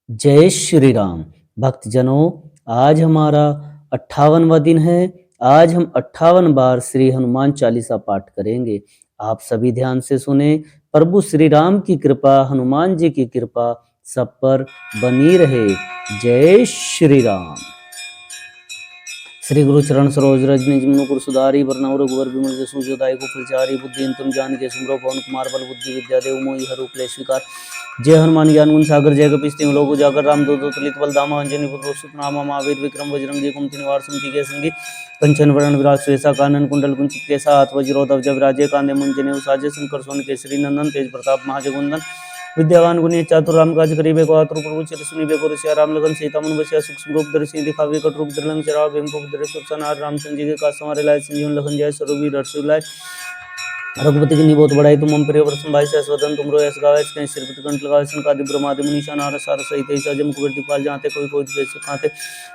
जय श्री राम। भक्तजनों, आज हमारा 58वां दिन है। आज हम 58 बार श्री हनुमान चालीसा पाठ करेंगे। आप सभी ध्यान से सुने। प्रभु श्री राम की कृपा, हनुमान जी की कृपा सब पर बनी रहे। जय श्री राम। श्री गुरु चरण सरोज रज निज मनु कुर सुधारी वरनौ रघुवर विमल जसु जो दायको फलचारी बुद्धि तुम जान के सुमरो पवन कुमार बल बुद्धि विद्या देव मोहि हरु क्लेश विकार। जय हनुमान ज्ञान गुण सागर जय कपीस तिहुँ लोक उजागर राम दूत तुलित बल धामा अंजनी पुत्र सुत नामा महावीर विक्रम बजरंगी कुमति निवार सुमति के संगी कंचन वरण विराज सुवेसा कानन कुंडल कुंचित केसा हाथ वज्र ध्वजा विराजे कांधे मुंजने साजे शंकर सोन केसरी नंदन तेज प्रताप महाजगवंदन विद्यावान गुणी चातुर राम काज करिबे को आतुर प्रभु चरि सुनिबे को रसिया राम लगन सीता मन बसिया सूक्ष्म रूप धरि सिंह दिखावे कट रूप धरि लंक जरावे भेम को धरि सुर सनार रामचंद्र जी के काज समारे लाए संजीवन लखन जय सरोवीर हर्षि लाए रघुपति की निबोध बढ़ाई तुम मम प्रिय वरसम भाई सहस्वदन तुमरो यश गावे कहीं सिरपति कंठ लगावे संकादि ब्रह्मादि मुनीषा नारद सार सहित ऐसा जम कुबेर दिपाल जाते कोई कोई जैसे खाते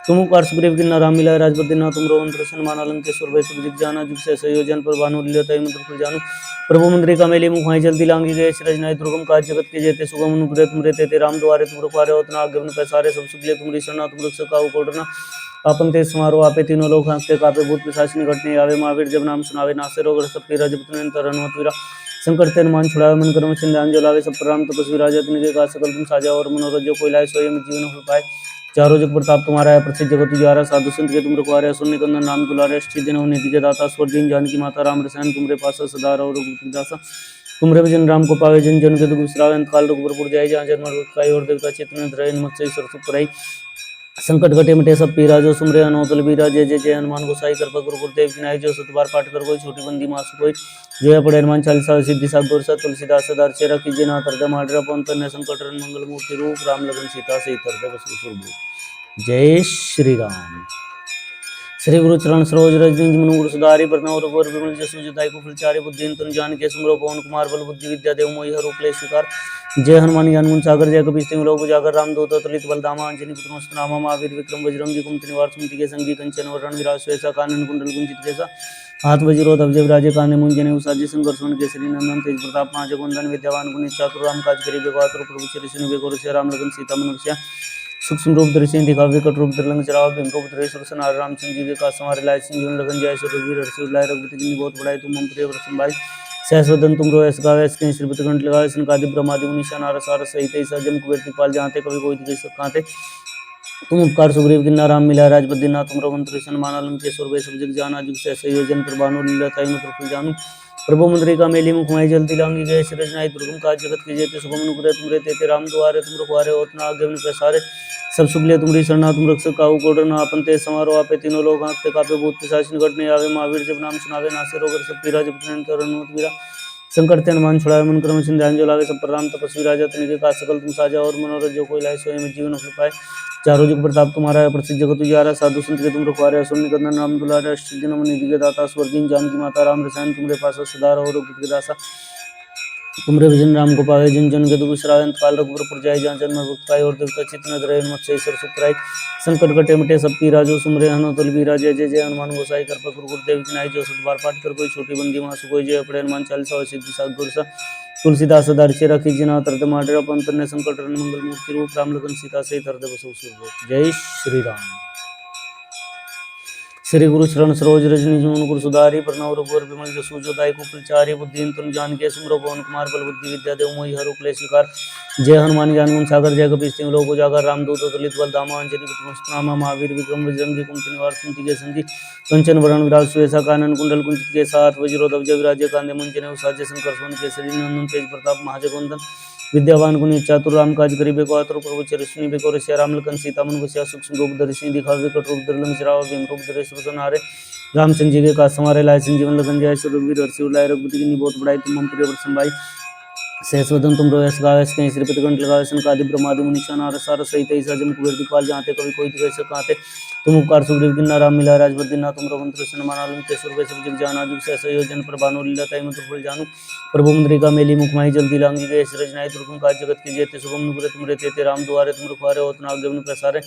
तुम उपकार सुग्रीव किन्ना राम मिलाए राजपति ना तुमरो मंत्र सन्मान अलंकेश्वर भय सुख जाना जुग से संयोजन पर भानु लीलताई मंत्र फल जानू प्रभु मंदिर का मेले मुख भाई जल्दी लांगी गए सिरज नाय दुर्गम काज जगत के जेते सुगम अनुग्रह तुम रहते राम द्वारे तुम रखवारे होतना आज्ञा पैसारे सब सुख ले तुम शरणा तुम रक्षक काहू को डरना आपन ते समारोह आपे तीनों लोग हंसते कापे भूत पिशाच निकट नहीं आवे महावीर जब नाम सुनावे नासे रोग सब पीरा जब तुम तरन मत वीरा संकट ते मान छुड़ावे मन कर्म चिंध्यान जलावे सब प्रणाम तपस्वी राजा तिनके का सकल तुम साजा और मनोरथ जो कोई लाए सोई जीवन हो पाए चारों जग प्रताप तुम्हारा है प्रसिद्ध जगत तुझारा साधु संत के तुम रखवारे सुन निकंदन नाम दुलारे दिन निधि के दाता स्वर दिन जानकी माता राम रसायन तुमरे पास सदा रहो रघुपति दासा तुमरे भजन राम को पावे जन जन के दुख बिसरावे अंत काल रघुपुर जाय जहाँ जन्म दुख और देवता चेतन धरय मत से सरसुख कराई संकट घटे मिटे सब पीरा जो सुमरे अनोतल बीरा जय जय जय हनुमान गोसाई कृपा गुरु गुरुदेव की नाई जो सतबार पाठ कर कोई छोटी बंदी मास कोई जय पड़े हनुमान चालीसा सिद्धि साग गोर सा तुलसीदास सदार चेरा कीजिए ना हृदय माडरा पवन तन्य संकट रन मंगल मूर्ति रूप राम लगन सीता से हृदय बसु जय श्री राम। श्री गुरु चरण सरोज रज निज मनु गुरु सुधारि बरनौ रघुवर विमल जसु जदाई को फलचारि बुद्धि तनु जान के सुमरो पवन कुमार बल बुद्धि विद्या देव मोहि हरु क्लेश विकार। जय हनुमान ज्ञान गुण सागर जय कपीस तिहुँ लोक उजागर राम दूत तुलित बल धामा अंजनी पुत्र मस्त नामा महावीर विक्रम बजरंगी कुमति निवार सुमति के संगी कंचन वरण विराज सुवेसा कानन कुंडल कुंचित केसा हाथ वज्रो ध्वजा विराजे कांधे मुंजने साजे शंकर सोन केसरी नंदन तेज प्रताप महाजगवंदन विद्यावान गुणी चातुर राम काज करिबे को आतुर प्रभु चरि सुनिबे को रसिया राम लगन सीता मन बसिया सूक्ष्म रूप धरि सिंह दिखावे कट रूप धरि लंक जरावे भीम को पुत्र सुर सनार रामचंद्र जी के काज समारे लाए संजीवन लखन जय रघुवीर हर्षि लाए रघुपति की बहुत बढ़ाई तुम मम प्रिय वरसम भाई सहस्वदन तुम रो यश गावे कहीं श्रीपति कंठ लगावे संकादि ब्रह्मादि मुनीषा नारद सारद सहित ऐसा जम कुबेर दिपाल जाते कभी कोई दिखे सब कांते तुम उपकार सुग्रीव किन्ना राम मिला राजपति ना तुम मंत्र सन्मान अलंकेश्वर भय सब जग जाना जुग से संयोजन पर भानु लीलताई मंत्र फल जानू प्रभु मंदिर का मेली मुख माई जल्दी लांगी गए सिरज नाई दुर्गम काज जगत के जेते सुगम अनुग्रह तुम रहते राम द्वारे तुम रखवारे होतना आज्ञा पैसारे सब सुख ले तुमरी शरणा तुम रक्षक काहू को डरना आपन ते समारोह आपे तीनों लोग आंखते कापे भूत पिशाच निकट नहीं आवे महावीर जब नाम सुनावे नासे रोग सब पीरा जब तुम वीरा संकट ते हनुमान छुड़ावे मन कर्म सिंध्यान जो लावे सब पर राम तपस्वी राजा तिनके का सकल तुम साजा और मनोरथ जो कोई लाए सोई में जीवन हो पाए चारों जुग प्रताप तुम्हारा है प्रसिद्ध जगत तुझारा साधु संत के तुम रखवारे सुन निकंदन राम दुलारे अष्टदिन निधि के दाता स्वर्गीन जानकी माता राम रसायन तुमरे पास सदा रहो रघुपति के दासा तुमरे भजन राम को पावे जन जन के दुख बिसरावे अंत काल रघुपुर जाय जहाँ जन्म दुख पाए और देवता चित्त न धरे मत से सुख कराई संकट कटे मिटे सब पीरा जो सुमरे हनुतल बीरा जय जय जय हनुमान गोसाई कृपा गुरु गुरुदेव की नाई जो सतबार पाठ कर कोई छोटी बंदी मासु कोई जय पड़े हनुमान चालीसा सिद्धि साग गुर सा तुलसीदास सदार चेरा कीजिए ना तरद माडरा पंतर संकट रन मंगल मूर्ति रूप राम लगन सीता से हृदय बसु जय श्री राम। श्री गुरु चरण सरोज रज निज मनु गुरु सुधारि बरनौ रघुवर विमल जसु जो दायको फलचारि बुद्धि तुम जान के सुमरो पवन कुमार बल बुद्धि विद्या देव मोहि हरु क्लेश विकार। जय हनुमान ज्ञान गुण सागर जय कपीस तिहुँ लोक उजागर राम दूत तुलित बल धामा अंजनी पुत्र मस्त नामा महावीर विक्रम बजरंगी कुमति निवार सुमति के संगी कंचन वरण विराज सुवेसा कानन कुंडल कुंचित के साथ वज्रो ध्वजा विराजे कांधे मुंजने साजे शंकर सोन केसरी नंदन तेज प्रताप महाजगवंदन विद्यावान गुणी चातुर राम काज करिबे को आतुर प्रभु चरि सुनिबे को रसिया राम लखन सीता मन बसिया सूक्ष्म रूप धरि सिंह दिखावे कट रूप धरि लंक जरावे भीम रूप धरि सुर सनारे रामचंद्र जी के काज समारे लाए संजीवन लखन जय रघुवीर हर्षि लाए रघुपति की बहुत बढ़ाई तुम मम प्रिय वरसम भाई सहस्वदन तुम रो यश गावे कहीं श्रीपति कंठ लगावे संकादि ब्रह्मादि मुनीषा नारद सारद सहित ऐसा जम कुबेर दिपाल जाते कभी कोई दिखे सब कांते तुम उपकार सुग्रीव किन्ना राम मिला राजपति ना तुम मंत्र सन्मान अलंकेश्वर भय सब जग जाना जुग से संयोजन पर भानु लीलताई मंत्र फल जानू प्रभु मुद्रिका मेली मुख माही जल्दी लांगी गए सिरज नाई दुर्गम काज जगत के जेते सुगम अनुग्रह तुम रहते राम द्वारे तुम रखवारे होतना आज्ञा प्रसारे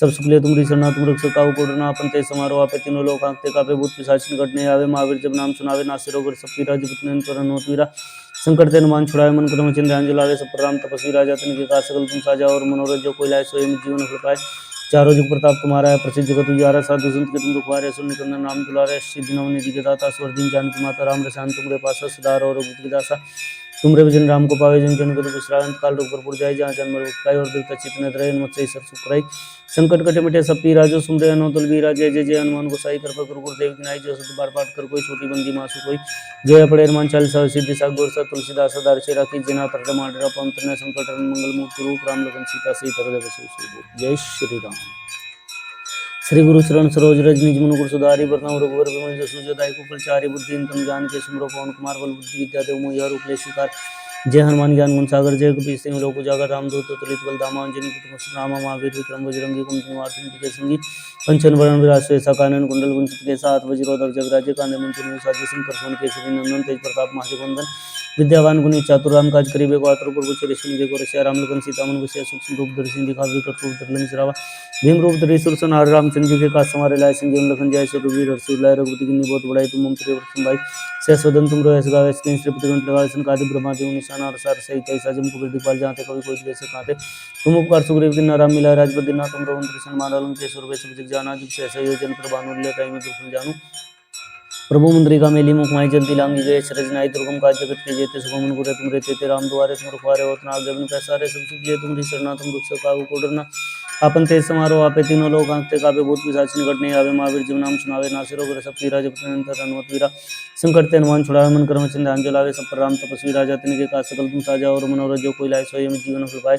सब सुख ले तुमरी शरणा तुम रक्षक काहू को डरना आपन ते समारोह आपे तीनों लोग आंखते कापे भूत पिशाच निकट नहीं आवे महावीर जब नाम सुनावे नासे रोग सब पीरा जपत निरंतर वीरा संकट ते हनुमान छुड़ावे मन क्रम ध्यान जो लावे सब पर राम तपस्वी राजा तनिके काज सकल तुम साजा और मनोरथ जो कोई लाए सोई जीवन फल पाए। चारों जुग प्रताप तुम्हारा है प्रसिद्ध जगत उजियारा साधु संत के तुम रखवारे असुर निकंदन नाम दुलारे सिद्धि नवनिधि के दाता स्वर दीन जानकी माता राम रसान तुमरे पासा सदा और रघुपति दासा तुमरे भजन राम को पावे जन जन को विश्रांत काल रूप पर जाय जहाँ जन्म रुकाई और देवता चित्त न रहे मत से सर सुखराई संकट कटे मिटे सब पी राजो सुमरे अनोतल बीरा जय जय जय हनुमान गोसाई कृपा गुरु गुरुदेव की नाई जो सत बार पाठ कर कोई छोटी बंदी मासु कोई जय पड़े हनुमान चालीसा सिद्धि सा गोर सा तुलसीदास दारचे राखी जना तरट माडरा पंतन संकट मंगल मूर्ति रूप राम लखन सीता सही तरह जय श्री राम। श्री गुरु चरण सरोज रज निज मनु सुधारी वरना रघुवर विमल जसु जदाई को फलचारी बुद्धि तम जान के सुमरो पवन कुमार बल बुद्धि विद्या देव मोहि हर उपले स्वीकार जय हनुमान ज्ञान गुण सागर जय कपी सिंह लोक उजागर रामदूत तुलित बल धामा अंजनी पुत्र रामा महावीर विक्रम बजरंगी कुमति निवार के संगी कंचन वरण विराज सुएसा कानन कुंडल कुंचित के साथ वज्रोधर जगराजे कांधे मुंचन साजे शंकर सोन केसरी नंदन तेज प्रताप महाजगवंदन विद्यावान गुणी चातुर राम काज करिबे को आतुर प्रभु चरि सुनिबे को रसिया राम लखन सीता मन बसिया सूक्ष्म रूप धरि सिंधि खावे कट रूप धरि लंक भीम रूप धरि सुर संहार रामचंद्र जी के काज समारे लाए संजीवन लखन जाय सो रघुवीर हर्षि लाए रघुपति की बहुत बड़ाई तुम मम प्रिय व्रत भाई सहस्वदन तुम रोयस गावे स्क्रीन श्रीपति गंत लगावे संकादि ब्रह्मा देव निशाना रसार सहित ऐसा जम कुबेर दिखपाल जाते कवि कोई जैसे काते तुम उपकार सुग्रीव की नाराम मिला राजपति ना तुम रघुवंश सन्मान अलंक के सुर वैसे जग जाना जुग से योजन प्रभानु लेता में दुख जानू प्रभु मुद्रिका मेली मुख माई जल्दी लांगी गए सरज नाई दुर्गम काज जगत के जेते सुगम गुरे तुम रहते ते राम दुआरे तुम रखवारे होत नाग जबन पैसारे सब सुख लिए तुम शरणा तुम दुख सकाऊ को डरना आपन तेज समारोह आपे तीनों लोग आंखते काबे भूत पिशाच निकट नहीं आवे महावीर जब नाम सुनावे नासिरो गर सब पीरा जब निरंतर हनुमत वीरा संकट ते हनुमान छुड़ावे मन कर्म चिंत ध्यान जो लावे सब पर राम तपस्वी राजा तिनके काज सकल तुम साजा और मनोरथ जो कोई लाए सोई जीवन फल पाए।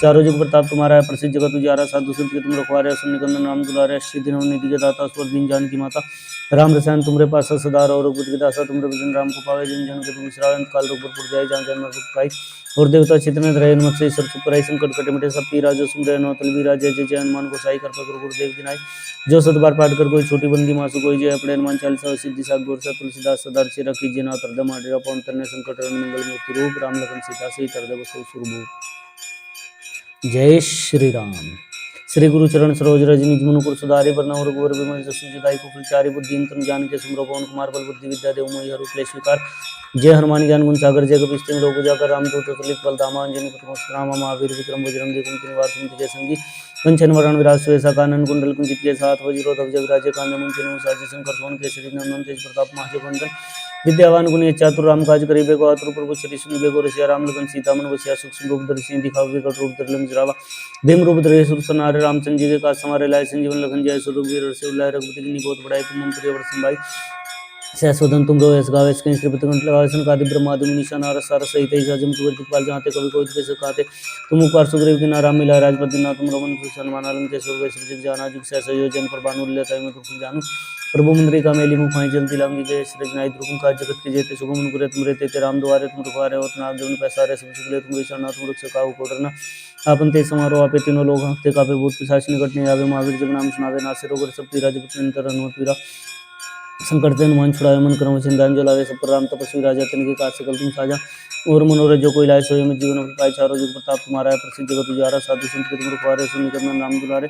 चारों जुग प्रताप तुम्हारा है प्रसिद्ध जगत उजियारा साधु संत के तुम रखवारे असुर निकंदन राम दुलारे सिद्धि नवनिधि के दाता स्वर दीन जानकी माता राम रसायन तुमरे पास सदा और रघुपति के दासा तुमरे भजन राम को पावे जन जन के तुम विश्राम काल रूप पर जाय जहाँ जन्म रुकाई और देवता चितन रहे मत से सर चुप संकट कटे मिटे सब पीरा जो सुमरे नौतल बीरा जय जय जय हनुमान गोसाई कृपा गुरु गुरुदेव की नाई जो सत बार पाठ कर कोई छोटी बंदी मासु कोई जय अपने हनुमान चालीसा सिद्धि सा गोर सा तुलसीदास सदार से रखी जना तरद माडेरा पवन तरने संकट मंगल मूर्ति रूप राम लखन सीता सही तरद बसो सुरभूप जय श्री राम। श्री गुरु चरण सरोज रज निज मनुपुर सुधारि वरना रघुवर विमल जसु जदाई को फलचारि बुद्धि तम जान के सुमरो पवन कुमार बल बुद्धि विद्या देव मोहि हर उपले स्वीकार जय हनुमान ज्ञान गुण सागर जय कपी सिंह लोक उजागर रामदूत तुलित बल धामा अंजनी पुत्र राम महावीर विक्रम बजरंगी कुमति निवार कुमति के संगी कंचन वरण विराज सुएसा कानन कुंडल कुंचित के साथ वज्रोधर जगराजे कांधे मुंचन साजे शंकर सोन केसरी नंदन तेज प्रताप महाजगवंदन विद्यावान गुणी चातुर राम काज करिबे को आतुर प्रभु चरि सुनिबे को रसिया राम लखन सीता मन बसिया सूक्ष्म रूप धरि सिंधि खावे कट रूप धरि लंक जरावा भीम रूप धरि सुर संहारे रामचंद्र जी के काज समारे लाए संजीवन लखन जाय सो रघुवीर हर्षि लाए रघुपति की बहुत बड़ाई तुम मम प्रिय व्रत भाई सहस्वदन तुम रोयस गावे स्क्रीन श्रीपति गंत लगावे संकादि ब्रह्मादि निशाना रसार सहित ऐसा जम कुबेर दिखपाल जाते कवि कोई जैसे काते तुम उपकार सुग्रीव की नाराम मिला राजपति ना तुम रमन सन्मान अलंक के सुर वैसे जग जाना जुग से योजन पर बानु लेता में तुम जानू प्रभु मुद्रिका मेली मुख माई जल्दी लांगी गए सृज नाई दुर्गम काज जगत के जेते सुगम गुरे तुम रहते ते राम दुआरे तुम रखवारे होत नाग जबन पैसारे सब सुख लिए तुम शरणा तुम रख सकाऊ को डरना आपन ते समारोह आपे तीनों लोग हंसते कापे भूत पिशाच निकट नहीं आवे महावीर जब नाम सुनावे नासिरो गर सब पीरा जब निरंतर हनुमत वीरा संकट ते हनुमान छुड़ावे मन क्रम चिंतान जो लावे सब पर राम तपस्वी राजा तिनके काज सकल तुम साजा और मनोरथ जो कोई लाए सोई जीवन फल पाए। चारों जुग प्रताप तुम्हारा है प्रसिद्ध जगत उजियारा साधु संत के तुम रखवारे सुन निकंदन राम दुलारे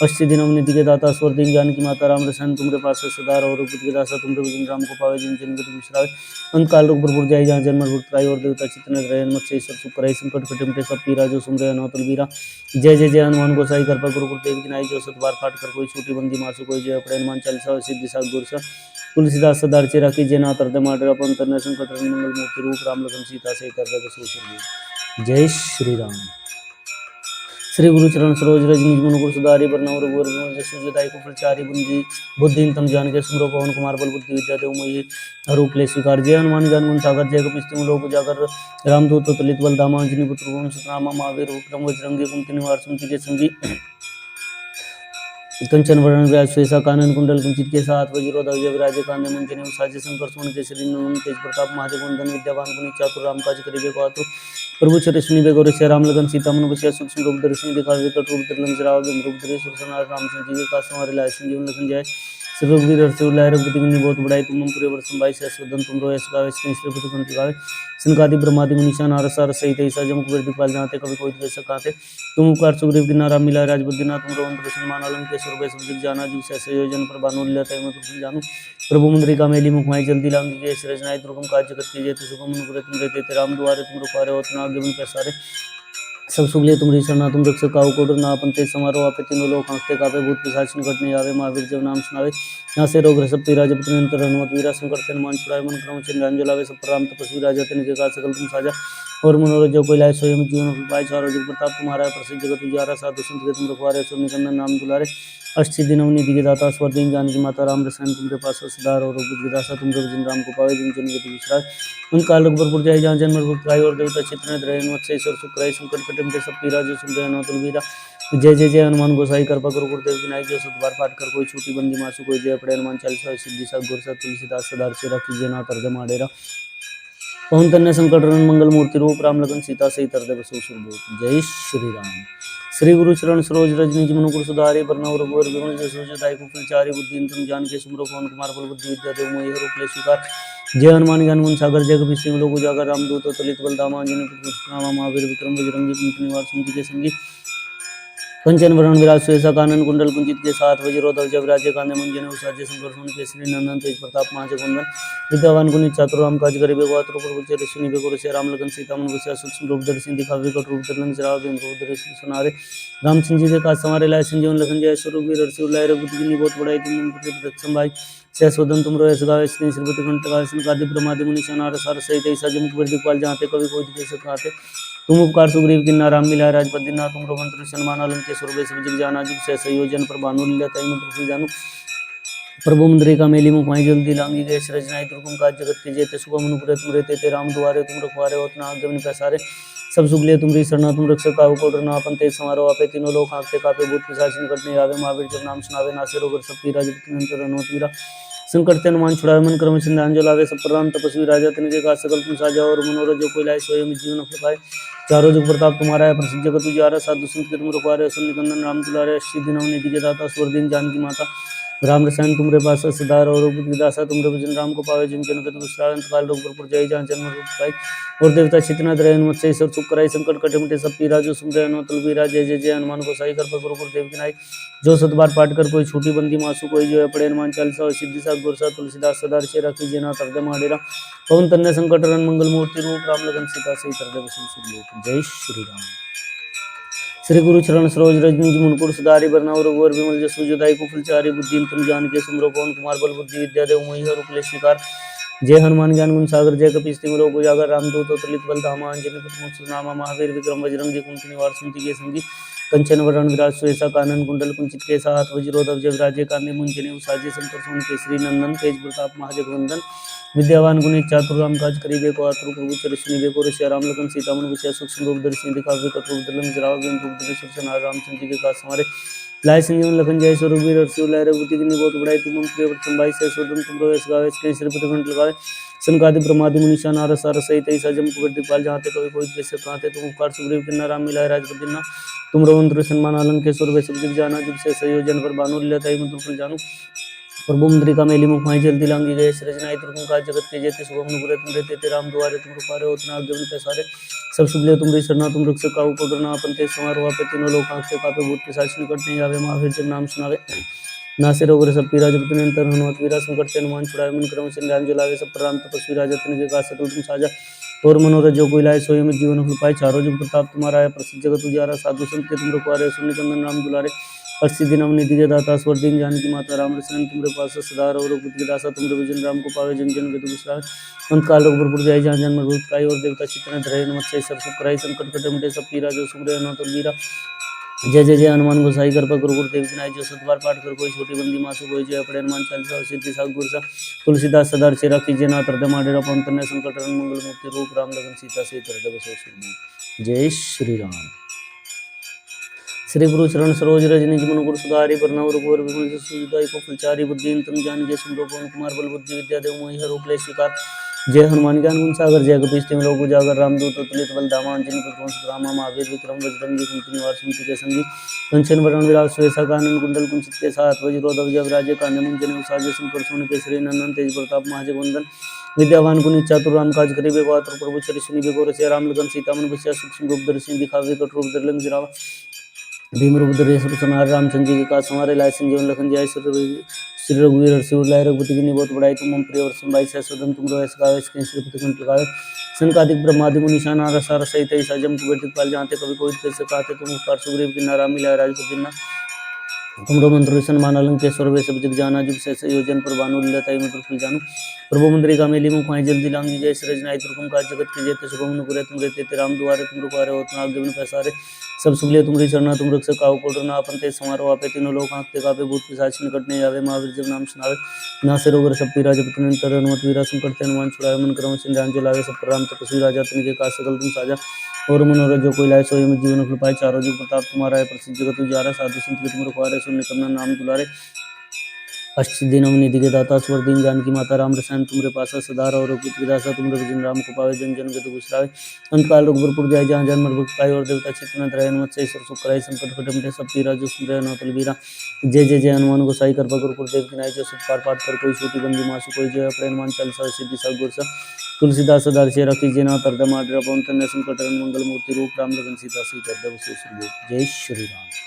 अष्ट दिन निधि के दाता स्वर दीन जानकी माता राम रसायन तुमरे पास सदार और रघुपति के दासा तुमरे भजन राम को पावे जिन जन के तुम विश्रावे अंत काल रूप पर जाय जहाँ जन्म भूत और देवता चित्त रहे मत से ईश्वर सुख करे संकट कटे मिटे सब पीरा जो सुमरे अनोतल बीरा जय जय जय हनुमान गोसाई कृपा गुरु गुरुदेव की नाई जो सत बार पाठ कर कोई छोटी बंदी मासु कोई जय अपने हनुमान चालीसा सिद्धि सा गुर सा तुलसीदास सदार चे राखी जना तरद माडरा पवन तरने संकट मंगल मूर्ति रूप राम लखन सीता से तरद जय श्री राम। श्री गुरु चरण सरोज रज निज मनुपुर सुधारि वरना रघुवर विमल जसु जदाई को फलचारि बुद्धि तम जान के सुमरो पवन कुमार बल बुद्धि विद्या देव मोहि हर उपले स्वीकार जय हनुमान ज्ञान गुण सागर जय कपी सिंह लोक उजागर रामदूत तुलित बल धामा अंजनी पुत्र राम महावीर विक्रम बजरंगी कुमति निवार सुमति के संगी कंचन वरण व्याज सुएसा कानन कुंडल कुंचित के साथ वज्रोधर विराजे कांधे मुंचन साजे शंकर सोन केसरी नंदन तेज प्रताप महाजगवंदन विद्यावान गुणी चातुर राम काज करिबे को आतुर प्रभु चरि सुनिबे को रसिया राम लगन सीता मन बसिया सूक्ष्म रूप धरि सिंधि खावे कट रूप धरि लंक जरावा भीम रूप धरि सुर संहारे रामचंद्र जी के काज समारे लाए संजीवन लखन जाय रघुवीर हर्ष उल्लाय रघुपति की बहुत बड़ाई तुम पूरे वर्ष बाईस सदन तुम रो गावे श्रीपति कंठ गावे सनकादि ब्रह्मादि मुनीषा नारद सार सहित ऐसा जम कुबेर दिखपाल जाते कभी कोई दिवस सकाते तुम उपकार सुग्रीव की नारा मिला राजबुद्धिनाथ तुम रोहन प्रसन्न मानलम के स्वरूप सब जग जाना जीव से संयोजन पर बानु लेता मैं प्रसन्न जानू प्रभु मुद्रिका मेली मुखमाई जल्दी लांगी के सृजनाय दुर्गम काज जगत के जेते सुगम अनुग्रह तुम रहते राम दुआरे तुम रुखारे होतना आगे बन पैसारे सब सुख लिए तुम रीसर ना तुम रक्षक काहू को डर ना अपन तेज समारोह आपे तीनों लोग आंखते कापे भूत पिशाच निकट नहीं आवे महावीर जब नाम सुनावे यहाँ से रोग रसप पीरा जब निरंतर हनुमत वीरा संकट से हनुमान छुड़ाए मन क्रम चिन्ह सब पर राम तपस्वी राजा तेने जगा सकल तुम साजा और मनोरथ जो कोई लाए स्वयं जीवन पाए चारों जुग प्रताप तुम्हारा प्रसिद्ध जगत उजारा साधु संत के तुम रखवारे सुर निकंदन नाम दुलारे अष्ट दिन अवनिधि के दाता स्वर दिन जानकी माता राम रसायन तुमरे पास सदार और दासा तुम जिन राम को पावे जिन जन गति विश्राय उन काल रघुबर जाय जहाँ जन्म मृत्यु और देवता चित्र द्रयन मत्स्य ईश्वर सुख संकट कटम सब पीरा जो सुन रहे तुल वीरा जय जय जय हनुमान गोसाई कृपा करो गुरुदेव विनायक जो सतबार पाठ कर कोई छोटी बंदी मासु कोई जय पड़े हनुमान चालीसा सिद्धि सा गुर सा तुलसीदास सदार से कीजिए ना तर्जम आडेरा पवन तन्य संकट रन मंगल मूर्ति रूप राम लगन सीता सही तरदे बसु सुरभूत जय श्री राम श्री गुरु चरण सरोज रज निज मनुकुर सुधारे बरनौ रघुवर विमल जसु जदाई कुफल चारि बुद्धि तुम जान के सुमरो पवन कुमार बल बुद्धि विद्या देव मोहि हर उपले स्वीकार जय हनुमान ज्ञान गुण सागर जय कपि सिंह लोक उजागर रामदूत तुलित बल धामा अंजनी पुत्र महावीर विक्रम बजरंगी कुमति निवार सुमति के संगी कंचन वरण विराज सुएसा कानन कुंडल कुंजित के साथ वज्रोधर जब राज्य कांदे मुंजन उसाजे शंकर सुन के श्री नंदन तेज प्रताप महाजगवंदन विद्यावान गुणी चातुर राम काज करे बेगवात्र प्रभु सुनि बेगुर से राम लगन सीता मन बसिया सूक्ष्म रूप दर्शन दिखा विकट रूप तरलंग जरा बिन रूप दर्शन सुनारे रामचंद्र जी के काज समारे लाए संजीवन लखन जय स्वरूप वीर हर्षि उल्लाय रघुपति की बहुत बड़ाई तुम प्रत्यक्ष भाई सहस्वदन तुम रोय सगावे श्री श्रीपति कंठ गावे सनकादि ब्रह्मादि मुनि नारद सार सहित ऐसा जम कुबेर दिखपाल जाते कवि कोई दिखे सकाते तुम उपकार सुग्रीव की नाराम मिला राजपति ना तुम रोमंत्र सन्मान अलंक के स्वरूप सब जग जाना जुग से संयोजन पर बानु लीला तय प्रभु जानू प्रभु मुद्रिका मेली मुखमाई जल्दी लांगी गए सृजनाई दुर्गम काज जगत के जेते सुगम अनुग्रह तुम रहते ते राम दुआरे तुम रखवारे होतना आगे बन पैसारे सब सुख लिए तुम सरना तुम रक्षक काहू को डरना अपन तेज समारोह आपे तीनों लोग आंखते कापे भूत पिशाच निकट नहीं आवे महावीर जब नाम सुनावे नासे रोग सब पीरा जब निरंतर हनुमत वीरा संकट ते हनुमान छुड़ावे मन क्रम सिंधान जो लावे सब पर राम तपस्वी राजा तेने जगा सकल तुम साजा और मनोरथ जो कोई लाए स्वयं जीवन फल पाए चारों जुग प्रताप तुम्हारा है प्रसिद्ध जगत उजियारा साधु संत के तुम रखवारे सुन निकंदन राम दुलारे अष्टि दिन अवनिधि के दाता स्वर दिन जानकी माता राम रसायन तुमरे पास सदार और दासा तुमरे भजन राम को पावे जिन जन विश्रांत काल रोग जय जहाँ जन्म रूप पाई और देवता चितना द्रयन मत्स्य ईश्वर सुख कराई संकट कटे मिटे सब पीरा जो सुन रहे तुल वीरा जय जय जय हनुमान को साई कर गुरु देव की नाई जो सतबार पाठ कर कोई छोटी बंदी मासु कोई जो है पड़े हनुमान चालीसा और सिद्धि सा गुरसा तुलसीदास सदार से रखी जेना तरदे माडेरा पवन तन्य संकट रन मंगल मूर्ति रूप राम लगन सीता सही तरदे बसु जय श्री राम श्री गुरु चरण सरोज रजनी मुनकुर सुधारी बरनाउ रघुवर विमल जसु जदाई कुफल चारि बुद्धि तुम जान के सुमरो पवन कुमार बल बुद्धि विद्या देव मोहि हर उपले स्वीकार जय हनुमान ज्ञान गुण सागर जय कपि सिंह लोक उजागर रामदूत तुलित बल धामा अंजनी पुत्र नामा महावीर विक्रम बजरंगी कुमति निवार सुमति के संगी कंचन वरण विराज सुएसा कानन कुंडल कुंचित के साथ वज्रोधर जब राजे कांदे मुंजनी उसाजे शंकर सुन के श्री नंदन तेज प्रताप महाजगवंदन विद्यावान गुणी चातुर राम काज करीबे को आतुर प्रभु चरिष्ण बेको ऋषि राम लगन सीता मन विषय सूक्ष्म रूप दर्शन दिखा विकट रूप दलम जराव बिन रूप दर्शन सुरसन रामचंद्र जी के काज हमारे लाए संजीवन लखन जय स्वरूप वीर हर्षि उल्लाय रघुपति की बहुत बड़ाई तुम प्रिय वचन भाई से स्वदन तुम रोयस गावे श्री श्रीपति कंठ लगावे सनकादि ब्रह्मादि मुनीषा नारद सार सहित ऐसा जम कुबेर दिखपाल जाते कभी कोई कैसे कहते तुम उपकार सुग्रीव किन्ना राम मिलाए राजपति ना तुम रोमंत्र सन्मान अलंक के स्वरूप सब जग जाना जुग से संयोजन पर बानु लेता ही मंत्र जानू प्रभु मुद्रिका मेली मुखमाई जल्दी लांगी गए सृजनाई दुर्गम काज जगत के जेते सुगम अनुग्रह तुम रहते ते राम दुआरे तुम रुपारे होतना आगे बन पैसारे सब शुभ ले तुम सरना तुम रक्षक काहू को डरना अपन तेज समारोह आपे तीनों लोग आंखते कापे भूत पिशाच निकट नहीं आवे महावीर जब नाम सुनावे नासे रोग सब पीरा जब निरंतर हनुमत वीरा संकट से हनुमान छुड़ाए मन क्रम से ध्यान जो लावे सब पर राम तपस्वी राजा तेने के काज सकल तुम साजा और मनोरथ जो कोई लाए सोई में जीवन फल पाए चारों जुग प्रताप तुम्हारा है प्रसिद्ध जगत उजियारा साधु संत के तुम रखवारे सुन निकंदन राम दुलारे अस्सी दिन अवनिधि के दाता स्वर दिन जानकी माता राम रसायन तुमरे पास सदार और बुद्धि दासा तुमरे भजन राम को पावे जन जन के तुम विश्राम अंत काल रघुबर जाय जहाँ जन्म रूप पाई और देवता चित्र धरे मत्स्य सब सुख कराई संकट कटे मिटे सब पीरा जो सुख रहे तो वीरा जय जय जय हनुमान गोसाई कृपा गुरु देव की नाई जो सतबार पाठ कर कोई छोटी बंदी मासु कोई जय पड़े हनुमान चालीसा सिद्धि सा गुरसा तुलसीदास सदार से रखी जना तरदे माडेरा पवन तनय संकट रन मंगल मूर्ति रूप राम लगन सीता से तरदे बसो जय श्री राम श्री गुरु चरण सरोज रजनी मन गुरु सुधारी बरनौ रघुवर विमल जसु जदाई को फलचारी बुद्धि तुम जान के सुमरो पवन कुमार बल बुद्धि विद्या देव मोहि हर उपले स्वीकार जय हनुमान ज्ञान गुण सागर जय कपीश तिम लोक उजागर रामदूत अतुलित बल धामा अंजनी पुत्र रामा महावीर विक्रम बजरंगी कुमति निवार सुमति के संगी कंचन वरण विराज सुवेसा कानन कुंडल कुंचित के साथ वज्रोधव विराजे कांधे मुंजन उसाजे संकर सोन केसरी नंदन तेज प्रताप महाजगवंदन विद्यावान गुणी चातुर राम काज करिबे को आतुर प्रभु चरिश्री बेगोर से राम लगन सीता मन बसिया सूक्ष्म रूप दर्शन दिखावे कट रूप दरलंग जरावा भीम रूप धरे सुरसनार रामचंद्र जी के काज हमारे लाय संजीवन लखन जय श्री रघुवीर हर्षि लाय रघुपति की बहुत बड़ाई तुम हम प्रिय वर्षम बाई सदन तुम रोयस गावे श्रीपति कंठ लगावे संकादिक ब्रह्मादि मुनि शाना रसार सहित ऐसा जम कुबेर पाल जानते कभी कोई कैसे कहते तुम उपकार सुग्रीव की नारा मिला राजपति दिना तुमरो मंत्र विष्णु माना लंकेश्वर वे सब जग जाना जुग से योजन पर बानु लीलताई में फुल जानू प्रभु मंदिर का मेली मुख माई जल्दी लांगी जय सरज नाई तुम का जगत के जेते सुगम नुकुरे तुम रहते राम दुआरे तुम रुकारे होतना आग जबन पैसारे सब सुगले तुमरी चरना तुम रक्षक काव कोटरना अपन ते समारो आपे तीनों लोग आंखते कापे भूत पिशाच निकट नहीं आवे महावीर जब नाम सुनावे ना से रोगर सब पीरा जब तुम तर हनुमत वीरा संकट ते हनुमान छुड़ावे मन करम सिंधान जलावे सब पर राम तपस्वी राजा तुम के काज सकल तुम साजा और मनोरथ जो कोई लाए सोई में जीवन फल पाए चारों जुग प्रताप तुम्हारा है प्रसिद्ध जगत उजारा साधु संत के तुम रखवारे सुन करना नाम दुलारे अष्ट दिनों निधि के दाता स्वर दिन जानकी माता राम रसायन तुमरे पासा सदार और दासा तुम रघुजन राम को पावे जन जन के दुख बिसरावे अंत काल रघुपुर जाय जहाँ जन्म भक्त पाई और देवता चित्त न धराय मत से सुख कराई संकट कटमटे सब पीरा जो सुन रहे नौतल बीरा जय जय जय हनुमान गोसाई कृपा गुरुपुर देव की नाई जो सुख पार पाठ कर कोई छोटी बंदी मासु कोई जय अपने हनुमान चालीसा सिद्धि सा गुर सा तुलसीदास सदार से रखी जना तरदम आडरा पवन तन्य संकट मंगल मूर्ति रूप राम लगन सीता सीता देव जय श्री राम।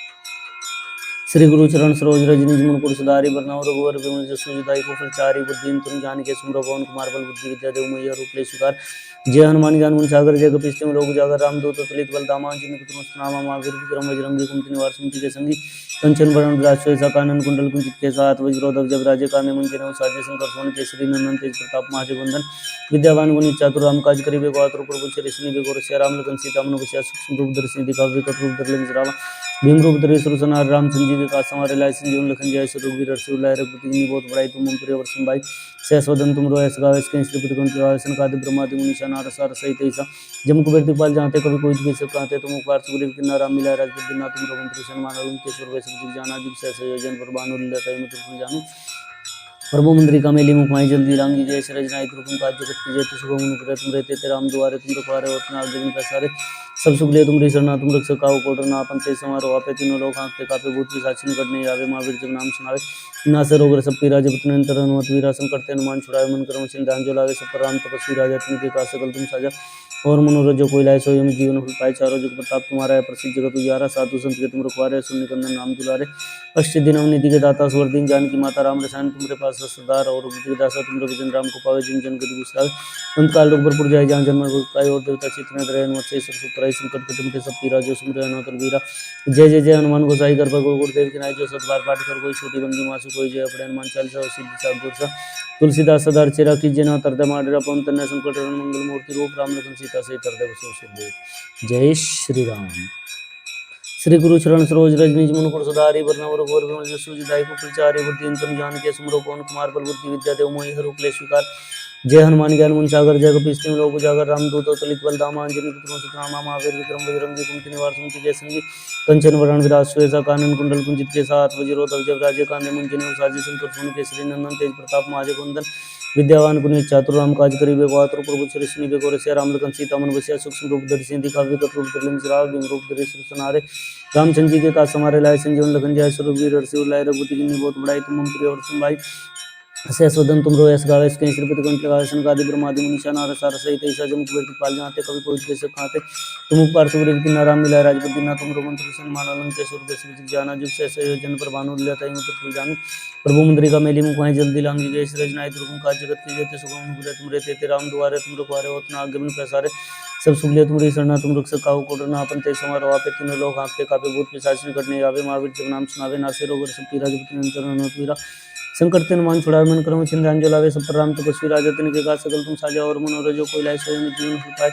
श्री गुरु चरण सरोज रज निज मन पुरुष सुधारि बरनौ रघुवर विमल जसु जदाई को फलचारि बुद्धिन तुम जानिके सुमरो पवन कुमार बल बुद्धि विद्या देव मैया रूप ले स्वीकार जय हनुमान ज्ञान गुण सागर जय कपीश तिम लोक उजागर रामदूत अतुलित बल धामा अंजनी पुत्र नामा महावीर विक्रम बजरंगी कुमति निवार सुमति के संगी कंचन वरण विराज सुवेसा कानन कुंडल कुंचित के साथ वज्रोधव जब राजे काने मुंजन साजे शंकर सोन केसरी नंदन तेज प्रताप महाजगवंदन विद्यावान गुणी चातुर राम काज करिबे को आतुर प्रभु चरिश्री बेगोर से राम लगन सीता मन बसिया सूक्ष्म रूप दर्शन दिखावे कट रूप दरलंग जरावा भीम रूप धरे सुरसनार रामचंद्र जी के काज हमारे लाय संजीवन लखन जय रघुवीर हर्षि लाय रघुपति की बहुत बड़ाई तुम हम प्रिय वर्षम बाई सहस्वदन तुम रोयस गावे श्रीपति कंठ लगावे संकादिक ब्रह्मादि मुनि शाना रसार सहित ऐसा जम कुबेर दिपाल जानते कभी कोई कैसे कहते तुम उपकार सुग्रीव की नारा मिला राजपति दिना तुम रघुपति सन्मान लंकेश्वर वे सब जाना जुग से योजन पर बानु लीलताई में तुम जानू प्रभु मंदिर का मेली मुख माई जल्दी लांगी जय सरज नाई तुम का जगत की जय सुगम नुकुरे तुम रहते राम दुआरे तुम रखवारे होतना आग जबन पैसारे सब सुख ले तुमरी शरणा तुम रक्षक काहू कोटरना अपन ते समारो आपे तीनों लोग आंखते कापे भूत पिशाच निकट नहीं आवे महावीर जब नाम सुनावे ना से रोग सब पीरा जब तुम अंतर हनुमत वीरा संकट ते हनुमान छुड़ावे मन करम सिंधान जो लागे सब पर राम तपस्वी राजा तुम के काज सकल तुम साजा और मनोरथ जो कोई लाए सोई में जीवन फल पाए चारों जुग प्रताप तुम्हारा है प्रसिद्ध जगत उजारा साधु संत के तुम रखवारे सुन कंदन नाम दुलारे अष्ट दिनों निधि के दाता स्वर दिन जानकी माता राम रसायन तुम्हारे पास सरदार और दासा तुम रघुजन राम को पावे जिन जन के दुख बिसरावे अंत काल रघुपुर जाय जहाँ जन्म भक्त और देवता चित्त न धराय मत से सुख कराई संकट कटमटे सब पीरा जो सुन रहे नौतल वीरा जय जय जय हनुमान गोसाई कृपा गुरुदेव की नाई जो सतबार पाठ कर कोई छोटी बंदी मासु कोई जय अपने हनुमान चालीसा और सिद्धि सा गुर सा तुलसीदास सदार चेरा कीजिए ना तरदम आडरा पवन तन्य संकट मंगल मूर्ति रूप राम लखन सीता से तरदे जय श्री राम। श्री गुरु चरण सरोज रज निज मन कुर सुधारि बरनौ रघुवर विमल जसु जदाई को फलचारि बुद्धि तुम जान के सुमरो पवन कुमार बल बुद्धि विद्या देव मोहि रूप ले स्वीकार जय हनुमान ज्ञान गुण सागर जय कपीश तिम लोक उजागर रामदूत अतुलित बल धामा अंजनी पुत्र सुतनामा महावीर विक्रम बजरंगी कुमति निवार सुमति के संगी कंचन वरण विराज सुवेसा कानन कुंडल कुंचित के साथ वज्रोधव जब राजे कांधे मुंजन साजी शंकर सोन केसरी नंदन तेज प्रताप महाजगवंदन विद्यावान गुणी चातुर राम काज करिबे को आतुर प्रभु चरिश्री बेगोर से राम लखन सीता मन बसिया सूक्ष्म रूप दर्शन दिखावे कट रूप दरलंग जरावे भीम रूप धरे सुरसनारे रामचंद्र जी के काज हमारे लाय संजीवन लखन जय रघुवीर हर्षि लाय रघुपति की बहुत बड़ाई तुम हम प्रिय वर्षम बाई सहस्वदन तुम रोयस गावे श्रीपति कंठ लगावे संकादि ब्रह्मादि मुनि शाना रसार सहित ऐसा जम कुबेर पाल जानते कभी कोई कैसे खाते तुम उपकार सुग्रीव की नारा मिला राजपति ना तुम रोमंत्र सन्मान लंकेश्वर देश जाना जुग से योजन पर बानु लीलताई में तुम जानू प्रभु मंदिर का मेली मुख माई जल्दी लांगी जय सरज नाई तुम का जगत की जय सुगम नुकुरे तुम रहते राम दुआरे तुम रखवारे होतना आग जबन पैसारे सब सुख ले तुमरी शरणा तुम रक्षक काहू कोटरना अपन ते समारो आपे तीनों लोग आंखते कापे भूत पिशाच निकट नहीं आवे महावीर जब नाम सुनावे नासे रोग सब पीरा जब तुम अंतर हनुमत वीरा संकट ते हनुमान छुड़ावे मन करम चिंतान जो लावे सब पर राम तपस्वी राजा तिनके काज सकल तुम साजा और मनोरथ जो कोई लाए सोई में जीवन फल पाए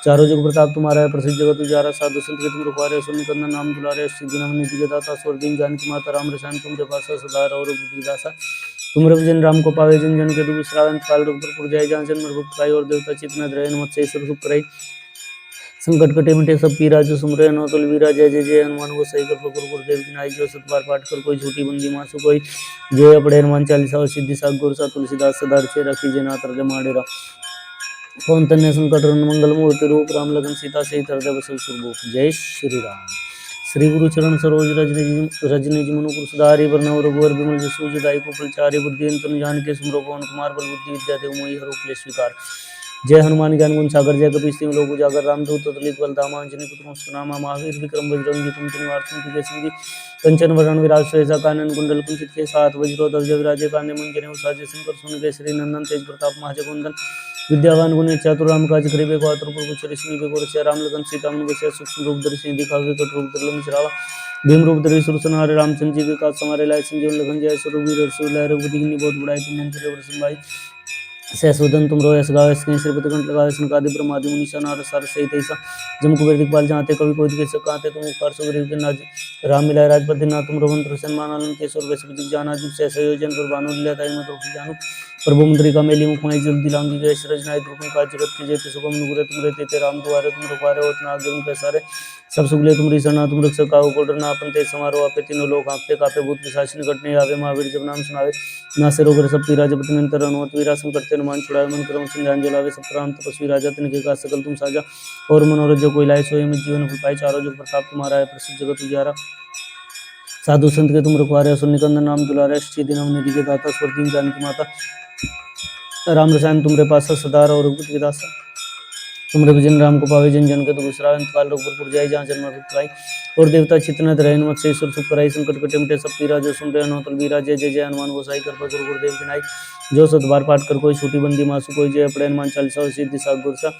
चारों जुग प्रताप तुम्हारा है प्रसिद्ध जगत उजारा साधु संत के तुम रखवारे सुन कंदन नाम दुलारे सिद्धि नम निधि के दाता स्वर दिन जानकी माता राम रसायन तुमरे पास सदार और दासा तुम रघुजन राम को पावे जन जन के दुख बिसरावे काल रघुपुर जाय जहाँ जन्म भक्त पाई और देवता चित्त न धराय मत से सुख कराई संकट कटे मिटे सब पीरा जो सुमरे नौतल वीरा जय जय जय हनुमान को सही कर गुरुदेव की नाई जो सतबार पाठ कर कोई झूठी बंदी मासु कोई जय अपड़े हनुमान चालीसा और सिद्धि सा गुर सा तुलसीदास सदार से रखी जना तरदे माडेरा पवन तनय संकट हरण मंगल मूर्ति रूप राम लखन सीता सहित हृदय बसहि सुरभूप। जय श्री राम। श्री गुरु चरण सरोज रज निज मनु कुरसुधारि बरनउँ रघुवर बिमल जसु जदायु फलचारि। बुद्धिहीन जानिके सुमिरौ पवन कुमार बल बुद्धि विद्या देहु मोहि हरहु क्लेश विकार। जय हनुमान ज्ञान गुण सागर जय कपीस तिहुँ लोक उजागर रामदूत अतुलित बल धामा अंजनी पुत्र पवन महावीर विक्रम बजरंगी कुमति निवार सुमति के संगी। कंचन वरण विराज सुबेसा कानन कुंडल कुंचित केसा वज्रोध्वज विराजे कांधे मुंजने साजे शंकर सुन केसरी नंदन तेज प्रताप महाजगवंदन। विद्यावान गुणी चातुर राम काज करिबे को आतुर प्रभु चरिश्री बेगोर से राम लगन सीता मन बसिया सूक्ष्म रूप धरि दिखावे कट रूप धरि मिश्रावा। भीम रूप धरि सुरसनहारे रामचंद्र जी के काज समारे लाए संजीवन लखन जय सुरवीर हर्षि लहर रघुपति कीन्ही बहुत बड़ाई तुम हम पर बरसन भाई। सहसवदन तुम रोयस गावे कहीं श्रीपति कंठ लगावे सनकादि ब्रह्मादि मुनीसा नारद सारद सहित ऐसा जम कुबेर दिखपाल जहाँ ते कवि कोई दिखे सकाते तुम उपकार सुग्रीव के नाज राम मिलाए राजपद दिन तुम रघुवंश सन्मान आनंद केशव वैश्व दिख जाना जिम से संयोजन पर बानु लिया ताई मत उठ जानू। प्रभु मुद्रिका मेली मुख माई जल्दी लांगी गए सरज नाय द्रुपन का जगत की जेते सुगम नुग्रे तुम रहते ते राम दुआरे तुम रखवारे होत नाग जम पैसारे। सब सुगले तुम रिसना तुम रक्षक काहू को डरना अपन ते समारोह आपे तीनों लोग आंखते कापे भूत पिशाच निकट नहीं आवे महावीर जब नाम सुनावे। नासे रोग सब पीरा जपत निरंतर हनुमत वीरा संकट ते हनुमान छुड़ावे मन क्रम संध्यान जलावे सब प्राण तपस्वी राजा तिनके का सकल तुम साजा। और मनोरथ जो कोई लाए सोई में जीवन फल पाए चारों जुग प्रताप तुम्हारा है प्रसिद्ध जगत उजियारा। साधु संत के तुम रखवारे असुर निकंदन नाम दुलारे अष्टि दिन निधि के दाता स्वर्गीय जानकी माता। राम रसायन तुमरे पास सदा और रघुपति के दासा। तुमरे भजन राम को पावे जन जन के तो विश्राम काल रघुपुर जाय जहाँ जन्म पाई। और देवता चित्तन रहन मत से सुर सुख कराई संकट कटे मिटे सब पीरा जो सुन रहे हनुमत बीरा जय जय जय हनुमान गोसाई कर गुरु गुरुदेव की नाई। जो सत बार पाठ कर कोई छूटी बंदी मासु कोई जय पड़े हनुमान चालीसा सिद्धि साग गुरसा।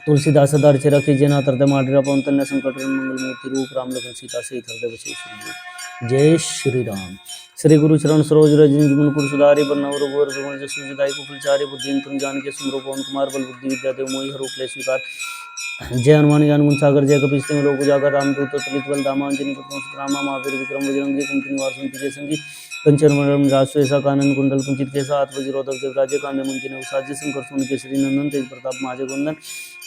तुलसीदास सदार चिरा कीजिए ना तरते माडरा पवन तन्य संकट मंगल मूर्ति रूप राम लखन सीता सहित हृदय बसहि सुरभूप। जय श्री राम। श्री गुरु चरण सरोज रज निज मन कुरसुधारि बरनउँ रघुवर बिमल जसु जदायु फलचारि। बुद्धिहीन तुम जानिके सुमिरौ पवन कुमार बल बुद्धि विद्या देहु मोहि हरहु क्लेश विकार। जय हनुमान ज्ञान गुण सागर जय कपीस तिहुँ लोक उजागर रामदूत अतुलित बल धामा अंजनी पुत्र पवन महावीर विक्रम बजरंगी कुमति निवार सुमति के संगी। कंचन वरण विराज सुबेसा कानन कुंडल कुंचित केसा हाथ वज्रोध्वज विराजे कांधे मुंजने साजे शंकर सुन केसरी नंदन तेज प्रताप महाजगवंदन।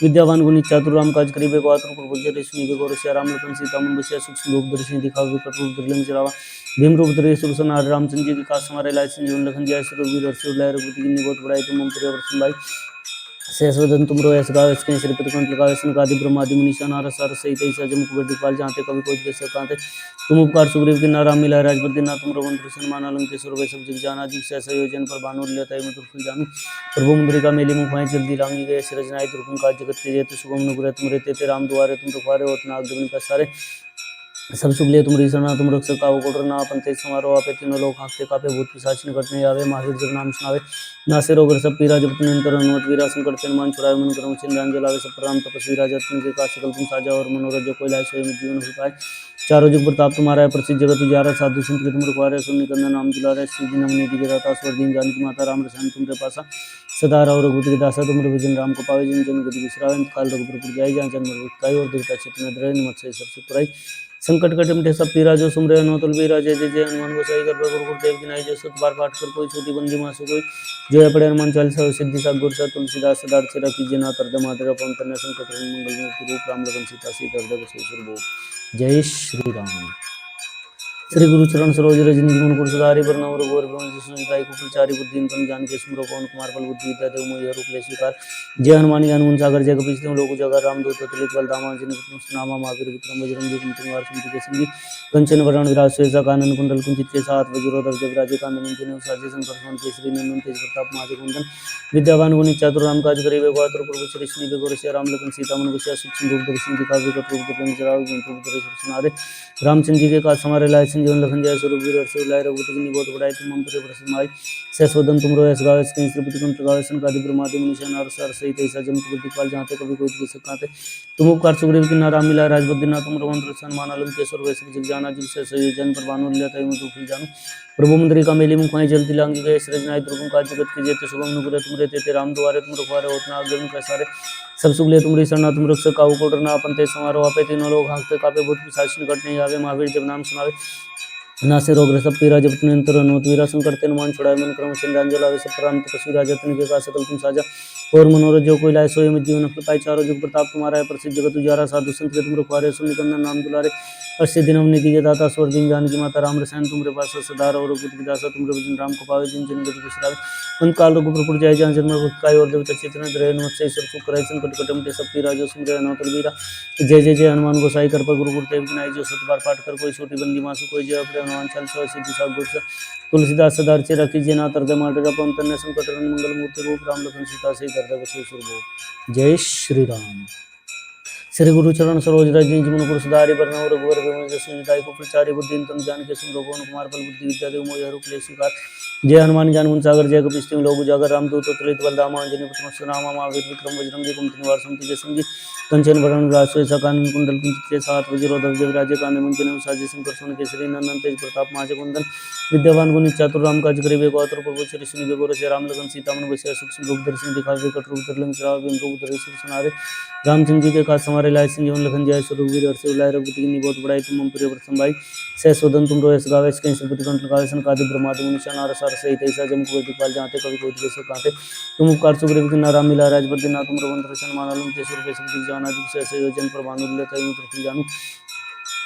विद्यावान गुणी चातुर राम काज करिबे को आतुर प्रभु चरिश्री बेगोर से राम लखन सीता मन बसिया सूक्ष्म रूप धरि दिखावे कट रूप धरि मिश्रावा। भीम रूप धरि सुरसनहारे रामचंद्र जी के काज समारे लाए संजीवन लखन जय सुरवीर हर्षि लहर रघुपति कीन्ही बहुत बड़ाई तुम हम पर बरसन भाई। सहसवदन तुम रोयस गावे कहीं श्रीपति कंठ लगावे सनकादि ब्रह्मादि मुनीसा नारद सारद सहित ऐसा जम कुबेर दिखपाल जहाँ ते कवि कोई दिखे सकाते तुम उपकार सुग्रीव के राम मिलाए राजपद दिन तुम रघुवंश सन्मान अलंकेश्वर वैश्व जग जाना जिम से संयोजन पर बानु लिया ताई मत उठ जानू। प्रभु मुद्रिका मेली मुख माई जल्दी लांगी गए सरज नाय द्रुपन का जगत के जेते सुगम नुग्रे तुम रहते ते राम दुआरे तुम रखवारे होत नाग जम पैसारे। सब सुगले तुम रिसना तुम रक्षक काहू को डरना अपन तेज समारोह आपे तीनों लोग आंखते कापे भूत पिशाच निकट नहीं आवे महावीर जब नाम सुनावे। नासे रोग सब पीरा जपत निरंतर हनुमत वीरा संकट ते हनुमान छुड़ावे मन क्रम संध्यान जलावे सब प्रणाम तपस्वी राजा तिनके का सकल तुम साजा। और मनोरथ जो कोई लाए सोई में जीवन फल पाए चारों जुग प्रताप तुम्हारा है प्रसिद्ध जगत उजियारा। साधु संत के तुम रखवारे असुर निकंदन नाम दुलारे अष्टि दिन निधि के दाता स्वर्गीय जानकी माता। राम रसायन तुमरे पासा सदा रहो रघुपति के दासा। तुमरे भजन राम को पावे जन जन गति विश्राम काल रघुपुर जाय जहाँ जन्म पाई। और देवता चित्त रहन मत से सब सुख कराई संकट कटे मिटे सब पीरा जो सुमरे हनुमत बीरा जय जय जय हनुमान गोसाई कर गुरु गुरुदेव की नाई। जो सत बार पाठ कर कोई छोटी बंदी मासु कोई जो है पड़े हनुमान चालीसा सिद्धि साग गुरसा। तुलसीदास सदार चिरा कीजिए ना तरते माडरा पवन तनय संकट मंगल मूर्ति रूप राम लखन सीता सहित हृदय बसहि सुरभूप। जय श्री राम। श्री गुरु चरण सरोज रज निज मन कुरसुधारि बरनउँ रघुवर बिमल जसु जदायु फलचारि। बुद्धिहीन तुम जानिके सुमिरौ पवन कुमार बल बुद्धि विद्या देहु मोहि हरहु क्लेश विकार। जय हनुमान ज्ञान गुण सागर जय कपीस तिहुँ लोक उजागर रामदूत अतुलित बल धामा अंजनी पुत्र नामा महावीर विक्रम बजरंगी कुमति निवार सुमति के संगी। कंचन वरण विराज सुबेसा कानन कुंडल कुंचित केसा हाथ वज्रोध्वज विराजे कांधे मुंजने साजे शंकर सुमन केसरी नंदन तेज प्रताप महाजगवंदन। विद्यावान गुणी चातुर राम काज करिबे को आतुर प्रभु चरिश्री बेगोर से राम लखन सीता मन बसिया सूक्ष्म रूप धरि दिखावे कट रूप धरि मिश्रावा। भीम रूप धरि सुरसनहारे रामचंद्र जी के काज समारे लाए संजीवन लखन जय सुरवीर हर्षि लाए रघुपति कीन्ही बहुत बड़ाई तुम हम पर बरसन भाई। सहसवदन तुम रोयस गावे कहीं श्रीपति कंठ लगावे सनकादि ब्रह्मादि मुनीसा नारद सारद सहित ऐसा जम कुबेर दिखपाल जहाँ ते कवि कोई दिखे सकाते तुम उपकार सुग्रीव के राम मिलाए राजपद दिन तुम रघुवंश सन्मान अलंकेश्वर वैश्व जग जाना जिम से संयोजन पर बानु लिया ताई मत उठ जानू। प्रभु मुद्रिका मेली मुख माई जल्दी लांगी गए सरज नाय द्रुपन का जगत के जेते सुगम नुग्रे तुम रहते ते राम दुआरे तुम रखवारे होत नाग जम पैसारे। सब सुगले तुम रिसना तुम रक्षक काहू को डरना अपन तेज समारोह आपे तीनों लोग आंखते कापे भूत पिशाच निकट नहीं आवे महावीर जब नाम सुनावे। नासे रोग सब पीरा जपत निरंतर हनुमत वीरा संकट ते हनुमान छुड़ाए मन क्रम संध्यान जलावे सब प्राण तपस्वी राजा तिनके का सकल तुम साजा। और मनोरथ जो कोई लाए सोए में जीवन फल पाए। चारों जुग प्रताप तुम्हारा है, प्रसिद्ध जगत उजारा। साधु संत के तुम रखवारे, सुन निकंदन नाम दुलारे। अस्सी दिन निधि के दाता, स्वर दिन जानकी माता। राम रसायन तुमरे पास सदा रहो, रघुपति की दासा तुमरे भजन राम को पावे। जिन जन गति विश्राम अंत काल रघुपुर पुर जाय, जहाँ जन्म काय और देवता चेतन द्रय नमस्ते ईश्वर सुख कराय। संकट कटम ते सब पीरा, जो सुन रहे नौतल बीरा। जय जय जय हनुमान गोसाई कृपा गुरु गुरुदेव की नाई। जो सत बार पाठ कर कोई छोटी बंदी मासु, कोई जय अपने हनुमान चालीसा सिद्धि साग गुरसा। तुलसीदास सदा अर्चे रखी, जे नाथ हृदय माटे। पवन तनय संकट हरण मंगल मूर्ति रूप, राम लखन सीता सहित हृदय बसई सुरभूप। जय श्री राम। श्री गुरु चरण सरोज रज निज मन कुर सुधारि, बरनउँ रघुवर बिमल जसु निताय। को प्रचारि बुद्धिन तम जानिके, सुमिरौ पवन कुमार बल बुद्धि विद्या देहु मोहि हरहु क्लेश विकार। जय हनुमान ज्ञान गुण सागर, जय कपीस तिहुँ लोक उजागर। रामदूत अतुलित बल धामा, अंजनी पुत्र मस्त नामा। महावीर विक्रम बजरंगी, कुमति निवार सुमति के संगी। कंचन वरण विराज सुबेसा, कानन कुंडल कुंचित केसा। हाथ वज्र ध्वजा विराजे, कांधे मुंज जनेऊ साजे। शंकर सुवन केसरी नंदन, तेज प्रताप महाजगवंदन। विद्यावान गुणी चातुर, राम काज करिबे को आतुर। प्रभु चरित सुनिबे को रसिया, राम लखन सीता मन बसिया। सूक्ष्म रूप धरि सिंह दिखावे, कट रूप धरि लंक जरावे। भीम रूप धरि असुर संहारे। रामचंद्र जी के काज सवारे, लाए संजीवन लखन जाय। रघुवीर हर्ष उल्लाय, रघुपति कीन्ही बहुत बड़ाई। तुम मम प्रिय भरत भाई, सहस वदन तुम रोयस गावे। कहीं सपति कंठ लगावे, सनकादिक ब्रह्मादि मुनीसा। नारद सारद सहित ऐसा जम कुबेर दिखपाल, जाते कवि कोई दिवस कांटे। तुम उपकार सुग्रीव कीन्हा, राम मिलाए राजपद दीन्हा। तुम रघुवंश रचन माना, लंक जसुर बेस बुद्धि जाना। जुग सहस योजन प्रभानु लय, तै मुद्रिका जानु।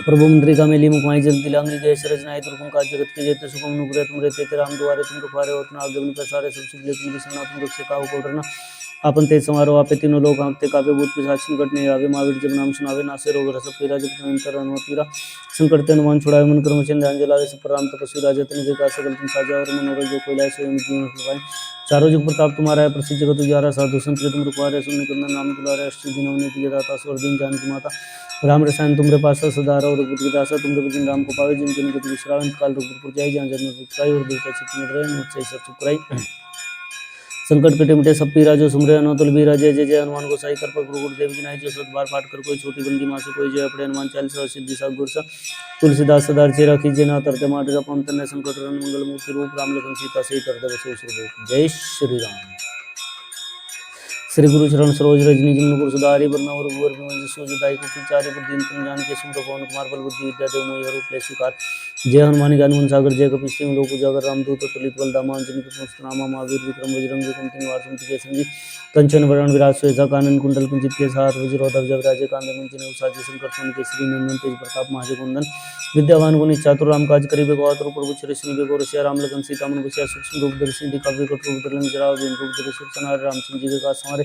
प्रभु मुद्रिका मेली मुखमाई, जल दिलांगी गए सरज नाई। दुर्गम काज जगत के जेते, सुगम अनुग्रह तुम रे तेते। राम दुआरे तुम रखवारे, होत न आज्ञा बिनु पैसारे। सब सुख ले तुम दिसना, तुम रक्षे काहू को डरना। आपन तेज समारोह आपे, तीनों लोग कांपते कापे। भूत पिशाच निकट नहीं आवे, महावीर जब नाम सुनावे। नासे रोग हरष पीरा, जपत निरंतर हनुमत बीरा। संकट ते हनुमान छुड़ावे, मन क्रम वचन ध्यान जलावे। सब पर राम तपस्वी राजा, तिनके काज सकल तुम साजा। और मनोरथ जो कोई लाए, सोई अमित जीवन फल पाए। चारों जुग प्रताप तुम्हारा है, प्रसिद्ध जगत उजियारा। साधु संत के तुम रखवारे, सुन निकंदन नाम दुलारे। अष्ट सिद्धि नवनीत के दाता, स्वर दीन जानकी माता। राम रसायन तुमरे पास सदा रहो, रघुपति की दासा तुमरे भजन राम को पावे। जिन जन गति विश्राम अंत काल रघुपुर पुर जाय, जहाँ जन्म दुख और देवता चित्त रहे नमस्ते ईश्वर सुख कराई। संकट कटे मिटे सब पीरा, जो सुमरे अनोतल बीरा। जय जय जय हनुमान गोसाई कृपा गुरु गुरुदेव की नाई। जो सत बार पाठ कर कोई छोटी बंदी मासु, कोई जय अपने हनुमान चालीसा सिद्धि साग गुरसा। तुलसीदास सदा अर्चे रखी, जे नाथ हृदय माटे। पवन तनय संकट हरण मंगल मूर्ति रूप, राम लखन सीता सहित हृदय बसई सुरभूप। जय श्री राम। श्री गुरु चरण सरोज रज निज मन कुर सुधारि, बरनउँ रघुवर बिमल जसु निताय। को प्रचारि बुद्धिन तम जानिके, सुमिरौ पवन कुमार बल बुद्धि विद्या देहु मोहि हरहु क्लेश विकार। जय हनुमान ज्ञान गुण सागर, जय कपीस तिहुँ लोक उजागर। रामदूत अतुलित बल धामा, अंजनी पुत्र मस्त नामा। महावीर विक्रम बजरंगी, कुमति निवार सुमति के संगी। कंचन वरण विराज सुबेसा, कानन कुंडल कुंचित केसा। हाथ वज्र ध्वजा विराजे, कांधे मुंज जनेऊ साजे। शंकर सुवन केसरी नंदन, तेज प्रताप महाजगवंदन। विद्यावान गुणी चातुर, राम काज करिबे को आतुर। प्रभु चरित सुनिबे को रसिया, राम लखन सीता मन बसिया। सूक्ष्म रूप धरि सिंह दिखावे, कट रूप धरि लंक जरावे। भीम रूप धरि असुर संहारे। रामचंद्र जी के काज सवारे,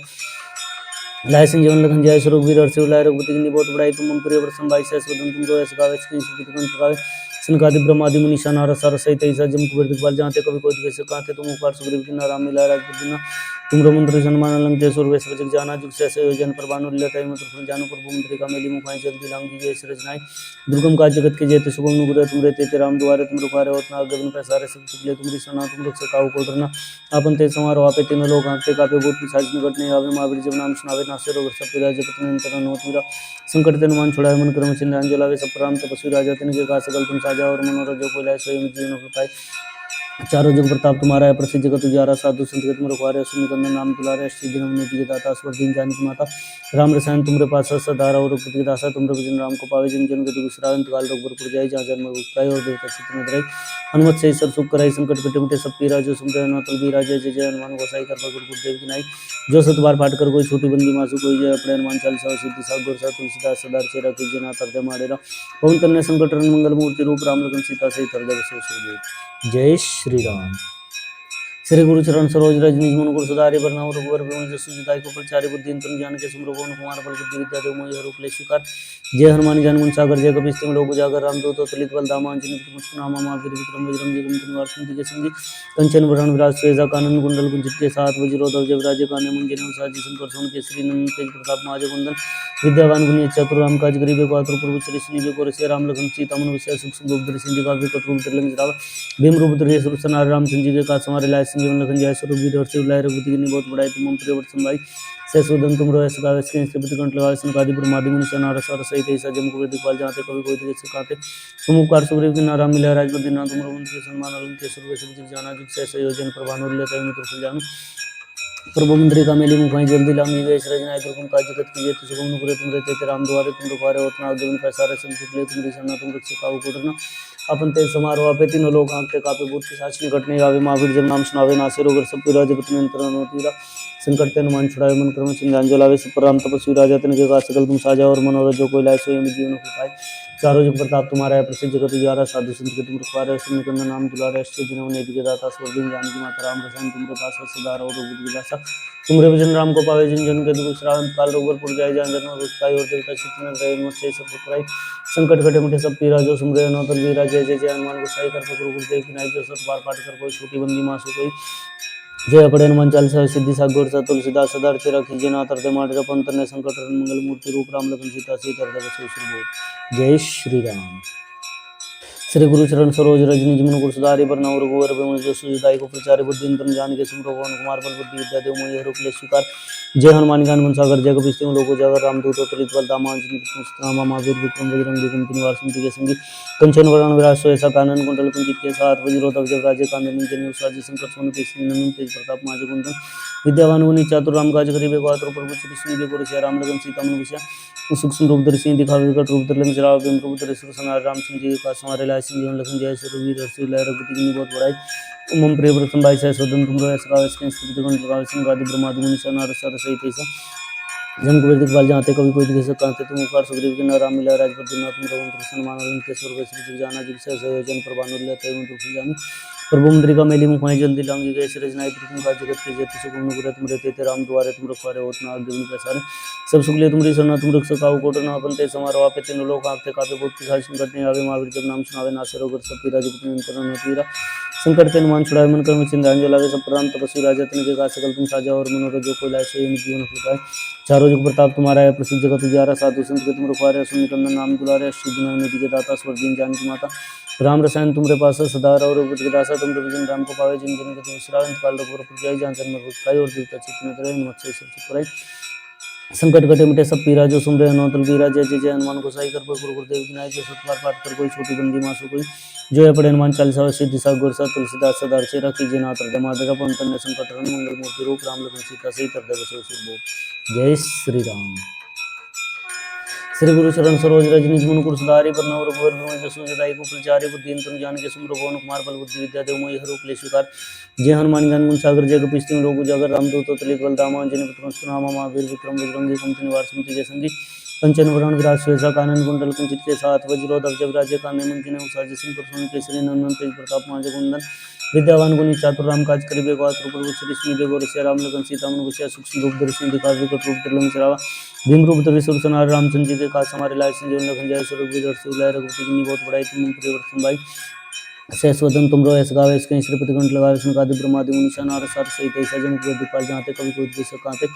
लाए संजीवन लखन जाय। रघुवीर हर्ष उल्लाय, रघुपति कीन्ही बहुत बड़ाई। तुम मम प्रिय भरत भाई, सहस वदन तुम रोयस गावे। कहीं सपति कंठ लगावे, सनकादिक ब्रह्मादि मुनीसा। नारद सारद सहित ऐसा जम कुबेर दिखपाल, जाते कवि कोई दिवस कांते। तुम उपकार सुग्रीव कीन्हा, राम मिलाए राजपद दीन्हा। तुम रघुवंश रचन लंक जसुर बेस बजक जाना। जुग सहस योजन प्रभानु लय, तै मुद्रिका जानु। प्रभु मुद्रिका मेली मुखमाई, जल दिलांगी गए सरज नाई। दुर्गम काज जगत के जेते, सुगम अनुग्रह तुम रे तेते। राम दुआरे तुम रखवारे, होत न आज्ञा बिनु पैसारे। सब सुख ले तुम दिसना, तुम रक्षे काहू को डरना। आपन तेज समारोह आपे, तीनों लोग कांपते कापे। भूत पिशाच निकट नहीं आवे, महावीर जब नाम सुनावे। नासे रोग हरष पीरा, जपत निरंतर हनुमत बीरा। संकट ते हनुमान छुड़ावे, मन क्रम वचन ध्यान जलावे। सब पर राम तपस्वी राजा, तिनके काज सकल तुम साजा। और मनोरथ जो कोई लाए, सोई अमित जीवन फल पाए। चारों जुग प्रताप तुम्हारा है, प्रसिद्ध जगत उजियारा। साधु संत के तुम रखवारे, सुन निकंदन नाम दुलारे। अष्ट सिद्धि नवनीत के दाता, स्वर दीन जानकी माता। राम रसायन तुमरे पास सदा रहो, रघुपति की दासा तुमरे भजन राम को पावे। जिन जन गति विश्राम अंत काल रघुपुर पुर जाय, जहाँ जन्म दुख और देवता चित्त रही। हनुमत से ईश्वर सुख कराई, संकट कटे मिटे सब पीरा। जो सुमरे अनोतल बीरा, जय जय जय हनुमान गोसाई कृपा गुरु गुरुदेव की नाई। जो सत बार पाठ कर कोई छोटी बंदी मासु, कोई जय अपने हनुमान चालीसा सिद्धि साग गुरसा। तुलसीदास सदा अर्चे रखी, जे नाथ हृदय माडेरा। पवन तनय संकट हरण मंगल मूर्ति रूप, राम लखन सीता सहित हृदय बसई सुरभूप। जय श्री राम। श्री गुरु चरण सरोज रज निज मन कुर सुधारि, बरनउँ रघुवर बिमल जसु निताय। को प्रचारि बुद्धि तम जानिके, सुमिरौ पवन कुमार बल बुद्धि विद्या देहु मोहि हरहु क्लेश विकार। जय हनुमान ज्ञान गुण सागर, जय कपीस तिहुँ लोक उजागर। रामदूत अतुलित बल धामा, अंजनी पुत्र मस्त नामा। महावीर विक्रम बजरंगी, कुमति निवार सुमति के संगी। कंचन वरण विराज सुबेसा, कानन कुंडल कुंचित केसा। हाथ वज्र ध्वजा विराजे, कांधे मुंज जनेऊ साजे। शंकर सुवन केसरी नंदन, तेज प्रताप महाजगवंदन। विद्यावान गुणी चातुर, राम काज करिबे को आतुर। प्रभु चरित सुनिबे को रसिया, राम लखन सीता मन बसिया। सूक्ष्म रूप धरि सिंह दिखावे, कट रूप धरि लंक जरावे। भीम रूप धरि असुर संहारे। रामचंद्र जी के काज सवारे, लाए संजीवन लखन जाय। रघुवीर हर्ष उल्लाय, रघुपति कीन्ही बहुत बड़ाई। तुम मम प्रिय भरत भाई, सहस वदन तुम रोयस गावे। कहीं सपति कंठ लगावे, सनकादिक ब्रह्मादि मुनीसा। नारद सारद सहित ऐसा जम कुबेर दिखपाल, जाते कवि कोई दिवस कांते। तुम उपकार सुग्रीव कीन्हा, राम मिलाए राजपद दीन्हा। तुम रघुवंश रचन माना, लंकेश्वर बेस बुद्धि जाना। जुग सहस योजन प्रभानु लय, तै मुद्रिका जानु। प्रभु मुद्रिका मेली मुखाई जल्दी लांगी गए सृजनाय दुर्गम काज जगत कीजिए तुझ गुण पुरे तुम रहते थे राम द्वारे तुम रुखारे होतना दुगुन पैसारे सब सुखले तुम रिसना तुम रक्षक काहू पुत्रना अपन ते समारोह पे तीनों लोग आंखते कापे भूत साक्षी घटने गावे महावीर जब नाम सुनावे नासे रोगर सब पीरा जगत में अंतरण होतीरा संकट ते नुमान छुड़ावे मन क्रम चिंजान जलावे सब राम तपस्वी राजा तन के का सकल तुम साजा और मनोरथ जो कोई लाए सो यम जीवन को पाए चारों जुग प्रताप तुम्हारा है प्रसिद्ध जगत उजारा साधु संत के तुम रखवारे सुन कंद नाम दुलारे अष्ट दिनों ने के दाता स्वर्गीय जानकी माता राम रसायन तुमरे पास सदार और बुद्ध विलासा तुमरे भजन राम को पावे जिन जन के दुख श्रावण काल रोग पुर जाय जान जन्म रुखाई और देवता चित्तन रहे मुझसे सब पुत्राई संकट कटे मुठे सब पीरा जो सुमरे नो तल वीरा जय जय जय हनुमान गोसाई कर पकड़ गुरुदेव की नाई जो सत बार पाठ कर कोई छोटी बंदी मासु कोई जय पड़े हनुमान चालीसा सिद्धि सागर सा तुलसीदास सदा तेरा कीजे ना तरते माटे पंतर ने संकट मंगल मूर्ति रूप राम लखन सीता सीता हृदय बसो जय श्री राम। श्री गुरु चरण सरोज रज निज मन गुरु सुधारि बरनउँ रघुवर बिमल जसु हृदय को प्रचारि बुद्धि तम जान के सिमरो पवन कुमार बल बुद्धि विद्या देव मोहि हरु क्लेश विकार जय हनुमान ज्ञान गुण सागर जय कपीस तिहुँ लोको जागर रामदूत अतुलित बल धामा अंजनी पुस्तकामा महावीर विक्रम बजरंगी कुमति निवार सुमति के संगी कंचन वरण विराज सोयसा कानन कुंडल कुंचित के साथ वज्रोधव जब राजे कांदे मुंजन उसाजी संकट सोन केसरी नमन तेज प्रताप माज कुंदन विद्यावान गुणी चातुर राम काज करिबे को आतुर प्रभु श्री सुनिबे को रसिया राम लगन सीता मन बसिया सूक्ष्म रूप धरि सिंह दिखावे विकट रूप धरि लंक जरावे बिम रूप धरि सुर संहार रामचंद्र जी का संहारे लाए सिंह जीवन लखन जय श्री रघुवीर हर्षि लाए रघुपति की बहुत बड़ाई उमम प्रिय व्रतम भाई सह सोदन तुम रो ऐसा इसके स्तुति गण लगावे सिंह आदि ब्रह्मादि मुनि सा नारद सारद सहित ऐसा जम कुबेर दिखपाल जाते कभी कोई दिखे कांते तुम उपकार सुग्रीव के न राम मिला राजपद दिन तुम रघुवंश कृष्ण मान के स्वर्ग श्री जाना जिग सहयोजन प्रभानुल्य लेते हुए दुख जानी प्रभु मुद्रिका मेली मुखाई जल्दी लांगी गए सिरज नाई तुम का जगत के जेते सुगम नुग्रह तुम रहते थे राम द्वारे तुम रखवारे होत ना अग्नि प्रसारे सब सुगले तुमरी सरना तुम रक्षक काहू कोट न अपन ते समारोह आपे तीनों लोग आंखते कापे भूत पिशाच संकट नहीं आवे महावीर जब नाम सुनावे नासे रोग सब पीरा जगत में अंतरण होतीरा संकट ते नुमान छुड़ावे मन कर्म चिंतान जलावे सब प्रणाम तपस्वी राजा तन के का सकल तुम साजा और मनोरथ जो कोई लाए सो यम जीवन फल पाए चारों जुग प्रताप तुम्हारा है प्रसिद्ध जगत उजियारा साधु संत के तुम रखवारे सुन कंदन नाम दुलारे अष्ट दिनों निधि के दाता स्वर्गीय जानकी माता राम रसायन तुमरे पास सदा और बुद्ध के दासा तुम भजन राम को पावे जिन जन के तुम श्रावण काल रघुवर पुर जाय जान जन्म रुखाई और देवता चित्तन रहे मत्स्य सब चुराई संकट कटे मिटे सब पीरा जो सुमरे हनुमत वीरा जय जय जय हनुमान गोसाई कर गुरु गुरुदेव की नाय जो सतबार पाठ कर कोई छोटी बंदी मासु कोई जो है पढ़े हनुमान चालीसा सिद्धि सागर सा तुलसीदास सदा चेरा कीजे नाथ हृदय माधव पंतन संकट हरण मंगल मूर्ति रूप राम लखन सीता सहित हृदय बसो सुरभो जय श्री राम। श्री गुरु चरण सरोज रज निज मन गुरु सुधारि बरनउँ रघुवर बिमल जसु हृदय को प्रचारि बुद्धि तम जान के सिमरो पवन कुमार बल बुद्धि विद्या देव मोहि हरु क्लेश विकार जय हनुमान ज्ञान गुण सागर जय कपीस तिहुँ लोको जागर रामदूत अतुलित बल धामा अंजनी पुत्र सुनामा महावीर विक्रम बजरंगी कुमति निवार सुमति के संगी कंचन वरण विराज सुवेसा कानन कुंडल कुंचित के साथ वज्रोधव जब राजे कांधे मुंजन उसाजी संकट सोन केसरी नंदन तेज प्रताप माज कुंदन विद्यावान गुणी चातुर राम काज करिबे को आतुर प्रभु श्री सुनिबे को रसिया राम लगन सीता मन बसिया सूक्ष्म रूप धरि सिंह दिखावे विकट रूप धरि लंक जरावा भीम रूप धरि सुर संहार रामचंद्र जी के काज हमारे लाए संजीवन लखन जय श्री रघुवीर हर्षि लाए रघुपति की बहुत बड़ाई तुम परिवर्तन भाई सहस्वदन तुम रो ऐस गावे इसके श्रीपति कंठ लगावे सुनकादि ब्रह्मादि मुनि नारद सार सहित ऐसा जन को दिपाल जाते कभी कोई दिश कांते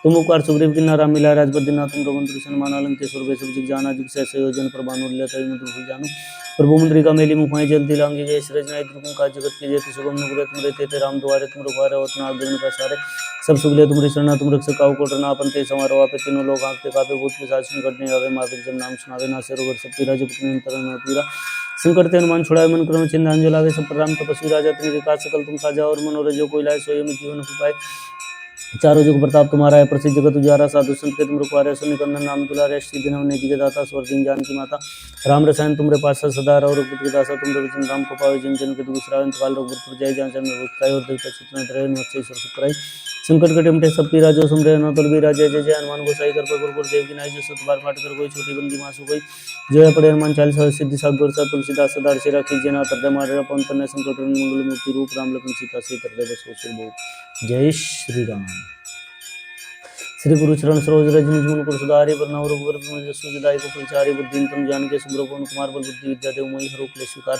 तुम उपकार सुग्रीव की नारा मिला राजपद दिन तुम रघुवंश कृष्ण माना लंक के स्वर्ग सब जिग जाना जिग सहस योजन प्रभानुल्य तय में दुख जानो प्रभु मुद्रिका मेली मुखाई जल्दी लांगी जय श्री नायक तुम का जगत के जेते सुगम नुग्रह तुम रहते थे राम द्वारे तुम रखवारे होतना अग्नि प्रसारे सब सुगले तुमरी शरणा तुम रक्षक काहू कोट न अपन ते समारोह आपे तीनों लोग आंखते कापे भूत पिशाच संकट नहीं आवे महावीर जब नाम सुनावे नासे रोग सब पीरा जगत में अंतरण होतीरा संकट ते हनुमान छुड़ाए मन क्रम चिंतान जलावे सब प्रणाम तपस्वी राजा तुम विकास सकल तुम साजा और मनोरथ जो कोई लाए सोई में जीवन पाए चारों जुग प्रताप तुम्हारा है प्रसिद्ध जगत उजारा साधु संत के तुम रखवारे सुन कंदन नाम दुलारे अष्ट दिनों निधि के दाता स्वर्गीय जानकी माता राम रसायन तुमरे पास सदा और रघुपति के दासा तुम रविचंद्र राम को पावे जिन जन के दुख श्रावण काल रघुपुर जय जहाँ जन्म रुखाई और देवता चित्तन रहे मत्स्य सुराई संकट कटे मिटे सब पीरा जो सुमरे नौतल बीरा जय जय जय हनुमान गोसाई कर पर गुरुदेव की नाई जो सतबार पाठ कर कोई छोटी बंदी मासु कोई जो है पढ़े हनुमान चालीसा सिद्धि सागर सा तुलसीदास सदा चेरा कीजे नाथ हृदय मारे पंतन संकट मंगल मूर्ति रूप राम लखन सीता सहित हृदय बसो सुरभो जय श्री राम। श्री गुरु चरण सरोज रज निज मन गुरु सुधारि बरनउँ रघुवर बिमल जसु हृदय को प्रचारि बुद्धि तम जान के सिमरो पवन कुमार बल बुद्धि विद्या देव मोहि हरु क्लेश विकार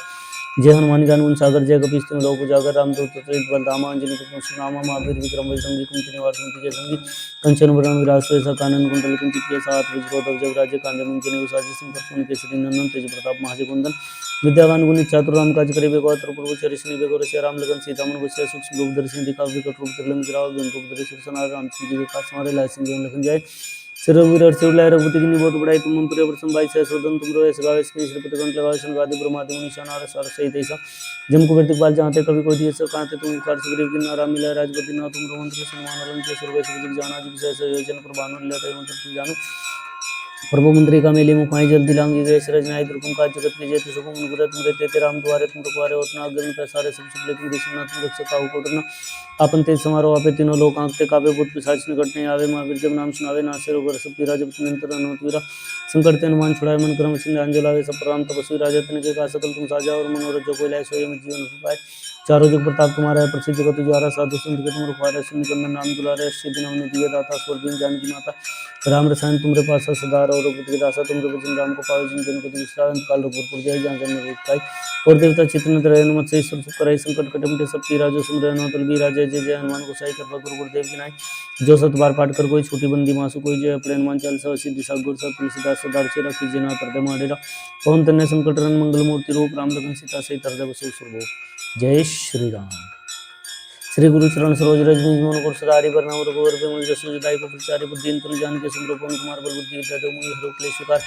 जय हनुमान ज्ञान गुण सागर जय कपीस तिहुँ लोको जागर रामदूत अतुलित बल धामा अंजनी पुत्र सुनामा महावीर विक्रम बजरंगी कुमति निवार सुमति के संगी कंचन वरण विराज सुवेसा कानन कुंडल कुंचित के साथ वज्रोधव जब राजे कांधे मुंजन उसाजी संकट सोन केसरी नंदन तेज प्रताप महाज कुंदन विद्यावान गुणी चातुर राम काज करिबे को आतुर प्रभु चरि सुनिबे को रसिया राम लगन सीता मन बसिया सूक्ष्म रूप धरि सिंह दिखावे विकट रूप धरि लंक जरावे भीम रूप धरि सुर संहार रामचंद्र जी के काज हमारे लाए संजीवन लखन जाय रघुवीर हर्षि उल्लाय रघुपति की बहुत बड़ाई तुम प्रिय प्रसन्न भाई सहसोदन तुम रोए सगावे श्री श्रीपति कंठ लगावे संगादि ब्रह्मादि मुनीषा नारद सार सहित ऐसा जम कुबेर दिखपाल जहाँ ते कभी कोई दिए सब कहाँ ते तुम कार सुग्रीव की नारा मिला राजपति ना तुम मंत्र सन्मान अलंकृत स्वर्ग सुख जाना जिस जैसे योजन पर भानु लेता मंत्र जानो प्रभु मंत्री का मेली मुखाई जल दिलांगी गए सरज नाय दुर्गम का जगत के जेते सुगम अनुग्रह तुम रहते ते राम द्वारे तुम रखवारे होतना अग्नि पैसारे सब सुबले तुम विश्वनाथ तुम रक्षक काहू कोटरना आपन ते समारोह आपे तीनों लोक आंखते काबे भूत पिशाच निकट नहीं आवे महावीर जब नाम सुनावे नासे रोग रस पीरा जब निरंतर अनंत वीरा संकट ते हनुमान छुड़ाए मन क्रम सिंह अंजलावे सब प्रणाम तपस्वी राजा तन के का सकल तुम साजा और मनोरथ जो कोई लाए सोई में जीवन पाए चारों जुग प्रताप तुम्हारा है प्रसिद्ध जगत उजारा साधु संत के तुम रखवारे सुनि कंदन नाम दुलारे अस्सी दिन हमने दिए दाता स्वर्गीय जानकी माता राम रसायन तुमरे पास सदा रहो रघुपति के दासा तुमरे भजन राम को पावे जिन जन को तुम विश्राम काल रघुपुर जाय जहाँ जन्म रूप और देवता चित्तन रहे मत से ईश्वर सुख करे संकट कटे मिटे सब पीरा जो सुन रहे तुल भी राजा जय जय हनुमान को साई कृपा गुरु गुरुदेव की नाई जो सत बार पाठ कर कोई छोटी बंदी मासु कोई जय अपने हनुमान चालीसा सिद्धि सागर सब तुलसीदास सदार चेरा कीजिए ना हृदय माडेरा पवन तन्ने संकट रन मंगल मूर्ति रूप राम लखन सीता सहित हृदय बसु सुरभूप जय श्री राम। श्री गुरु चरण सरोज रज निज मन को सदारि वरना रघुवर पे मुझ जसु जदाई को प्रचारि बुद्धि तुम जान के सुमरो पवन कुमार बल बुद्धि विद्या दो मुझ हरो क्लेश विकार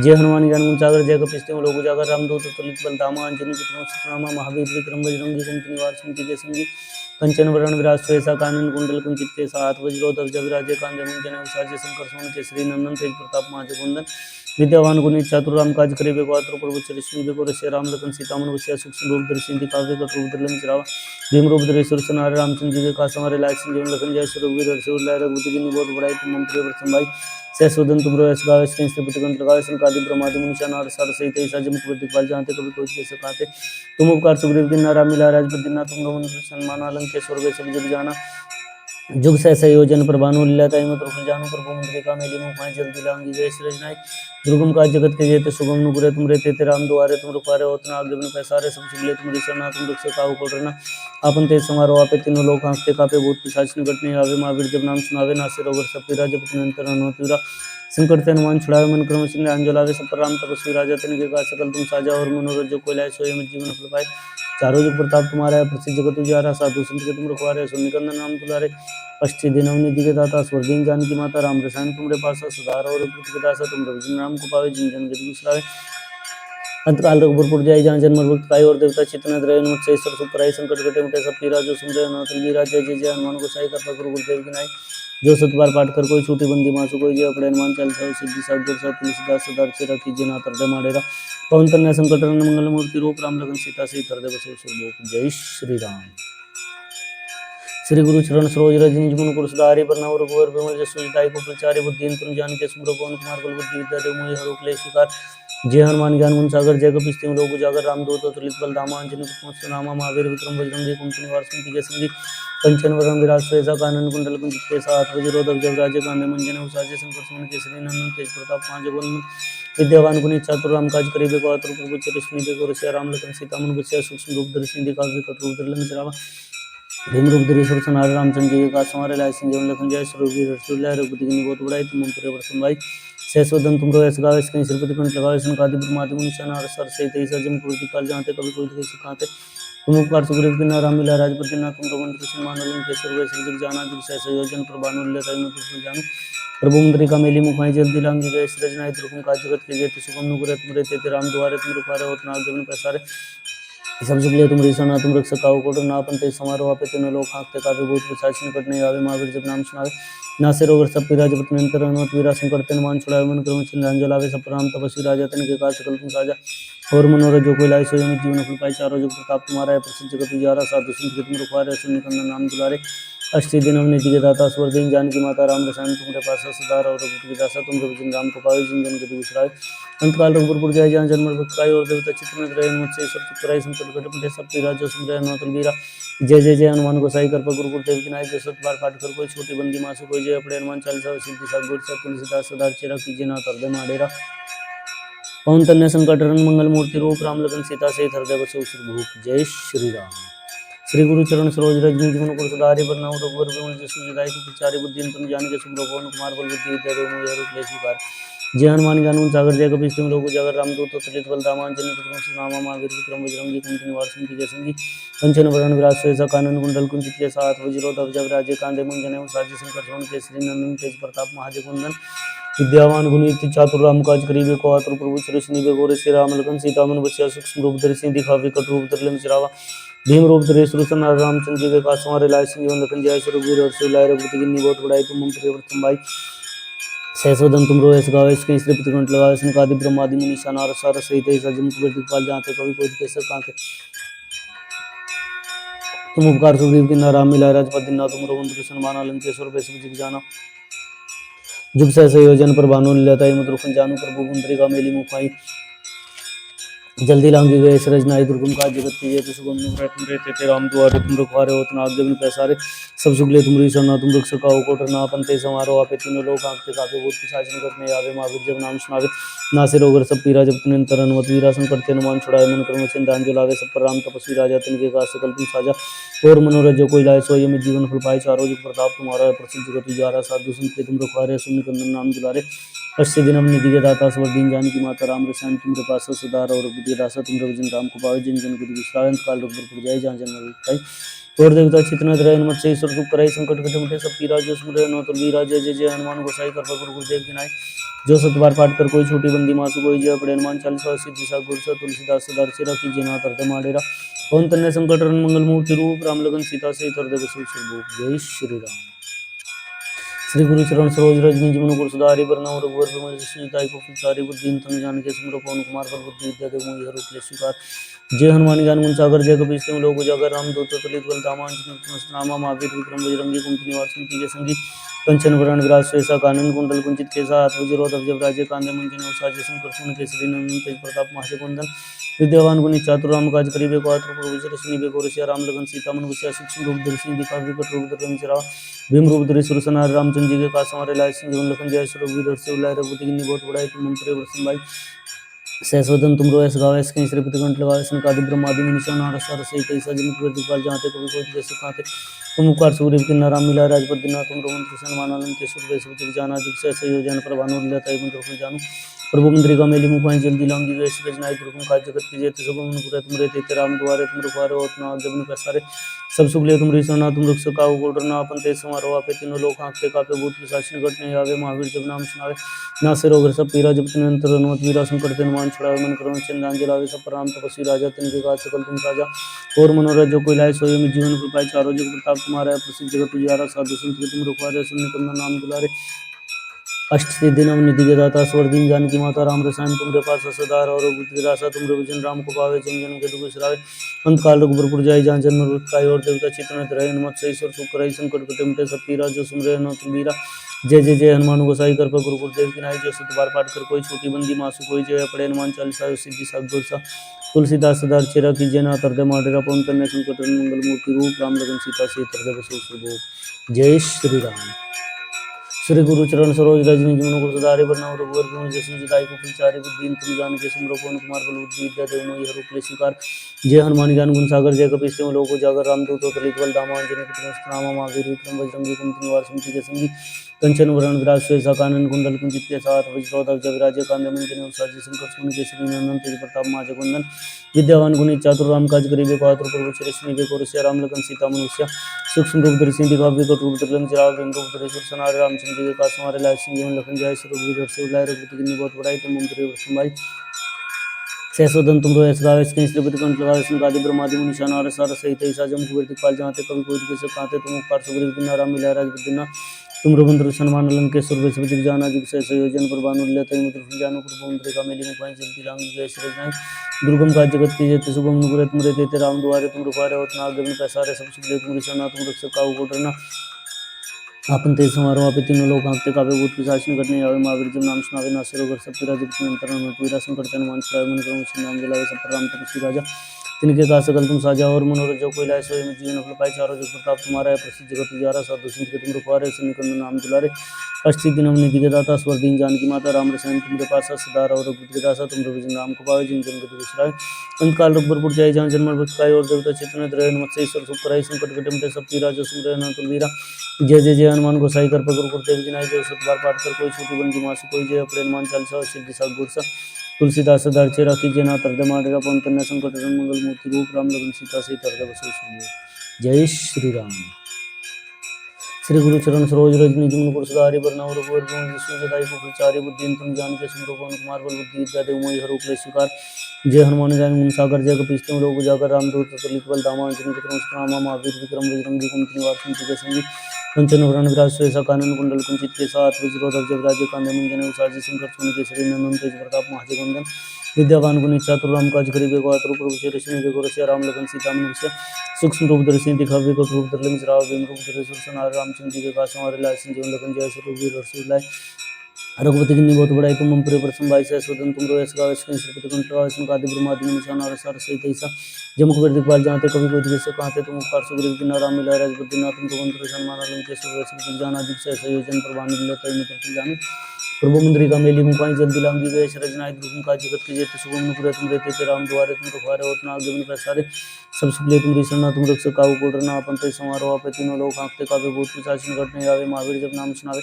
जय हनुमान ज्ञान गुण सागर जय कपिस्ते लोक उजागर रामदूत तुलित बल धामा अंजनी पुत्र सतनामा महावीर विक्रम बजरंगी कुमति निवार सुमति के संगी कंचन वरण विराज सुएसा कानन कुंडल कुंचित के साथ वज्रोधर जग राजे कांधे मुंजन साजे शंकर सोन के श्री नंदन तेज प्रताप महाजगुंदन विद्यावान गुणी चातुर राम काज करे बेगवात्र प्रभु चरिष्ण बेको रस्य राम लखन सीता मन वसिया सूक्ष्म रूप दर्शन दिखावे कट रूप धरलम चरावा भीम रूप धरे सुर सनारे रामचंद्र जी के का समारे लाय संजीवन लखन जय रघुवीर हर्षि उल्लाय रघुपति की बहुत बड़ाई तुम प्रिय प्रसन्न भाई सहसोदन तुम रोए सगावे श्री श्रीपति कंठ लगावे संकादि ब्रह्मादि मुनीषा नारद सार सहित ऐसा जम कुबेर दिखपाल जानते कभी कोई कैसे कहते तुम उपकार सुग्रीव की नारा मिला राजपति ना तुम मंत्र सन्मान अलंकृत स्वर्ग सब जग जाना जुग सहसा योजन पर भानु लीलाताई मत रुक जानो प्रभु मंत्री का मेली मुखाई जल दिलांगी जय सृजनाई दुर्गम का जगत के जेते सुगम नुपुरे तुम रहते ते राम द्वारे तुम रुखारे होतना आगे बन पैसारे सब सुगले तुम ऋषना तुम रक्षक काहू कोटरना आपन ते समारोह आपे तीनों लोग आंखते कापे भूत पिशाच निकट नहीं आवे महावीर जब नाम सुनावे नासे रोग सब पीरा जब निरंतर अनंत वीरा संकट ते हनुमान छुड़ावे मन क्रम सिंह अंजलावे सब पर राम तपस्वी राजा तन के का सकल तुम साजा और मनोरथ जो कोई लाए सोए में जीवन फल पाए चारों जुग प्रताप तुम्हारा है प्रसिद्ध जगत उजियारा साधु संत के तुम रखवारे सुनिकंदन नाम तुलारे अष्टि दिन निधि के दाता स्वर्गीय जानकी माता राम रसायन तुमरे पास सुधार और के दासा तुम रघुजन राम को पावे जिन जन गति विश्रावे अंतकाल रघुपुर जाय जहाँ जन्म भक्त पाई और देवता चितन रहे मत से ईश्वर सुख कराई संकट कटे मिटे सब पीरा जो सुन रहे नाथ वीरा जय जय जय हनुमान को साई कृपा गुरु गुरुदेव की नाई जो सत बार पाठ कर कोई छूटी बंदी मासु कोई जय अपने हनुमान चालीसा सिद्धि सागर सब तुलसीदास सदार चेरा कीजिए नाथ हृदय माडेरा पवन तन्ने संकट रन मंगल मूर्ति रूप राम लखन सीता सहित हृदय बसु सुरभूप जय श्री राम। श्री गुरु चरण सरोज रज निज मन कुर सुधारि वरना रघुवर विमल जसु जदाई को प्रचारि बुद्धि तुम जान के सुमरो पवन कुमार बल बुद्धि विद्या देव मोहि हरो क्लेश विकार जय हनुमान ज्ञान गुण सागर जय कपिस्ते लोक उजागर रामदूत तुलित बल धामा अंजनी पुत्र नामा महावीर विक्रम बजरंगी कुमति निवार सुमति के संगी कंचन वरण विराज सुएसा कानन कुंडल कुंचित के साथ वज्रोधर जग राजे कांधे मुंजन उसाजे शंकर सुमन केसरी नंदन तेज प्रताप महाजगवंदन विद्यावान गुणी चातुर राम काज करे बेगवात्र प्रभु चरिष्ण बेको रसिया राम लखन सीता मन बसिया सूक्ष्म रूप दर्शन दिखावे कट रूप धरलम चरावा भीम रूप धरे सुर सनारे रामचंद्र जी के का समारे लाय संजीवन लखन जय रघुवीर हर्षि उल्लाय रघुपति की बहुत बड़ाई तुम प्रिय प्रसन्न भाई सहसोदन तुम रोए सगावे कहीं श्रीपति कंठ लगावे संकादि ब्रह्मादि मुनीषा नारद सार सहित ऐसा जम कुबेर काल जानते कभी कोई कैसे कहते तुम उपकार सुग्रीव की नारा मिला राजपति ना तुम मंत्र सन्मान अलंकृत स्वर्ग जग जाना जिग सहसा योजन पर भानु लीलाताई मत रुक जानो प्रभु मंत्री का मेली मुखाई जल दिलांगी गए सृजनाई दुर्गम का जगत के जेते सुगम नुपुरे तुम रहते राम द्वारे तुम रुखारे होतना आगे बन पैसारे सब सुगले तुम ऋषना तुम रक्षक काहू कोटरना नापन ते समारोह पे तीनों लोग आंखते काफी भूत पिशाच निकट नहीं आवे महावीर जब नाम सुनावे नासे रोग सब पीरा जब निरंतर हनुमत वीरा संकट ते हनुमान छुड़ावे मन क्रम चिन्ह अंजलावे सब राम तपस्वी राजा तन के का सकल तुम साजा और मनोरथ जो कोई लाए सोई में जीवन फल पाए चारों जुग प्रताप तुम्हारा है प्रसिद्ध जगत उजियारा साधु संत के तुम रखवारे सुनिकंदन नाम दुलारे अष्टि दिन निधि के दाता स्वर्गीय जानकी माता राम रसायन तुमरे पास सुधार और रघुपति के दासा तुम रघुजन राम को पावे जिन जन गति विश्रावे अंतकाल रघुपुर जाय जहाँ जन्म भक्त पाई और देवता चित्त रहे मत से ईश्वर सुख कराई संकट कटे मिटे सब पीरा जो सुन रहे नाथ वीरा जय जय जय हनुमान को साई कृपा गुरु गुरुदेव की नाई जय सत बार पाठ कर कोई छोटी बंदी मासु कोई जय अपने हनुमान चालीसा सिद्धि सागर सब तुलसीदास सदार चेरा कीजिए नाथ हृदय माडेरा पवन तन्ने संकट हरण मंगल मूर्ति रूप राम लखन सीता सहित हृदय बसु सुरभूप जय श्री राम। श्री गुरु चरण सरोज रज निज मन कुर सुधारि वरना रघुवर विमल जसु जदाई को प्रचारि बुद्धि तुम जान के सुमरो पवन कुमार बल बुद्धि विद्या देव मोहि हरो क्लेश विकार जय हनुमान ज्ञान गुण सागर जय कपीस लोक उजागर रामदूत तुलित बल धामा अंजनी पुत्र नामा महावीर विक्रम बजरंगी कुमति निवार सुमति के संगी कंचन वरण विराज सुएसा कानन कुंडल कुंचित के साथ वज्रोधर जग राजे कांधे मुंजन साजे शंकर सोन केसरी नंदन तेज प्रताप महाजगवंदन विद्यावान गुणी चातुर राम काज करीबे को आतुर प्रभु श्री निबे गोरे श्री राम लखन सीता मन बसिया सूक्ष्म रूप धरि सिंह दिखावे कट रूप धरि लंक चरावा भीम रूप धरि सुरसन रामचंद्र जी के का संवारे लाय सिंह जीवन लखन जय श्री वीर और श्री लाय रघुपति की बहुत बड़ाई तुम मम प्रिय प्रथम भाई सहसोदन तुम रो ऐस गावे इसके श्री कंठ लगावे सनकादि ब्रह्मादि मुनि नारद सारद सहित सजन कुबेर दिखपाल जाते कवि कोई कैसे कांते तुम उपकार सुग्रीव की नाराम मिला राजपद दिन तुम रो मंत्र सन्माना लंकेश्वर वैश्व जिग जाना जुग सहस योजन पर भानु लीलताई मुद्रुखन जानू प्रभु मुद्रिका मेली मुखाई जल्दी लांगी गए सरज नाई दुर्गम काज जगत की जय सुगम तुम रहते थे राम द्वारे तुम रखवारे हो तना आगे बिन पैसारे सब सुगले तुमरी सरना तुम रख सकाओ कोटर ना पंते समारो आपे तीनों लोग आंखते कापे भूत शासन करने आवे महावीर जब नाम सुनावे नासिर होगर सब पीरा जब तुम तरन मत वीरासन करते अनुमान छुड़ाए मन कर्म चिंतान जो लावे सब पर राम तपस्वी राजा तिनके का सकल तुम साजा और मनोरथ जो कोई लाए सोय में जीवन फल पाए चारों जुग प्रताप तुम्हारा प्रसिद्ध जगत उजारा साधु संत तुम रखवारे सुन कंदन नाम दुलारे अश्य दिन हमने दिव्य दाता स्वर दीन जान की माता राम रसायन तुमरे पास सुधार और बुद्धि दासा तुम रविजन राम को पावे जिन जन को विश्रांत काल रूप पर जाए जहाँ जन्म पाई और देवता चितना द्रय मत से ईश्वर सुख कराई संकट कटे मुठे सब पीरा जो सुमरे नो तुल वीरा जय जय जय हनुमान गोसाई कर पर गुरुदेव की नाई जो सतबार पाठ कर कोई छोटी बंदी मासु कोई जय पड़े हनुमान 40 सिद्धि सा गुरु सा तुलसीदास सदार सिरा की जना तरते माडेरा कौन तन्ने संकट रन मंगल मूर्ति रूप राम लगन सीता से तरदे बसु जय श्री राम श्री गुरु चरण सरोज रज निज मन गुरु सुधारि वरना रघुवर विमल जसुताई को फिसारी बुद्धि तम जान के सिमरो पवन कुमार पर बुद्धि विद्या देव मोहि हरु क्लेश स्वीकार जय हनुमान ज्ञान गुण सागर जय कपीस तिम लोक उजागर राम दूत तुलित बल धामा नामा महावीर विक्रम बजरंगी कुमति निवार सुमति के संगी कंचन वरण विराज सुएसा कानन कुंडल कुंचित केसा हाथ वज्र जब राजे कांदे मुंजन उसाजे शंकर सुन केसरी नंदन तेज प्रताप महाजगवंदन विद्यावान गुणी चातुर राम काज करीबे को आतुर प्रभु श्री निबे को रसिया राम लगन सीता मन बसिया सूक्ष्म रूप धरि सिंह दिखावे विकट रूप धरि लंक चरावा भीम रूप धरि सुरसनार रामचंद्र जी के का संवारे लाय सिंह जीवन लखन जय श्री वीर और शिव लाय रघुपति की बहुत बड़ाई तुम मंत्र प्रसन्न भाई सहसोदन तुम रो ऐस गावे इसके श्रीपति कंठ लगावे सनकादि ब्रह्मादि मुनि नारद सारद सहित सजन कुबेर दिखपाल जाते कवि कोई कैसे कांते तुम उपकार सुग्रीव की नाराम मिला राजपद दिन तुम रो मंत्र सन्मान लंकेश्वर वैश्व जिग जाना जुग सहस योजन पर भानु लीलताई मुद्रिका जानू प्रभु मुद्रिका मेली मुखाई जल्दी लांगी गए सरज नाई दुर्गम काज जगत की जय सुगम तुम रहते राम द्वारे तुम रखवारे हो तना आगे बिन पैसारे सब सुगले तुम रिसना तुम रख सकाओ गोडर ना अपन ते समारो आपे तीनों लोग आंखते कापे भूत पिशाच निकट नहीं आवे महावीर जब नाम सुनावे ना सिर होगर सब पीरा जब तुम अंतर अनुमत वीरा संकट ते अनुमान छुड़ावे मन कर्म चिंतान जलावे सब पर राम तपस्वी राजा तिनके का सकल तुम साजा और मनोरथ जो कोई लाए सोय में जीवन फल पाए चारों जुग प्रताप तुम्हारा है प्रसिद्ध जगत उजियारा साधु संत तुम रखवारे सुन कंदन नाम दुलारे अष्ट सिद्धि नव निधि के दाता स्वर दीन जान की माता राम रसायन तुमरे पास सदार और बुद्धि रासा तुम रविजन राम को पावे जन जन के दुख बिसरावे अंत काल रघुबर जाय जहाँ जन्म मृत काय और देवता चित्तन धरय हनुमत से ईश्वर सुख कराई संकट कटे मिटे सब पीरा जो सुमरे नो तुम वीरा जय जय जय हनुमान गोसाई कर पर गुरु गुरुदेव की नाई जो सतबार पाठ कर कोई छोटी बंदी मासु कोई जय पड़े हनुमान 40 सिद्धि सागर सा तुलसीदास सदार चेरा की जना तरदे माडेरा पवन कन्या संकट मंगल मूर्ति रूप राम लगन सीता से तरदे बसु जय श्री राम श्री गुरु चरण सरोज रजनी जमुन गुरु सदारे वरना रघुवर विमल जसु जिताई को फिचारे बुद्धि तुम जान के सिमरो पवन कुमार बल बुद्धि विद्या देव मोहि हरु क्लेश स्वीकार जय हनुमान ज्ञान गुण सागर जय कपीस तिम लोक उजागर राम दूत तुलित बल धामा अंजनी पुत्र नामा महावीर विक्रम बजरंगी कुमति निवार सुमति के संगी कंचन वरण विराज सुएसा कानन कुंडल कुंचित के साथ वज्रोधर जब विराजे कांदे मुंजन उसाजे शंकर सुन केसरी नंदन तेज प्रताप महाजगवंदन विद्यावान गुणी चातुर राम काज करीबे को आतुर प्रभु श्री निबे को रसिया राम लगन सीता मनुष्य सूक्ष्म रूप धरि सिंह दिखावे विकट रूप धरि लंक चरावे भीम रूप धरि सुरसनार रामचंद्र जी के का संवारे लाय सिंह जीवन लखन जय श्री वीर और शिव लाय रघुपति की बहुत बड़ाई तुम मंत्र प्रसन्न भाई सहसोदन तुम रो ऐस गावे इसके श्रीपति कंठ लगावे सनकादि ब्रह्मादि मुनि नारद सारद सहित सजन कुबेर दिखपाल जाते कवि कोई कैसे कांते तुम उपकार सुग्रीव की नाराम मिला राजपद दिन तुम रघुवंश सन्मान लंकेश्वर वैश्व जिग जाना जुग सहस योजन पर भानु लीलताई मुद्रिका जानू प्रभु मुद्रिका मेली मुखाई जल्दी लांगी गए सरज नाई दुर्गम काज जगत की जय सुगम नुपुर तुम रहते राम द्वारे तुम रखवारे हो तना आगे बिन पैसारे सब सुगले तुम रिसना तुम रख सकाओ गोडरना आपन तेज समारोह आपे तीनों लोग आंखते कापे भूत पिशाच निकट नहीं आवे महावीर जब नाम सुनावे नासिर होकर सब पीरा जब तुम अंतर अनुमत वीरा संकट हनुमान छुड़ावे मन कर्म चिंतान जलावे सब पर राम तपस्वी राजा तिनके का सकल तुम साजा और मनोरथ जो कोई लाए सोय में जीवन फल पाए चारों जुग प्रताप तुम्हारा है प्रसिद्ध जगत उजियारा साधु संत के तुम रखवारे सुन कंदन नाम दुलारे अष्ट सिद्धि नव निधि के दाता स्वर दीन जान की माता राम रसायन तुमरे पास सदार और बुद्धि के दासा तुम रविजन राम को पावे जिन जन के दुख बिसरावे अंत काल रघुबर जाय जहाँ जन्म मृत काय और देवता चित्तन धरय हनुमत से ईश्वर सुख कराई संकट कटे मिटे सब पीरा जो सुमरे न तुम वीरा जय जय जय हनुमान गोसाई कर पर गुरुदेव की नाई जो सतबार पाठ कर कोई छोटी बंदी मासु कोई जय अपने हनुमान 40 सिद्धि सागर सा तुलसीदास सदार चेरा की जना तरदे माडेरा पवन कन्या संकट मंगल मूर्ति रूप राम लगन सीता से तरदे बसु जय श्री राम श्री गुरु चरण सरोज रज निज मन गुरु सुधारि बरनउँ रघुवर बिमल जसु जदायु फलचारि बुद्धि तुम जान के सिमरो पवन कुमार बल बुद्धि विद्या देव मोहि हरहु क्लेश विकार जय हनुमान ज्ञान गुण सागर जय कपीस तिहुँ लोक उजागर रामदूत अतुलित बल धामा अंजनी पुत्र नामा महावीर विक्रम बजरंगी कुमति निवार सिंह संगी कंचन वरण विराज सुयसा कानन कुंडल कुंचित के साथ वज्रोधर जब राज्य कांधे मुंजन साजी शंकर सुन केसरी नंदन तेज प्रताप महाजगवंदन विद्यावान गुणी चातुर राम काज करिबे को आतुर प्रभु ऋषि निबे को रसिया राम लगन सीता मन बसिया सूक्ष्म रूप धरि सिंह दिखावे को रूप धरि लंग राव बिम रूप धरि सुरसन आर रामचंद्र जी के काश हमारे लाल सिंह जीवन लगन जय सुरवीर रसूल लाए रघुपति की बहुत बड़ाई तुम हम प्रिय प्रसन्न भाई से स्वतंत्र तुम रोयस गावे श्रीपति कंठ गावे सुन कादि ब्रह्मादि निशान और सार सहित ऐसा जम कुबेर दिखपाल जानते कवि कोई दिवस कहते तुम उपकार सुग्रीव किन्नर राम मिला राज बुद्धिनाथ तुम प्रबंध सन्मान लंकेश्वर वैश्व जान आदि से संयोजन प्रभान मिलता है मित्र जान प्रभु मुद्रिका मेली मुखाई जल्दी लांगी गए रचनाय द्रुम का जगत के जेते शुभम नुपुर तुम रहते थे राम द्वारे तुम रखवारे होत नाग जमीन पैसारे सब सुखले तुम ऋषि तुम रख सकाऊ कोडरना अपन ते समारोह पे तीनों लोग आंखते कावे भूत पिशाच निकट नहीं आवे महावीर जब नाम सुनावे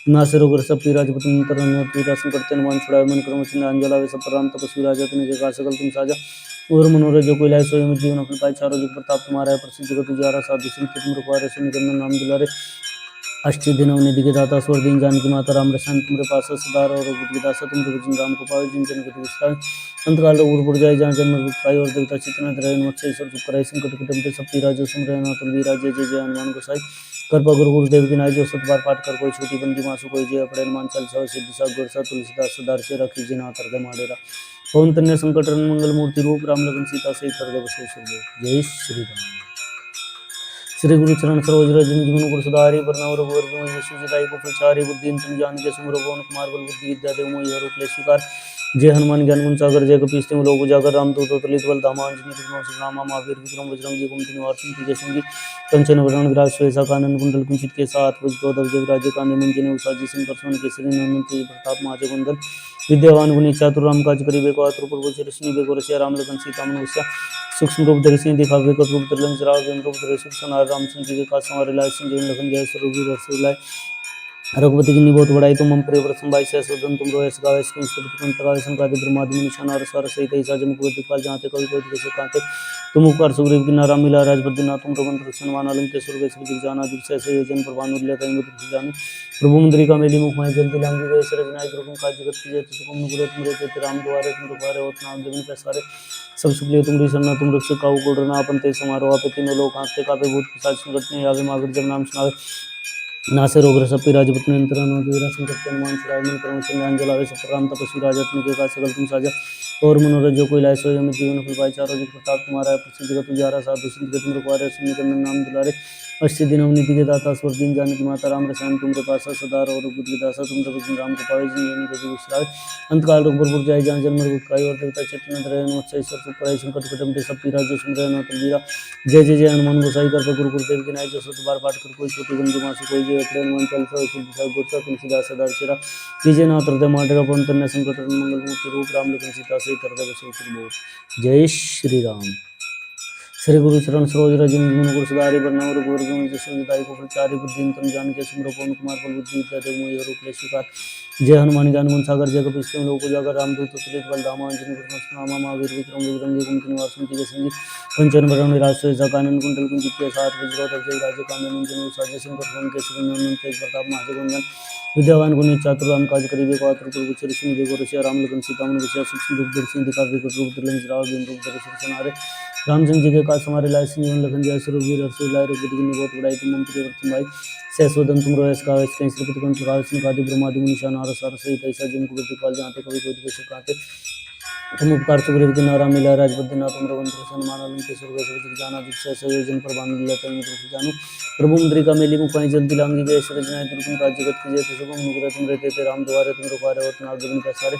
नासे रोग सब पीरा जब तुम तरन पीरा संकट तेन मन छुड़ावे मन क्रम सिंह अंजला वे सब राम तपस्वी राजा तुम जय का सकल तुम साजा और मनोरथ जो कोई लाए सोई में जीवन अपने पाए चारों जुग प्रताप तुम्हारा है प्रसिद्ध जगत तुझारा साधु संत तुम रखवारे सुनिकंदन नाम दुलारे अष्ट दिन निधि के दाता स्वर दीन जानकी माता राम रसान तुम्हारे पास सदार और बुद्धि दासा तुम जिन राम को पावे जिन जन गति विस्तार अंतकाल उर पुर जाए जहाँ जन्म पाई और देवता चित्त धरे मत्स्य ईश्वर चुप कराई संकट कुटुम सब पीरा जो सुन रहे नाथ वीरा जय जय जय हनुमान गोसाई कृपा गुरु गुरुदेव की नाय जो सत बार पाठ कर कोई छोटी बंदी मासु कोई जय अपने हनुमान चालीसा सिद्धि सा गुरसा तुलसीदास सदार से रखी जिन हाथ हृदय माडेरा पवन तन्य संकट मंगल मूर्ति रूप राम लगन सीता सहित हृदय बसो सुरदेव जय श्री राम श्री गुरु चरण सरोज रज निज मन गुरु सुधारि बरनउँ रघुवर बिमल जसु जदायु फलचारि बुद्धि तुम जान के सिमरो पवन कुमार बल बुद्धि विद्या देव मोहि हरहु क्लेश विकार जय हनुमान ज्ञान गुण सागर जय कपीस तिहुँ लोक उजागर रामदूत अतुलित बल धामा अंजनी पुत्र नामा महावीर विक्रम बजरंगी कुमति निवार सिंह जय संगी कंचन वरण विराज सुयसा कानन कुंडल कुंचित के साथ वज्रोधर जय राज्य कांधे मुंजन साजी शंकर सुन केसरी नंदन तेज प्रताप महाजगवंदन विद्यावान गुणी चातुर राम काज करिबे को आतुर प्रभु ऋषि निबे को रसिया राम लगन सीता मन बसिया सूक्ष्म रूप धरि सिंह दिखावे को रूप धरि लंग राव बिम रूप धरि सुरसन आर रामचंद्र जी के काश हमारे लाल सिंह जीवन लगन जय सुरवीर रसूल लाए रघुपति की बहुत बड़ाई तुम हम प्रिय प्रसन्न भाई से स्वतंत्र तुम रोयस गावे कंठ गावे संकादि ब्रह्मादि निशान और सार सहित ऐसा जम कुबेर दिखपाल जानते कवि कोई दिवस कहते तुम उपकार सुग्रीव की नारा मिला राज बद्रीनाथ तुम प्रबंध सन्मान अलंकेश्वर वैश्व जाना दिवस संयोजन प्रभान मिलता है जाने प्रभु मुद्रिका मेली मुख माय जल्दी लांगी गए रचनाय द्रुम का जगत की जेते सुगम नुपुर तुम रहते राम द्वारे तुम रखवारे होत नाम जमीन पैसारे सब सुखले तुम ऋषि तुम रख सकाऊ कोडरना अपन ते समारोह पे तीनों लोग आंखते कापे भूत पिशाच निकट नहीं आवे महावीर जब नाम सुनावे नासे रोग रस पी राजपत नियंत्रण वीरा संकट हनुमान छुड़ाए मन क्रम सिंह अंजलावे सब राम तपस्वी राजा तुम के का सकल तुम साजा और मनोरथ जो कोई लाए सोई में जीवन फल पाए चारों जुग प्रताप तुम्हारा है प्रसिद्ध जगत तुझारा साधु संत तुम रखवारे सुनि कंदन नाम दुलारे अष्ट दिन निधि के दाता स्वर दीन जानकी माता राम रसायन तुमरे पास सदार और बुद्धि दासा तुम रघुजिन राम को पावे जिन गति विश्राय अंतकाल रघुबर जाय जहाँ जन्म रुकाई और देवता चित्त धरे मत्स्य ईश्वर सुपराई संकट कुटुम सब पीरा जो सुन रहे नाथ वीरा जय जय जय हनुमान गोसाई कृपा गुरु गुरुदेव की नाय जो सत बार पाठ कर कोई छोटी बंदी मासु कोई जय अपने हनुमान चालीसा सिद्धि सा गुरसा तुलसीदास सदार चेरा जय जय नाथ हृदय माडेरा पवन तन्य संकट मंगल मूर्ति रूप राम लगन सीता सहित हृदय बसो सुरदेव जय श्री राम श्री गुरु चरण सरोज रज निज मन गुरु सुधारि बरनउँ रघुवर बिमल जसु जदायु फलचारि बुद्धि तुम जान के सिमरो पवन कुमार बल बुद्धि विद्या देव मोहि हरहु क्लेश विकार जय हनुमान ज्ञान गुण सागर जय कपीस तिहुँ लोक उजागर रामदूत अतुलित बल धामा अंजनी पुत्र नामा महावीर विक्रम बजरंगी कुमति निवार सिंह जय संगी कंचन वरण विराज सुयसा कानन कुंडल कुंचित के साथ वज्रोधर जय राज्य कांधे मुंजन साजे शंकर सुन केसरी नंदन तेज प्रताप महाजगवंदन विद्यावान गुणी चातुर राम काज करिबे को आतुर प्रभु ऋषि निबे को रसिया राम लगन सीता मन बसिया सूक्ष्म रूप धरि सिंह दिखावे को रूप धरि लंग राव बिम रूप धरि सुरसन आरे रामचंद्र जी के काश हमारे लाल सिंह जीवन लगन जय सुरवीर रसूल लाए रघुपति की बहुत बड़ाई तुम हम प्रिय प्रसन्न भाई सहस्वदन तुम रोयस गावे श्रीपति कंठ गावे संकादि ब्रह्मादि निशान और सार सहित ऐसा जिन कुबेर दिखपाल जानते कवि कोई दिवस कहते तुम उपकार सुग्रीव की नारा मिला राज बद्रीनाथ तुम रघुवर सन्मान अलंकेश्वर वैश्व जाना दिवस संयोजन प्रभान मिलता है जानो प्रभु मुद्रिका मेली मुखाई जल्दी लांगी गए रचनाय द्रुम का जगत की जेते सुगम नुपुर तुम रहते थे राम द्वारे तुम रखवारे होत नाग जमीन पैसारे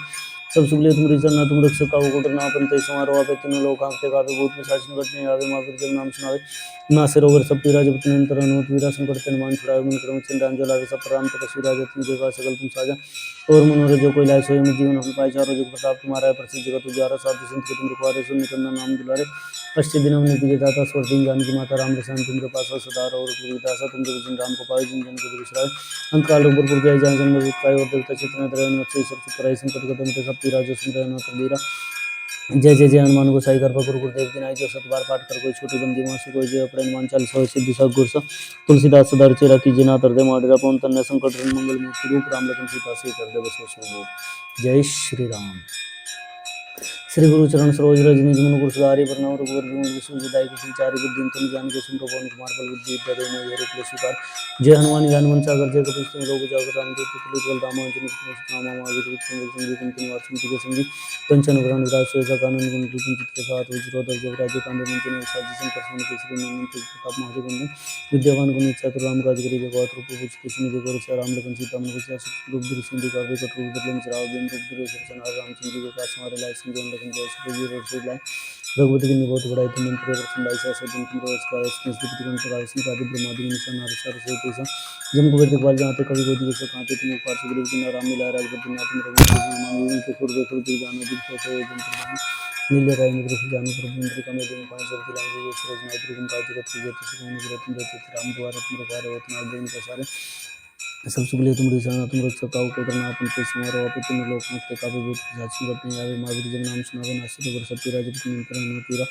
सब सुखले तुम ऋषि तुम रख सकाऊ कोडरना अपन ते समारोह पे तीनों लोग आंखते कापे भूत पिशाच निकट नहीं आवे महावीर जब नाम सुनावे नासे रोग सब पीरा जब नियंत्रण होत वीरा संकट हनुमान छुड़ावे मन क्रम सिंह अंजलावे सब राम तपस्वी राजा तुम के का सकल तुम साजा और मनोरथ जो कोई लाए सोई में जीवन फल पाए चारों जुग प्रताप तुम्हारा है प्रसिद्ध जगत तुझारा साधु संत तुम रखवारे सुन निकंदन नाम दुलारे अष्ट दिन निधि के दाता स्वर दीन जानकी माता राम रसायन तुमरे पास सदार और दासा तुम जिन राम को पावे जिन जन को विश्राय अंतकाल रघुबर जाय जहाँ जन्म रुकाई और देवता चित्त धरे मत्स्य ईश्वर सुपराई संकट कदम सब पीरा जो सुन रहे नाथ वीरा जय जय जय हनुमान गोसाई कृपा गुरु गुरुदेव की नाई जो सतबार पाठ कर कोई छोटी बंदी मासी कोई जय अपने हनुमान चालीसा होय सिद्धि सा गुरसा तुलसीदास सदा चेरा कीजिए ना तरदे माडेरा पवन तन्ने संकट हरण मंगल मूर्ति रूप राम लखन सीता से कर बसो सुनो। जय श्री राम। श्री गुरु चरण सरोज रज निज मन गुरु सुधारि प्रणाम रघुवर विमल विष्णु विदाई कुचारि बुद्धि तम ज्ञान के सिमरो पवन कुमार बल बुद्धि विद्या देव मोहि हरि शिकार जय हनुमान ज्ञान मन सागर जय कपीश तिहुँ लोक उजागर रामदूत तुलित बल रामानुजन नामा महावीर विक्रम संगी कुंती निवास के संगी कंचन वरण विराज सुवेसा कानन कुंडल कुंचित के साथ वज्रोधर जब राज्य कांधे मंत्र साजी शंकर सोन केसरी नंदन तेज प्रताप महाजगवंदन विद्यावान गुणी चातुर राम काज करी बेगवात रूप पूज किसने देखो रचा राम लखन सीता मन बसिया रूप धरि सिंधु काव्य कटरू बदले मिश्राव बिन रूप धरि सरसन रामचंद्र जी के काज हमारे लाय संजय लखन जय श्री वीर रघुवीर लाय रघुपति की बहुत बड़ाई तुम मंत्र दर्शन लाय ऐसा दिन तुम रोज का इसमें स्थिति कौन प्रकार इसमें कादि ब्रह्मादि निशान नारसार से तेसा जम को व्यक्ति बाल जाते कवि गोदी के कांते तुम ऊपर से गिरे बिना राम मिला राजपति नाथ मेरे मन के सुर के सुर जानो दिल से जंत्र नीले राय मित्र से जानो प्रभु इंद्र का मेरे पांच सब दिलांगे ये सूरज नाथ गुरु का जगत की जगत सुकून रत्न देते राम द्वारा तुम रखारे उतना देन प्रसारे सब सुगले तुम रिसाना तुम रक्षा काउ को करना अपन के समारोह पे तुम लोग मुक्त काबे भूत साक्षी करते आवे महावीर जन नाम सुनावे नासिक वर सत्य राज तुम मंत्र न तीरा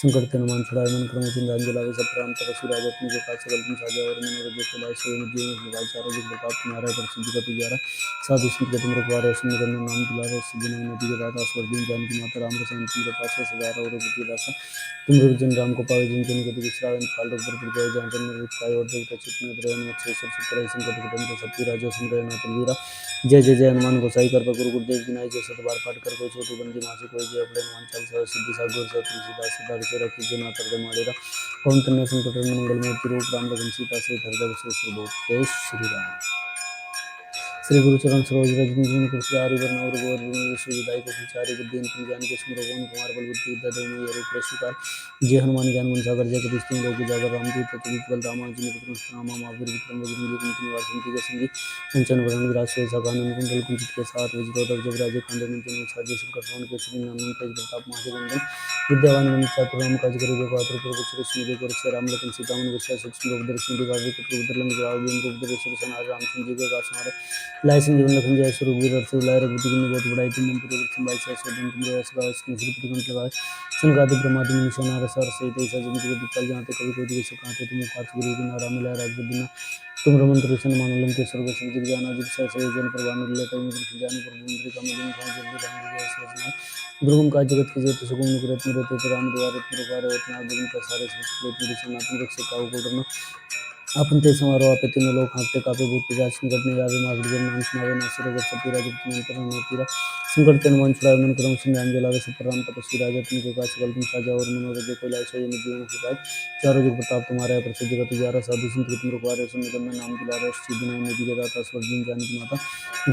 संकट ते मान छुड़ाए मन क्रम चिंता अंजलावे सब राम तपस्वी राज अपने के पास सकल तुम साजा और मन रज को लाए सोई जीवन में भाई चारों जुग प्रताप तुम्हारा पर सिद्धि का तुजारा साधु संत के तुम रखवारे सुन करना नाम दुलारे सिद्धि नाम नदी के दाता स्वर दिन जान की माता राम रसान तुम के पास सदारा और बुद्धि दासा तुम जन राम को पावे जिन जन गति विश्राम काल रघुबर पर जय जहाँ जन पाए और देवता चित्त में द्रयन मत्स्य सब सुतराई संकट कुटुंब सत्य राजो सुंदर नाथ वीरा जय जय जय हनुमान गोसाई कृपा गुरु गुरुदेव की नाई जो सतबार पाठ कर कोई छोटू बंदी मासी कोई जय अपने हनुमान चालीसा सिद्धि सा गुरु सा तुलसीदास सदा के रखी जो ना तरदे माडेरा पवन तन्ने संकट हरण मंगल मूर्ति रूप राम लखन सीता से हृदय बसो सुबोध। जय श्री राम। श्री गुरु चरण सरोज रज निज मन कुरसियारि वरनौर गोर विमल विदाई को विचारि बुद्धि तुम ज्ञान के सिमरो पवन कुमार बल बुद्धि विद्या देव मोहि हरि प्रशिकार जय हनुमान ज्ञान मन सागर जय कपीश तिहुँ लोक उजागर रामदूत अतुलित बल रामानुजन पुत्र नामा महावीर विक्रम बजरंगी कुमति निवार सिंह के संगी कंचन वरण विराज सुवेसा कानन कुंडल कुंचित के साथ वज्रोधर जब राजे कांधे मंत्र साजे शंकर सोन के श्री नंदन तेज प्रताप महाजगवंदन विद्यावान गुणी चातुर राम काज करी बेगवात्र प्रभु श्री देखो रक्षा राम लखन सीता मन बसिया सूक्ष्म रूप धरि सिंधु काव्य कटरू बदलंग जवाब बिन रूप धरि सरसन रामचंद्र जी के काज हमारे लाय संजीवन लखन जय स्वरूप वीर रघुवीर लाय रघुपति की बहुत बड़ाई तुम मंत्र वृक्षम बाई सै स्वदन तुम रोयस गाय इसमें श्रीपति कंठ लगाए संगाति ब्रह्मादि निशान रसार से तैसा जम के दिक्कल जहाँ कभी कोई दिवस कांते तुम पार्थ गुरु बिना राम मिला राज बिना तुम रमंत्र सन मानलम के स्वर्ग संजीव जाना जित सै जन प्रवान लेता मित्र जान प्रभु मंत्री का मिलन था जल्दी राम जय सजना ध्रुवम का जगत की जयत सुगम नुकरत निरते राम द्वारे तुमरो उतना दिन का सारे संस्कृत मेरे सनातन रक्षक काउ को करना अपन ते समारोह पे तीनों लोग हाँकते कापे भूत पिशाच निकट नहीं आवे महावीर जन नाम सुनावे नासिर अगर सब पीरा जब तुम अंतर न पीरा संकट ते मन छुड़ावे मन क्रम संग अंजलावे सब राम तपस्वी राजा तुम के काज सकल तुम साजा और मनोरथ को लाय सो जीवन सुखाए चारों जुग प्रताप तुम्हारा है प्रसिद्ध जगत उजारा साधु संत के तुम रखवारे सुन निकल नाम दुलारे सिद्धि नाम नदी के दाता स्वर दिन जानकी माता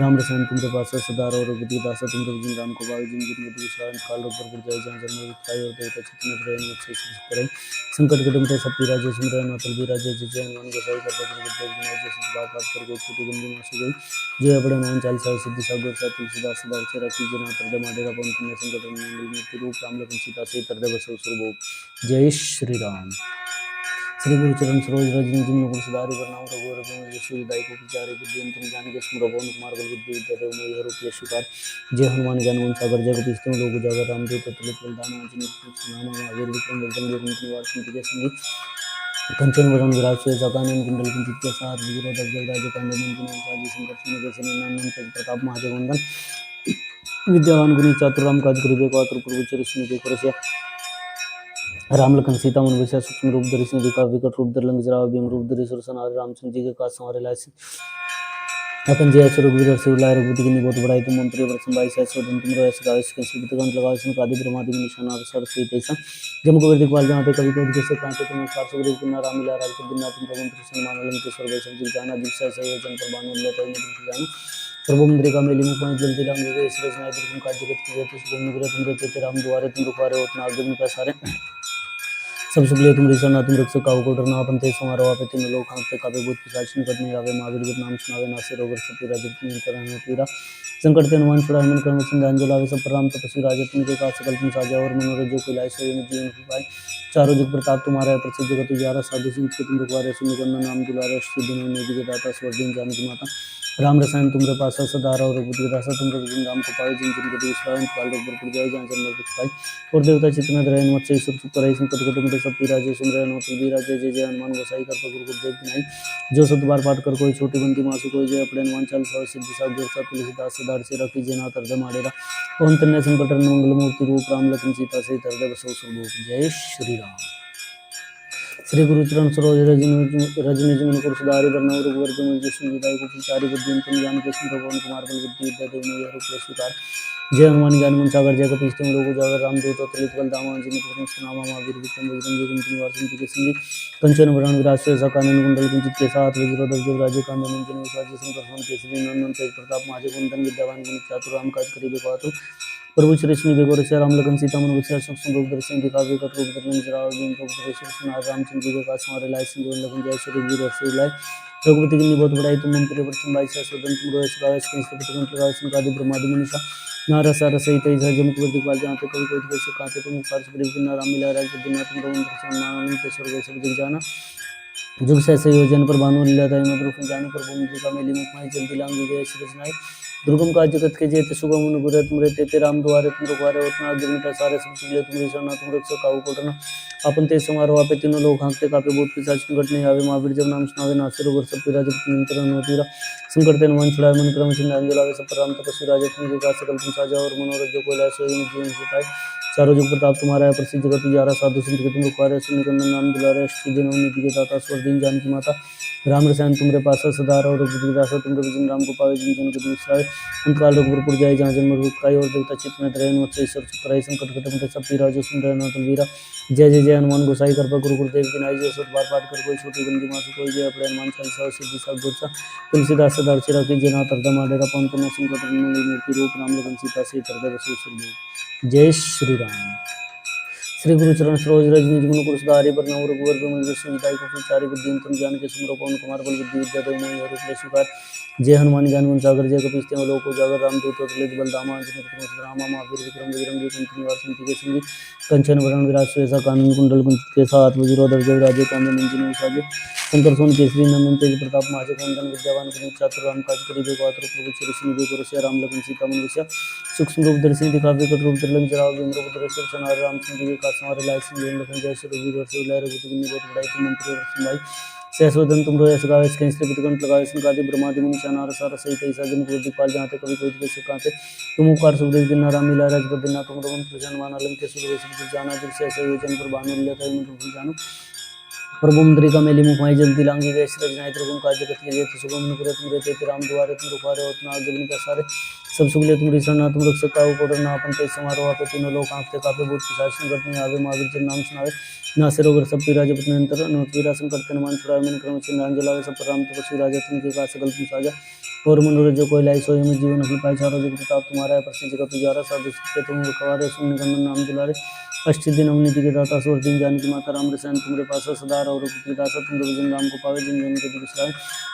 राम रसायन तुम पास सदार और रघुपति दासा तुम जिन राम को पावे जिन जिन गति विश्राम काल रूप पर जय जहाँ जन्म विख्याय और देवता चित्त में त्रय मुझसे करे संकट के डमते सब पीरा जय सिमरन अतल बीरा जय जय जय हनुमान गोसाई कर पकड़ के जय जय सिद्ध बात बात कर कोई छोटी बंदी मासी गई जय अपने हनुमान चालीसा सिद्धि सागर सा तुलसीदास सदा से रखी जना तरदे माडेरा पवन पुण्य संकट मंगल मूर्ति रूप राम लखन सीता से तरदे बसो सुरभूप। जय श्री राम। श्री गुरु चरण सरोज रज निज मन कुरसियारि वरनौर रघुवर विमल यशु दाई को विचारे बुद्धि तुम ज्ञान के सिमरो पवन कुमार बल बुद्धि विद्या देव मोहि हरि शिकार जय हनुमान ज्ञान मन सागर जय कपीश तिहुँ लोक उजागर रामदूत अतुलित बल रामानुजन नामा महावीर विक्रम बजरंगी कुमति निवार सिंह के संगी कंचन वरण विराज सुवेसा कानन कुंडल कुंचित के साथ वज्रोधर जय राजे कांधे मंत्र साजी शंकर सोन के श्री नंदन तेज प्रताप महाजगवंदन विद्यावान गुणी चातुर राम काज करी बेगवात्र प्रभु चरिष्ण देखो रसिया राम लखन सीता मन बसिया सूक्ष्म रूप धरि सिंधु काव्य कट रूप धरि लंक जराव भीम रूप धरि सुरसन रामचंद्र जी के काज संवारे लाय अपन जय स्वरूप वीर से लाय रघुपति की बहुत बड़ाई तुम मंत्री वर्षम बाई सै स्वदन तुम रोयस गाय इसके सिद्ध कंठ लगाओ इसमें आदि ब्रह्मादि निशान सर से तैसा जम को वर्दिक वाल जहाँ कभी कोई कैसे कांते तुम कार से गुरु कुन्ना राम मिला राज दिन तुम प्रभु कृष्ण मान लंक स्वर्ग संजीव जाना जिससे सही जन पर बानु लेता है जान प्रभु मंदिर का मेली मुख में जल्दी राम जगह इस रचना तुम का जगत की जयतु सुगम निग्रह तुम रहते राम द्वारे तुम रुखारे उतना आगे का सारे सब सुखले तुम ऋषा तुम रक्षक काहू को डरना अपन तेज समारो आपे तीन लोग हाँकते कापे भूत पिशाच निकट नहीं आवे महावीर के नाम सुनावे नासिर रोगर सत्य राज तुम पीरा संकट ते हनुमान छुड़ाए मन कर्म सिंह अंजल आवे सब राम तपस्वी राजा तुम के काज सकल तुम साजा और मनोरथ जो कोई लाय सो जीवन पाए चारों जुग प्रताप तुम्हारा है प्रसिद्ध जगत उजारा साधु सिंह के तुम रुकवारे सुन नाम दुलारे सिद्धि नदी के दाता स्वर दिन जानकी माता राम रसायन तुमरे पासा सदा रहो रघुपति दासा तुम रघुपति राम को पावे जिन जिन गति विश्राम काल रघुबर पुर जाय जहाँ जन्म मृत्यु पाई और देवता चित्त में धरे मत से ईश्वर चुप करे संकट कटे मिटे सब पीरा जय सुन रहे नो तुलबीरा जय जय जय हनुमान गोसाई कर गुरु गुरुदेव की नाई जो सत बार पाठ कर कोई छोटी बंदी मासु कोई जय अपने हनुमान चालीसा सिद्धि साध गुरसा तुलसीदास सदार से रखी जय नाथ हृदय माडेरा पवन तन्य संकट मंगल मूर्ति रूप राम लखन सीता से हृदय बसो सुरभूप जय श्री राम। श्री गुरु चरण सरोज रजनी जमन कुर सुधारि बरनौ रघुवर जमन जसु विदाई को चारि बुद्धि तुम जान के सुन भगवान कुमार बल बुद्धि विद्या देव मोहि हरु स्वीकार जय हनुमान ज्ञान गुण सागर जय कपीश तिम लोक उजागर राम दूत अतुलित बल दामा अंजनी पुत्र सुनामा महावीर विक्रम बजरंगी कुमति निवार सिंह के संगी कंचन वरण विराज सुयसा कानन कुंडल कुंचित के साथ वज्रोदर जय राजे कांदन अंजन विश्वास शंकर सोन केसरी नंदन तेज प्रताप महाजय कुंदन विद्यावान गुण चातुर राम काज करिबे पातु प्रभु श्री विष्णु बेगोर से राम लखन सीता मन विचार सूक्ष्म रूप दर्शन दिखावे कट रूप धरन जराव दिन को श्री कृष्ण रामचंद्र जी के काज हमारे लायक संजीवन लखन जय श्री वीर हर्ष लाय रघुपति की बहुत बड़ाई तुम मन तेरे वर्षन बाई सहस्र दंत तुम रोयस गायस कहीं से पितकन लगायस कादि ब्रह्मादि मनीषा नारा सारा सहित ऐसा जम कुबर दिखवाल जहाँ पे कभी कोई कैसे काते तुम पार्श बड़ी बिना राम मिला राज बुद्धिनाथ तुम रघुन दर्शन मानन के स्वर्ग सब दिख जाना जुग सहसे योजन पर भानु लीला ताई मधुर फल जाने पर भूमि का मेली मुखमाई जल्दी लांग जय श्री कृष्णाई दुर्गम काज जगत के जेते सुगम अनुग्रह तुमरे तेते राम द्वारे तुम रखवारे उतना अग्नि का सारे सब चीजें तुमरी शरणा तुम रक्षक काहू कोटना अपन ते समारोह आपे तीनों लोग हाँकते कापे भूत पिशाच निकट नहीं आवे महावीर जब नाम सुनावे नासिर रोग सब पीरा जब नियंत्रण होतीरा संकट तेन मन छुड़ाए मन क्रम चिन्ह अंजलावे सब पर राम तपस्वी राजा तुम का सकल तुम साजा और मनोरथ जो कोई लाए सोई जीवन सुताई चारों जुग प्रताप तुम्हारा है प्रसिद्ध जगत उजारा साधु संत के तुम रुखवारे सुनिकंदन नाम दुलारे अष्टि दिन नीति के दाता स्वर दिन जानकी माता राम रसायन तुमरे पासा सदा रहो रघुपति दासा तुम रघुजन राम को पावे जिन जन गति विश्राय अंतकाल रघुपुर जाय जहाँ जन्म रुकाई और देवता चित्त में धरे मत से ईश्वर चुप कराई संकट कटे मिटे सब पीरा जो सुन रहे नाथ वीरा जय जय जय हनुमान गोसाई कृपा गुरु गुरुदेव की नाई जय सत बार पाठ कर कोई छोटी बंदी मासु कोई जय अपने हनुमान चालीसा सिद्धि साध गुरसा तुलसीदास सदार चिरा की जय नाथ हृदय माडेरा पवन तनय संकट मूर्ति रूप राम लखन सीता से हृदय बसु सुरभूप जय श्री राम। श्री गुरु चरण सरोज रजनी जुगन कुरसुधारि बरनौ रघुवर बिमल जसु विदाई को चारि बुद्धि तुम जान के सुमरो पवन कुमार बल बुद्धि विद्या देव मोहि हरु स्वीकार जय हनुमान ज्ञान गुण सागर जय कपीश तिम लोक उजागर राम दूत अतुलित बल दामा अंजनी पुत्र रामा महावीर विक्रम बजरंगी कुमति निवार सिंह के संगी कंचन वरण विराज सुयसा कानन कुंडल कुंचित के साथ वज्रोधर जय राजे कांदन अंजनी विसाजे शंकर सोन केसरी नंदन तेज प्रताप महाजय कुंदन विद्यावान गुण चातुर राम काज करिबे पात्र प्रभु श्री विष्णु बेगोर से राम लखन सीता मन विषय सूक्ष्म रूप दर्शन दिखावे कट रूप धरन जराव दिन रूप दर्शन सनार रामचंद्र जी का हमारे लायक संजीवन लखन जय श्री रघुवीर हर्ष लाय रघुपति की बहुत बड़ाई तुम मंत्री वर्षन भाई सहस्वदन तुम रोय सगावे इसके स्त्री पितकंठ लगावे संकादि ब्रह्मादि मुनि शानार सार सहित ऐसा जन को दिपाल जहाँ कभी कोई कैसे काते तुम उपकार सुखदेव दिन राम मिला राज बद्रीनाथ तुम रमन कृष्ण मान अलंक के सुर वैसे जाना जिर से ऐसे योजन पर भानु लेता है मैं जानो प्रभु मुद्रिका मेली मुखमाई जल्दी लांगी गए श्री रजनाई त्रिगुण काज जगत के जेते सुगम अनुग्रह तुम रहते राम द्वारे तुम रुखारे उतना अग्नि का सारे सब सुगले तुम शरणा तुम रक्षक काहू कोडर ना अपन ते समारोह आपे तीनों लोग आंखते कापे भूत पिशाच निकट नहीं आवे महावीर जन नाम सुनावे नासिर रोग सब पीरा जपत निरंतर अनुवीरा संकट के मान छुड़ाए मन क्रम चिन्ह अंजलावे सब पर राम तपस्वी राजा तुम के का सकल तुम साजा और मनोरथ जो कोई लाई सोई में जीवन फल पाई चारों जग प्रताप तुम्हारा है प्रसिद्ध जगत उजारा साधु के तुम रखवारे सुन निकंदन नाम दुलारे अष्ट दिन अवनीति के दाता सोर दिन जानकी माता राम रसायन तुमरे पासा सदा रहो रघुपति दासा तुम रघुजन राम को पावे जिन जन के विश्राम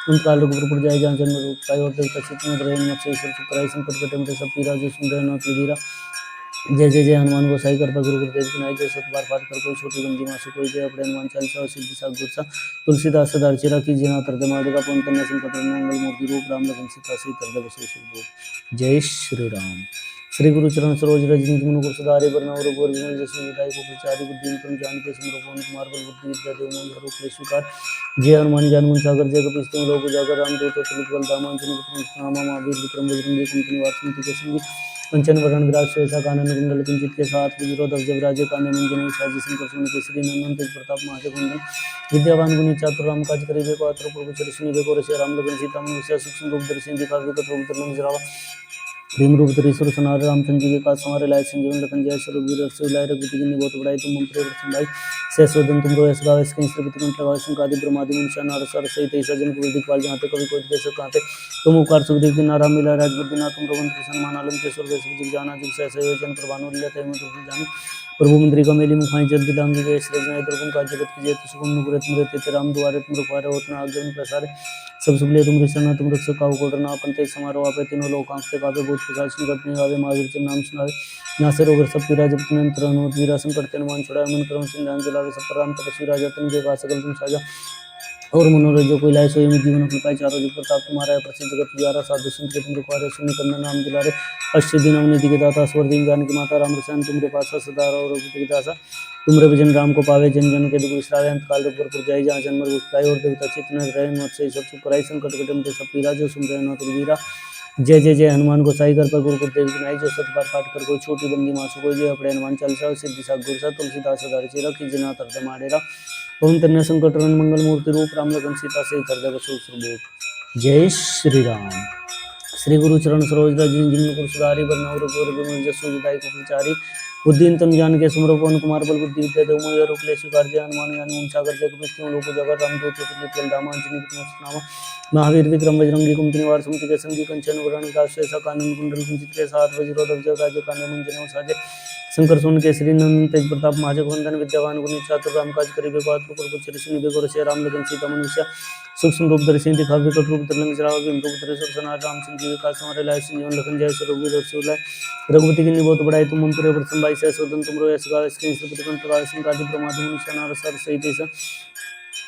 तुम काल रघुपुर जाय जहाँ जन्म रुकाई और देवता चित्त में धरे मत से ईश्वर चुप कराई संकट कटे मिटे सब पीरा जो सुन रहे नाथ वीरा जय जय जय हनुमान गोसाई कृपा गुरु गुरुदेव की नाई जय सत बार पाठ कर कोई छोटी बंदी मासु कोई जय अपने हनुमान चालीसा सिद्धि साध गुरसा तुलसीदास सदार चिरा की जय नाथ हृदय माडेरा पवन तनय संकट मंगल मूर्ति रूप राम लखन सीता से हृदय बसु सुरभूप जय श्री राम। श्री गुरु चरण सरोज रजनी जुगन कुरसुधारि बरनौ रघुवर बिमल जसु विदाई को प्रचारि बुद्धि तुम जान के सुमरो पवन कुमार बल बुद्धि विद्या देव मोहि हरु स्वीकार जय हनुमान ज्ञान गुण सागर जय कपीश तिम लोक उजागर राम दूत अतुलित बल दामा अंजनी पुत्र रामा महावीर विक्रम बजरंगी कुमति निवार सिंह के संगी कंचन वरण विराज सुयसा कानन कुंडल कुंचित के साथ विरोधक जब राजे कांदन अंजनी साजी शंकर सुन केसरी नंदन तेज प्रताप महाजय कुंदन विद्यावान गुणी चातुर राम काज करिबे पात्र प्रभु श्री विष्णु बेगोर से राम लखन सीता मन विषय सूक्ष्म रूप दर्शन दिखावे कट रूप धरन जरावा भीम रूप धरि सुर सनार रामचंद्र जी के काज हमारे लायक संजीवन लखन जय श्री रघुवीर हर्ष लाय रघुपति की बहुत बड़ाई तुम मंत्री वर्षन भाई सहस्वदन तुम रोय सगावे इसके स्त्री पितकंठ लगावे संकादि ब्रह्मादि मुनि शानार सार सहित ऐसा जन को दिखपाल जहाँ कभी कोई कैसे कहते तुम उपकार सुखदेव दिन राम मिला राज बद्रीनाथ तुम रघुन कृष्ण मान अलंक के स्वर्ग जग जाना जिग सहसा योजन पर भानु लेते मैं तुम जानो प्रभु मंत्री का मेली मुखाई जब दिलांगी गए श्री रजनाई दुर्गम का जगत की जेत सुगम नुग्रह तुम रहते राम द्वारे तुम रुखवारे उतना आज्ञा प्रसारे सब सुगले तुम ऋषण तुम रक्षक काहू कोडर ना अपन तेज समारोह आपे तीनों लोग आंखते कापे भूत पिशाच निकट नहीं आवे महावीर जन नाम सुनावे नासे रोग सब पीरा जब तुम अंतर अनुत वीरा संकट तेन मान छुड़ाए मन क्रम चिन्ह जलावे सब पर राम तपस्वी राजा तुम के का सकल तुम साजा और मनोरथ जो कोई लाए सोई में जीवन फल पाए चारों जुग प्रताप तुम्हारा है प्रसिद्ध जगत पुजारा साधु संत के तुम रखवारे शून्य कंदन नाम दुलारे अष्ट दिन अवनिधि के दाता स्वर दिन जानकी माता राम रसायन तुमरे पासा सदा और रघुपति के दासा तुमरे भजन राम को पावे जन जन के दुख विश्रावे अंत काल रघुवर जाई जहाँ जन्म मृत्यु और देवता चित्त न रहे मत से सब सुख कराई संकट कटम ते सब पीरा जो सुन रहे न तुलवीरा जय जय जय हनुमान गोसाई कर पर गुरु देव की नाई जो सत बार पाठ कर कोई छोटी बंदी मासु कोई जय अपने हनुमान चालीसा सिद्धि सा गुरु सा तुलसीदास सदा चिरा की जना तरद माडेरा ओम तन्ने संकट रन मंगल मूर्ति रूप राम लखन सीता से हृदय बसु सुरभूप जय श्री राम। श्री गुरु चरण सरोज रज जिन गुरु सुधारी बरनौ रघुवर बिमल जसु जदाई को विचारी बुद्धिन तम जान के सुमरो पवन कुमार बल बुद्धि विद्या देव मोहि रूप ले स्वीकार जय हनुमान ज्ञान गुण सागर जग विष्णु लोक जगत राम दूत तुल्य बल धाम अंजनी नाम महावीर विक्रम बजरंगी कुमति निवार सुमति के संगी कंचन वरण काश्य सा कानन कुंडल कुंचित के साथ वज्रोधर जय राज कान्य मंजन साजे शंकर सुन के श्री नंदन तेज प्रताप महाजग वंदन विद्यावान गुणी चातुर राम काज करिबे को आतुर प्रभु चरिष्ण बेगोर से राम लगन सीता मनुष्य सूक्ष्म रूप धरि सिंह दिखावे कट रूप धरि लंग जरावे भीम रूप धरि सुरसनार राम सिंह जी का समारे लाए सिंह जीवन लखन जय रघुवीर और शिवलाय रघुपति की बहुत बड़ाई तुम हम पुरे प्रथम बाई से सोदन तुम रो यस गावे स्क्रीन से प्रकट प्रकाश सिंह कादि प्रमाद मनुष्य नार सर सहित ऐसा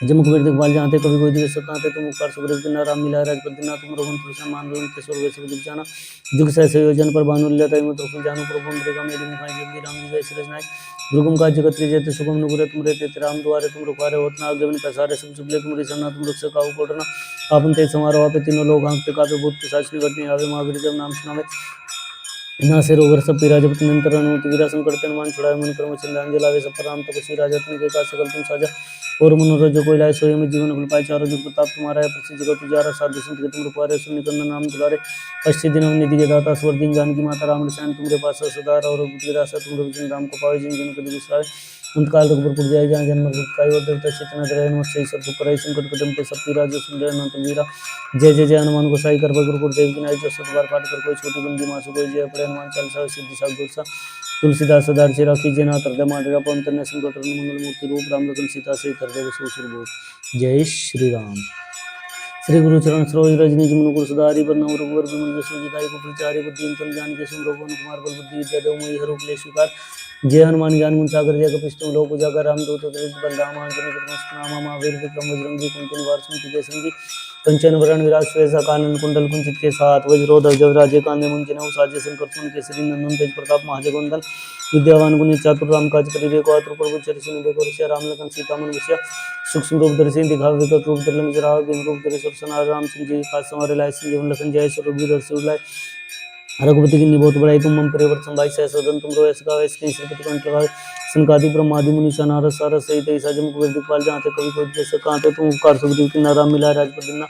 जम कुबेर दिखवाल जानते कभी कोई दिवस सताते तुम उपकार सुग्रीव किन्ना राम मिला राजपद दिना तुम रघुन तुलसी मान रघुन के स्वर्ग वैसे दिख जाना जुग सहसे योजन पर भानु लेता मत रखुन जानु प्रभु मृगा मेरी मुखाई जल्दी राम जी जय नाय दुर्गम का जगत के जेते सुगम नुपुरे तुम रहते राम द्वारे तुम रुखवारे होत ना आगे बन पसारे सब सुगले तुम रिसना तुम रक्षक काहू कोटना आपन ते समारोह पे तीनों लोग आंखते कापे भूत पिशाच निकट नहीं आवे महावीर जब नाम सुनावे ना से रोगर सब पीरा जब निरंतर अनुमति वीरा संकट तन मान छुड़ाए मन कर्म चिंतान जलावे सब राम तपस्वी राजा तुम के का सकल तुम साजा और मनोरथ जो कोई लाए सोई में जीवन फल पाए चारों जुग प्रताप तुम्हारा है प्रसिद्ध जगत तुजारा साधु संत के तुम रखवारे शून्य कंदन नाम दुलारे अष्ट दिन निधि के दाता स्वर दिन जानकी माता राम रसायन तुमरे पास सदा और रासा तुम भजन राम को पावे जिन जन कभी विश्रावे अंतकाल रघुपुर जाय जहाँ जन्म मृत्यु और देवता चित्त न रहे मत्स्य सब सुख कराई संकट कटम ते सब पीरा जो सुन रहे नंत वीरा जय जय जय हनुमान गोसाई कर गुरुपुर देव की नाई जो सत बार पाठ कर कोई छोटी बंदी मासु कोई जय पड़े हनुमान चालीसा सिद्धि सा गुरसा तुलसीदास सदा चिरा की जना हृदय माडेरा पवन तन्ने संकट मंगल मूर्ति रूप राम लखन सीता से हृदय बसु सुरभूप जय श्री राम। श्री गुरु चरण सरोज रजनी जमुन गुरु सुधारी बरनौ रघुवर बिमल जसु जदाई को प्रचारी बुद्धि तम जान के सुन रघुवन कुमार बल बुद्धि विद्या देव मोहि रूप ले स्वीकार जय हनुमान ज्ञान गुण सागर जय कपिस्तु लोक उजागर राम दूत बलराम आंजनी नामा महावीर विक्रम बजरंगी कुंती निवार सुमति के संगी कंचन वरण विराज श्वेसा कानन कुंडल कुंचित के साथ वज्रोधर जवराजे कांधे मुंजन साजे शंकर सुन के श्री नंदन तेज प्रताप महाजगवंदन विद्यावान गुणी चातुर राम काज करिबे को आतुर प्रभु चरिष्ण बेगोर से राम लखन सीता मन विषय सूक्ष्म रूप धरि सिंह दिखावे विकट रूप धरि लंग जरावे भीम रूप धरि सुरसनार राम सिंह जी का समारे लाए सिंह जीवन लखन जय रघुवीर और शिवलाय रघुपति की बहुत बड़ाई तुम मम परिवर्तन भाई सदन तुम रो ऐसा गावे इसके श्रीपति कंठ लगावे संकादि ब्रह्मादि मुनि नारद सारद सहित ऐसा जम कुबेर दिखपाल जानते कभी कोई जैसे कहते तुम उपकार सुग्रीव की नाराम मिला राजपद दिना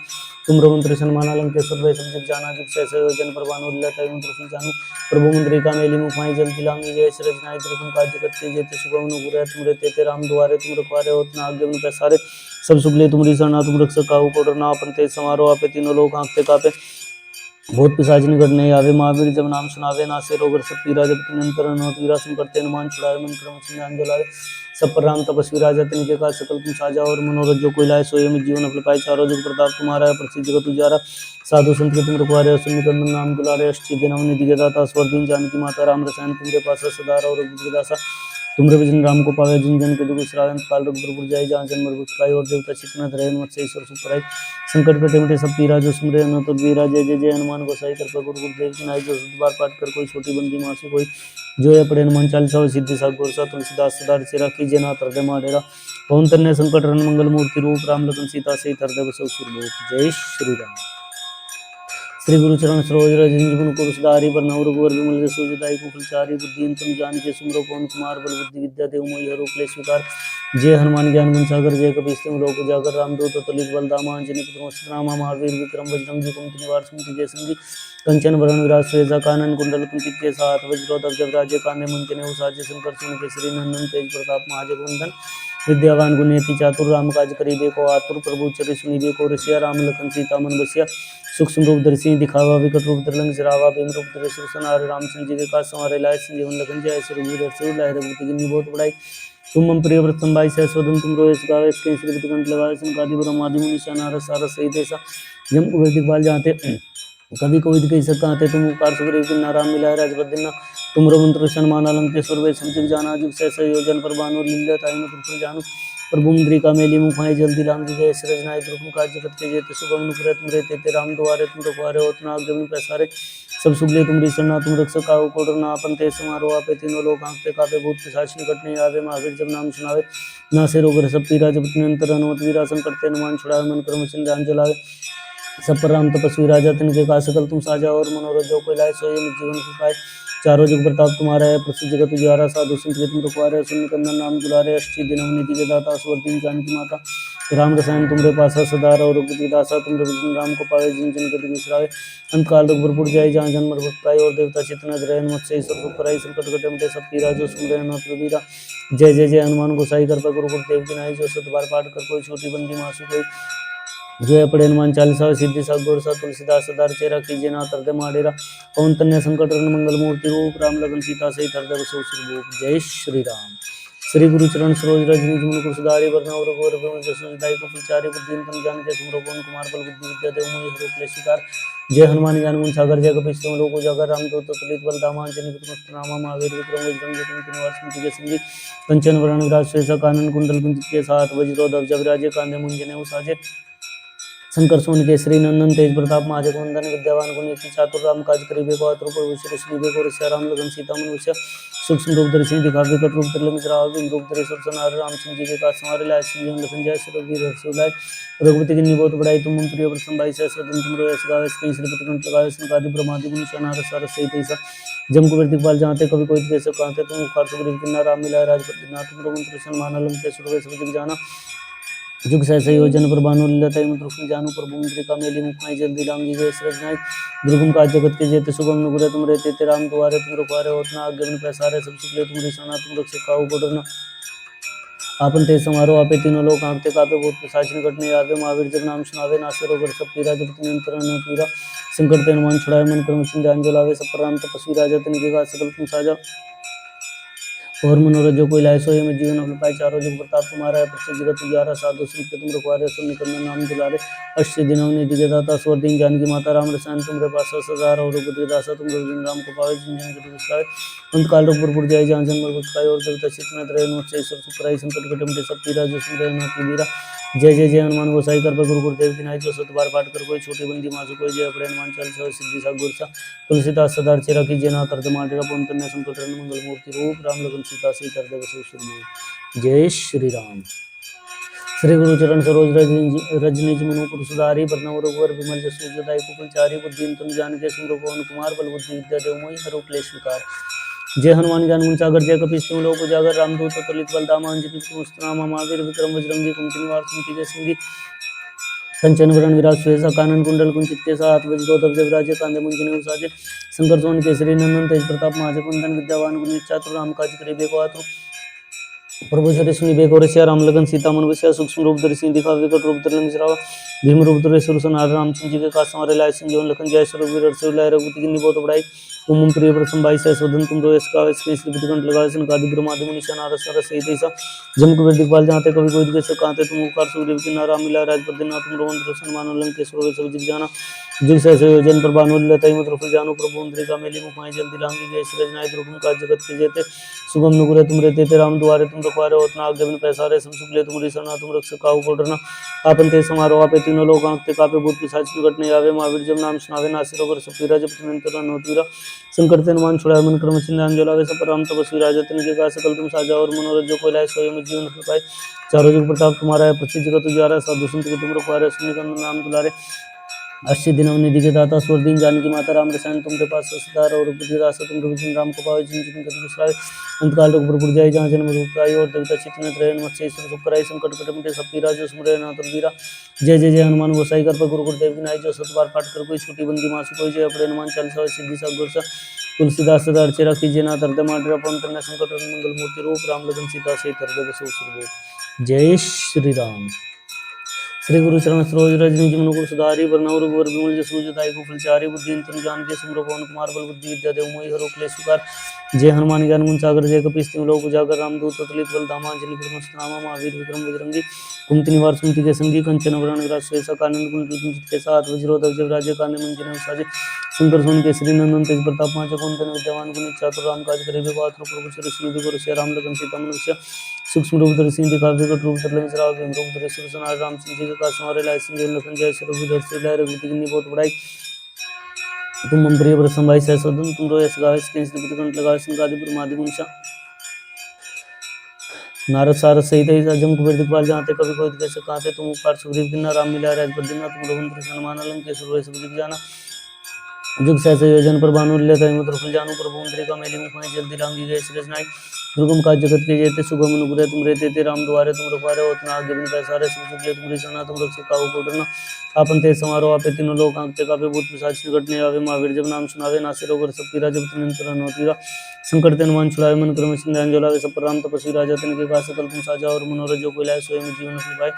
तुम रघुन माना लंकेश्वर वै सब जग जाना जग सहसे योजन पर भानु लीला मंत्र जानू प्रभु मुद्रिका मेली मुखाई जल दिलांगी जय श्री रचनाई त्रिकुण काज जगत के जेते सुगम नुपुर तुम रहते थे राम दुआरे तुम रखवारे होत ना आगे उन पैसारे सब सुगले तुमरी शरणा तुम रक्षक काहू को डरना अपन तेज समारोह आपे तीनों लोग आंखते कापे बहुत पिशाच निकट नहीं आवे महावीर जब नाम सुनावे ना से रोगर सब पीरा जब निरंतर वीरा करते हनुमान छुड़ावे मन क्रम चिन्ह जलावे सब पर राम तपस्वी राजा तिनके का सकल तुम साजा और मनोरथ जो कोई लाए सोए में जीवन फल पाए चारों जुग प्रताप तुम्हारा है प्रसिद्ध जगत उजारा साधु संत के तुम रखवारे शून्य कंदन नाम दुलारे अष्ट दिन निधि के दाता स्वर दिन जानकी माता राम रसायन तुमरे पास सदारा और दासा तुमरे भजन राम को पावे जिन जन के दुख श्रावण काल रघुपुर जाय जहाँ जन्म मृत्यु और देवता चित्त न रहे मत्स्य ईश्वर सुपराई संकट कटे मिटे सब पीरा जो सुमरे न तो वीरा जय जय जय हनुमान गोसाई कृपा गुरु गुरुदेव की नाई जो बार पाठ कर कोई छोटी बंदी मासु कोई जो है पड़े हनुमान चालीसा सिद्धि सा गोरसा तुलसीदास सदा चिरा की जना हृदय माडेरा पवन तन्ने संकट रन मंगल मूर्ति रूप राम लखन सीता से हृदय बसो सुरभूप जय श्री राम। श्री गुरु चरण सरोज रज गुण कुरुसदारी बरनौ रघुवर विमल जसु जदाई को फलचारी बुद्धि तुम जान के सुमरो पवन कुमार बल बुद्धि विद्या देव मोहि रूप ले स्वीकार जय हनुमान ज्ञान गुण सागर जय कपीस लोक उजागर रामदूत तुलित बलधाम अंजनी पुत्र नामा महावीर विक्रम बजरंगी कुमति निवार सुमति जय संगी कंचन वरण विराज श्वेता कानन कुंडल कुंचित के साथ वज्रोधर जवराजे कान्हे मुंजने साजे शंकर सुन के श्री नंदन तेज प्रताप महाजगवंदन विद्यावान गुणेति चातुर राम काज करिबे को आतुर प्रभु चरि सुनिबे को ऋषिया राम लखन सीता मन बसिया सूक्ष्म रूप दर्शी दिखावा विकट रूप दरलंग जरावा भीम रूप धरि सुरसनार राम सिंह जी के का संवारे लाए सिंह जीवन लखन जय रघुवीर और लाए रघुपति की बहुत बड़ाई तुम मम प्रिय व्रतम भाई सहस्वदन तुम रो इस गावे इसके श्रीपति कंठ लगावे संकादि ब्रह्मादि मुनि नारद सारद सहित ऐसा जम कुबेर दिखपाल जाते कभी कोई कही सकता थे तुम उपकार सुग्रीव की नाराम मिलाए राजपद दिना तुम मंत्र माना लंकेश्वर वे सब जग जाना जुग सहस योजन पर बानो लीला ताई में जानू प्रभु मुद्रिका मेली मुखाई जल्दी लांगी गए सृजनाय दुर्गम काज जगत के जेते सुगम अनुग्रह तुम रहते थे राम द्वारे तुम रखवारे हो तना आज्ञा पैसारे सब सुबले तुमरी शरणा तुम रक्षक काहू को डरना आपन ते समारो आपे तीनों लोग आंखते कापे भूत पिशाच निकट नहीं आवे महावीर जब नाम सुनावे ना से रोग सब पीरा जब निरंतर अनुमत वीरा संकट ते अनुमान छुड़ावे मन कर्म चिंध्यान जलावे सब पर राम तपस्वी राजा तिनके का सकल तुम साजा और मनोरथ जो कोई लाए सोए जीवन को पाए चारों जुग प्रताप तुम्हारा है प्रसिद्ध जगत उजियारा साधु संत के तुम रखवारे सुन कंदन नाम दुलारे अष्टी दिन निधि के दाता स्वर दिन जानकी माता राम रसायन तुमरे पासा सदा और रघुपति दासा तुम रघुपति राम को पावे जिन जन गति बिसरावे अंत काल रघुपुर जाय जहाँ जन्म भक्ताय और देवता चितना ग्रहण मत से ईश्वर को कराई संकट कटे मटे सब पीरा जो सुमरे नाथ रघुवीरा जय जय जय हनुमान गोसाई कर पर गुरु देव की नाई जो सत बार पाठ कर कोई छोटी बंदी मासु कोई जय पड़े हनुमान चालीसा सिद्धि सा गौर सा तुलसीदास सदार चेरा कीजिए ना तरदे माडेरा पवन तन्य संकट रन मंगल मूर्ति रूप राम लगन सीता सहित हृदय बसो सुरभूप जय श्री राम श्री गुरु चरण सरोज रज निज मन को सुधारि वरना और गौर विमल जसु दाई को प्रचारि बुद्धिन तन जान के सुमरो पवन कुमार बल बुद्धि विद्या देव मोहि हरो क्लेश शिकार जय हनुमान ज्ञान गुण सागर जय कपीश तुम लोग उजागर राम दूत तुलित बल धामा अंजनी पुत्र नामा महावीर विक्रम बजरंग कुमति निवास स्मृति के संगी कंचन वरण विराज श्वेत कानन कुंडल कुंचित के साथ वज्रो ध्वज विराजे कांधे मुंजने उसाजे शंकर सोन केसरी नंदन तेज प्रताप महाजग वंदन विद्यावान गुणी चातुर राम काज करिबे को आतुर पर विश्व श्री को रसिया राम लगन सीता मन विषय सूक्ष्म रूप दर्शी दिखावे कट रूप त्रिलिंग जराव रूप धरे सुर सनार रामचंद्र जी के का संवारे लाय सिंह लखन जय सुरवीर हर्षुलाय रघुपति की निबोध बढ़ाई तुम प्रिय प्रसन्न भाई से सदन तुम रोय सगावे कहीं श्रीपति कंठ लगावे संकादि ब्रह्मादि गुण शनार सार सहित ऐसा जम कुबेर दिखपाल जानते कभी कोई कैसे कहते तुम खार सुग्रीव किन्ना राम मिलाय राजपति नाथ तुम मंत्र सन्मान अलम के सुरवे सब जग जाना जुग सहसा योजन पर बानु लीलता मंत्र जानू प्रभु मुद्रिका मेली मुखाई जल्दी लांगी गए सृजनाय दुर्गम काज जगत के जेते सुगम अनुग्रह तुम रहते थे राम द्वारे तुम रखवारे होतना आज्ञा पैसारे सब सुखले तुम रिसना तुम रक्षक काहू को डरना आपन ते समारो आपे तीनों लोग आंखते कापे भूत पिशाच निकट नहीं आवे महावीर जब नाम सुनावे नासे रोग सब पीरा जब निरंतर न पीरा संकट ते अनुमान छुड़ाए मन कर्म ध्यान जलावे सब पर राम तपस्वी राजा तिनके का सकल तुम साजा और मनोरथ जो कोई लाए सोए में जीवन अपने पाए चारों जुग प्रताप तुम्हारा है प्रसिद्ध जगत उजियारा साधु संत के तुम रखवारे सुन निकंदन नाम दुलारे अष्ट दिनों निधि के दाता स्वर दिन जानकी माता राम रसायन तुमरे पास सदार और रघुपति दासा तुम रघुजन राम को पावे जिन जन गति विस्तारे अंत काल रघुपुर जाय जहाँ जन्म भक्ताय और देवता चित्त रहे मुझसे ईश्वर सुपराई संकट कटे मटे सब पीरा जो सुन रहे नाथ वीरा जय जय जय हनुमान गोसाई कर गुरु गुरुदेव की नाई जो सत बार पाठ कर कोई छोटी बंदी मासु कोई जय अपने हनुमान चालीसा सिद्धि सा गुर सा तुलसीदास सदार चेरा कीजिए ना तरद माटेरा पवन तन्य संकट रन मंगल मूर्ति रूप राम लगन सीता सहित हृदय बसो सुरभूप जय श्री राम श्री गुरु चरण सरोज रजनीज मनुपुर सुधारी बरनव रघुवर विमल जसु जदाई कुपचारी बुद्धि तुम जान के सुमरो पवन कुमार बल बुद्धि विद्या देव मोहि हरो क्लेश विकार जय हनुमान ज्ञान गुण सागर जय कपीश तुम लोग उजागर रामदूत तुलित बल धामा अंजनी पुत्र महावीर विक्रम बजरंगी कुमति निवार सुमति के संगी कंचन वरण विराज सुवेशा कानन कुंडल कुंचित के साथ वज्रो ध्वज विराजे कांधे मुंजने उसाजे शंकर सोन केसरी नंदन तेज प्रताप महाजग वंदन विद्यावान गुणी चातुर राम काज करिबे को आतुर प्रभु चरित सुनिबे को रसिया राम लगन सीता मन विषया सूक्ष्म रूप धरि दिखावे विकट रूप धरि लंघिरावा भीम रूप धरे सुर सनार रामचंद्र जी के का संवारे लाय संजीवन लखन जय सुरवीर हर्षुलाय रघुपति की निबोध बढ़ाई तुम प्रिय प्रसन्न भाई से सदन तुम रोयस का इसके श्रीपति कंठ लगावे संकादि ब्रह्मादि मुनि शनार सार सहित ऐसा जम कुबेर दिखपाल जानते कभी कोई कैसे कहते तुम उकार सुग्रीव किन्ना राम मिलाय राजपति नाथ तुम रोहन प्रसन्न मानो लंकेश रोवे सब जग जाना जुग सहसा योजन पर बानु लीलता मंत्र जानो प्रभु मुद्रिका मेली मुखाई जल्दी लांगी गए सृजनाय दुर्गम काज जगत के जेते सुगम नुग्रह तुम रहते थे राम द्वारे तुम रखवारे होतना आज्ञा बिन पैसारे सब सुखले तुम रिसना तुम रक्षक काहू को डरना आपन ते समारो आपे तीनों लोग आंखते कापे भूत पिशाच निकट नहीं आवे महावीर जब नाम सुनावे नासिर होकर सब पीरा जब निरंतर नोतीरा संकट ते अनुमान छुड़ाए मन कर्म चिन्ह जलावे सब राम तपस्वी राजा तिनके का सकल तुम साजा और मनोरथ जो कोई लाए सोए में जीवन पाए चारों जुग प्रताप तुम्हारा है प्रसिद्ध जगत उजियारा साधु संत के तुम रखवारे सुनि कंदन नाम दुलारे अस्सी दिनों निधि के दाता स्वर दिन जानकी माता राम रसायन तुमरे पास सदार और बुद्धि दासा तुम रघुजन राम को पावे जिन जिन गति विस्तारे अंतकाल रघुपुर जाय जहाँ जन्म भक्ताय और देवता चित्त में रहे मत्स्य ईश्वर सुख कराई संकट कटे मिटे सब पीरा जो सुमरे नाथ वीरा जय जय जय हनुमान गोसाई कर गुरु गुरुदेव की नाई जो सत बार पाठ कर कोई छोटी बंदी मासु कोई जय अपने हनुमान चालीसा सिद्धि सा गुर सा तुलसीदास सदा अर्चेरा कीजिए नाथ हृदय माटेरा पवन तनय संकट मंगल मूर्ति रूप राम लगन सीता सहित हृदय बसो सुरभूप जय श्री राम श्री गुरु चरण सरोज रजनी मुकुर सुधारी वरनव रघुवर विमल जसु जदाई को फलचारी बुद्धि तनु जान के सुमरो पवन कुमार बल बुद्धि विद्या देव मोहि हरो क्लेश विकार जय हनुमान ज्ञान गुण सागर जय कपीश तिम लोक उजागर रामदूत तुलित बल धामा अंजनी पुत्र महावीर विक्रम बजरंगी कुमति निवार सुमति के संगी कंचन वरण विराज सुवेशा कानन कुंडल कुंचित के साथ वज्रो ध्वज विराजे कांधे मुंजने उसाजे सुंदर सोन केसरी नंदन तेज प्रताप महाजग वंदन विद्यावान गुणी चातुर राम काज करिबे को आतुर प्रभु चरित सुनिबे को रसिया राम लगन सीता मन विषय सूक्ष्म रूप धरि सिंह दिखावे विकट रूप धरि लंक जरावे भीम रूप धरि असुर संहारे रामचंद्र जी के काज संवारे लाए संजीवन लखन जय श्री रघुवीर हर्षि लाए रघुपति कीन्ही बहुत बड़ाई तुम मम प्रिय भरत भाई सहसोदन तुम रो यश गावे कंठ कंठ लगावे संकादि ब्रह्मादि मुनीषा नारद सारद सहित जम कुबेर दिखपाल जाते कवि कोई कैसे कहते तुम उपकार सुग्रीव किन्ना राम मिला राजपद दिना तुम रघुवंश हनुमान लंकेश्वर सब दिख जाना जुग सहस योजन पर भानु लेता है फुल जानू प्रभु मुद्रिका मेली मुख जल्दी लांगी गए श्री रचनाई दुर्गम काज जगत के जेते सुगम अनुग्रह तुम रहते थे राम द्वारे तुम रखवारे उतना आगे बिन पैसारे सुख सुख तुम रिसना तुम रक्षक काहू को डरना आपन ते समारोह आपे तीनों लोक आंकते कापे भूत पिशाच निकट नहीं आवे महावीर जब नाम सुनावे नासे रोग सब पीरा जब तुम निरंतर हनुमतीरा संकट ते हनुमान छुड़ावे मन क्रम सिंह जोलावे सब पर राम तपस्वी राजा तिनके का सकल तुम साजा और मनोरथ जो कोई लाए सोए में जीवन पाए